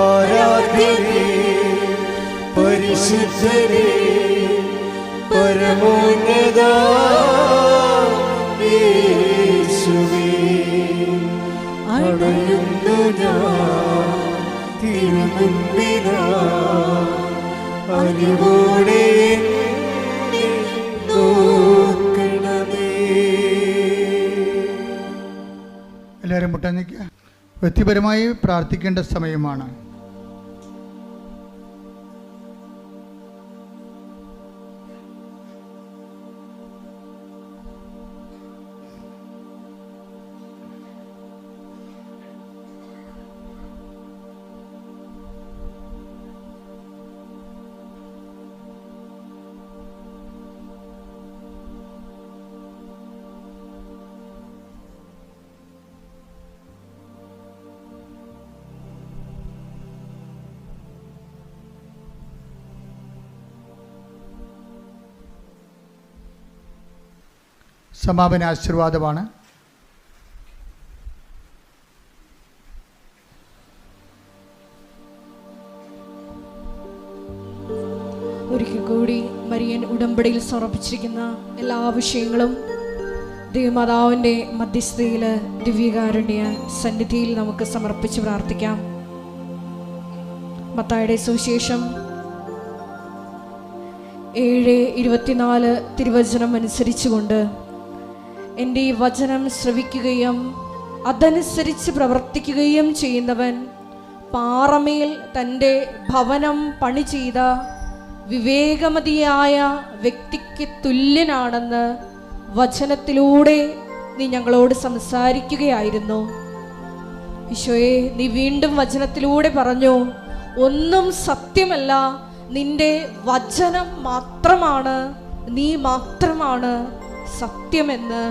ആരാധ്യനേ പരിശുദ്ധനേ പരമോന്നത യേശുവേ അണയുന്നു ഞാൻ തിരുമുൻപിനായി അലിവോടെ എന്നെ നോക്കണമേ. എല്ലാവരും മുട്ടനിക്കുക. വ്യക്തിപരമായി പ്രാർത്ഥിക്കേണ്ട സമയമാണ്. സമാപന ആശീർവാദമാണ്. ഒരിക്കൽ കൂടി മരിയൻ ഉടമ്പടിയിൽ സമർപ്പിച്ചിരിക്കുന്ന എല്ലാ വിഷയങ്ങളും ദൈവമാതാവിൻ്റെ മധ്യസ്ഥതയിൽ ദിവ്യകാരുണ്യ സന്നിധിയിൽ നമുക്ക് സമർപ്പിച്ച് പ്രാർത്ഥിക്കാം. മത്തായിയുടെ സുവിശേഷം 7:24 തിരുവചനം അനുസരിച്ചുകൊണ്ട് എൻ്റെ ഈ വചനം ശ്രവിക്കുകയും അതനുസരിച്ച് പ്രവർത്തിക്കുകയും ചെയ്യുന്നവൻ പാറമേൽ തൻ്റെ ഭവനം പണി ചെയ്ത വിവേകമതിയായ വ്യക്തിക്ക് തുല്യനാണെന്ന് വചനത്തിലൂടെ നീ ഞങ്ങളോട് സംസാരിക്കുകയായിരുന്നു. ഈശോയെ, നീ വീണ്ടും വചനത്തിലൂടെ പറഞ്ഞു, ഒന്നും സത്യമല്ല, നിന്റെ വചനം മാത്രമാണ്, നീ മാത്രമാണ് സത്യമെന്ന്.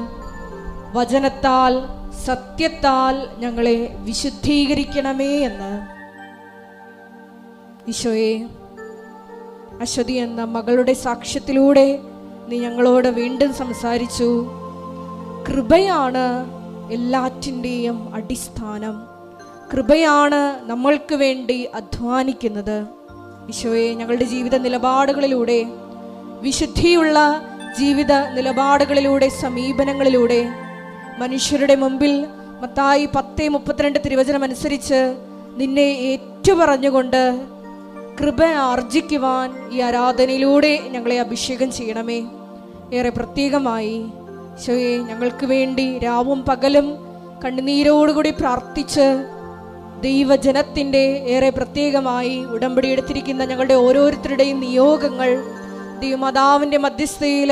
വചനത്താൽ സത്യത്താൽ ഞങ്ങളെ വിശുദ്ധീകരിക്കണമേ എന്ന്. ഈശോയെ, അശ്വതി എന്ന മകളുടെ സാക്ഷ്യത്തിലൂടെ നീ ഞങ്ങളോട് വീണ്ടും സംസാരിച്ചു. കൃപയാണ് എല്ലാറ്റിൻ്റെയും അടിസ്ഥാനം. കൃപയാണ് നമ്മൾക്ക് വേണ്ടി അധ്വാനിക്കുന്നത്. ഈശോയെ, ഞങ്ങളുടെ ജീവിത നിലപാടുകളിലൂടെ, വിശുദ്ധിയുള്ള ജീവിത നിലപാടുകളിലൂടെ, സമീപനങ്ങളിലൂടെ മനുഷ്യരുടെ മുമ്പിൽ മത്തായി 10:32 തിരുവചനം അനുസരിച്ച് നിന്നെ ഏറ്റുപറഞ്ഞുകൊണ്ട് കൃപ ആർജിക്കുവാൻ ഈ ആരാധനയിലൂടെ ഞങ്ങളെ അഭിഷേകം ചെയ്യണമേ. ഏറെ പ്രത്യേകമായി ഈശോയെ, ഞങ്ങൾക്ക് വേണ്ടി രാവും പകലും കണ്ണുനീരോടുകൂടി പ്രാർത്ഥിച്ച് ദൈവജനത്തിൻ്റെ ഏറെ പ്രത്യേകമായി ഉടമ്പടി എടുത്തിരിക്കുന്ന ഞങ്ങളുടെ ഓരോരുത്തരുടെയും നിയോഗങ്ങൾ ദൈവമാതാവിൻ്റെ മധ്യസ്ഥതയിൽ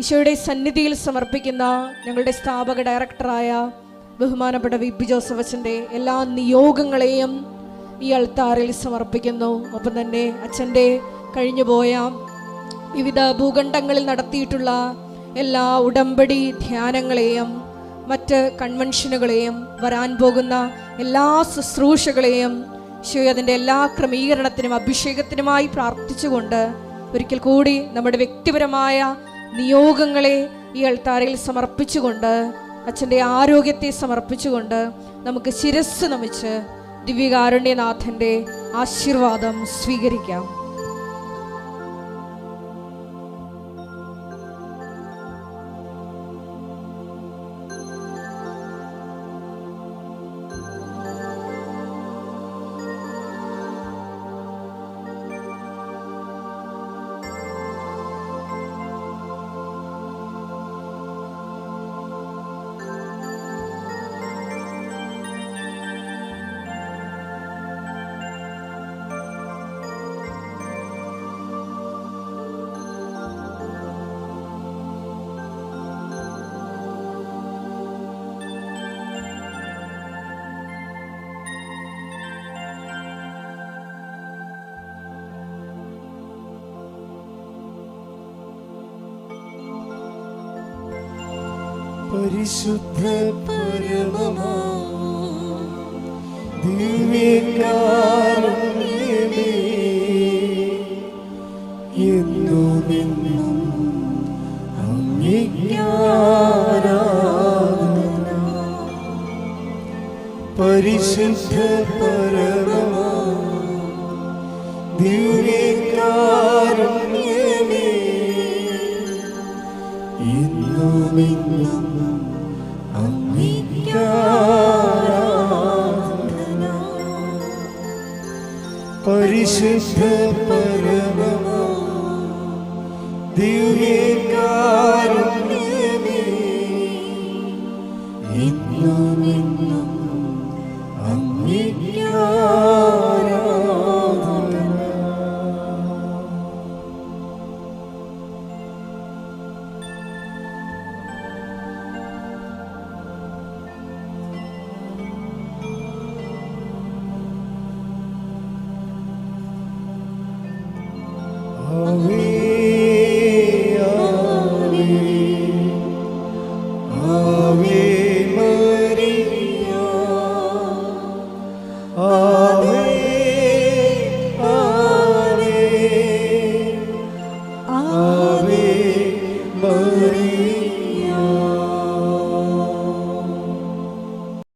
ഈശോയുടെ സന്നിധിയിൽ സമർപ്പിക്കുന്ന ഞങ്ങളുടെ സ്ഥാപക ഡയറക്ടറായ ബഹുമാനപ്പെട്ട വി.പി. ജോസഫ് അച്ഛൻ്റെ എല്ലാ നിയോഗങ്ങളെയും ഈ അൾത്താറിൽ സമർപ്പിക്കുന്നു. ഒപ്പം തന്നെ അച്ഛൻ്റെ കഴിഞ്ഞുപോയ വിവിധ ഭൂഖണ്ഡങ്ങളിൽ നടത്തിയിട്ടുള്ള എല്ലാ ഉടമ്പടി ധ്യാനങ്ങളെയും മറ്റ് കൺവെൻഷനുകളെയും വരാൻ പോകുന്ന എല്ലാ ശുശ്രൂഷകളെയും ഈശോയെ അതിൻ്റെ എല്ലാ ക്രമീകരണത്തിനും അഭിഷേകത്തിനുമായി പ്രാർത്ഥിച്ചുകൊണ്ട് ഒരിക്കൽ കൂടി നമ്മുടെ വ്യക്തിപരമായ നിയോഗങ്ങളെ ഈ അൾത്താരയിൽ സമർപ്പിച്ചുകൊണ്ട് അച്ഛൻ്റെ ആരോഗ്യത്തെ സമർപ്പിച്ചുകൊണ്ട് നമുക്ക് ശിരസ്സ് നമിച്ച് ദിവ്യകാരുണ്യനാഥൻ്റെ ആശീർവാദം സ്വീകരിക്കാം. പരിശുദ്ധ പരമമാ ദിവ്യകാരുണ്യമേ, എന്നുമെന്നും അങ്ങേക്ക് ആരാധന. പരിശുദ്ധ പരമമാ ദിവ്യകാരുണ്യമേ, എന്നുമെന്നും അങ്ങേക്ക് ആരാധന. പരിശുദ്ധ പരമമാ ദിവ്യകാരുണ്യമേ, എന്നുമെന്നും അങ്ങേക്ക് ആരാധന.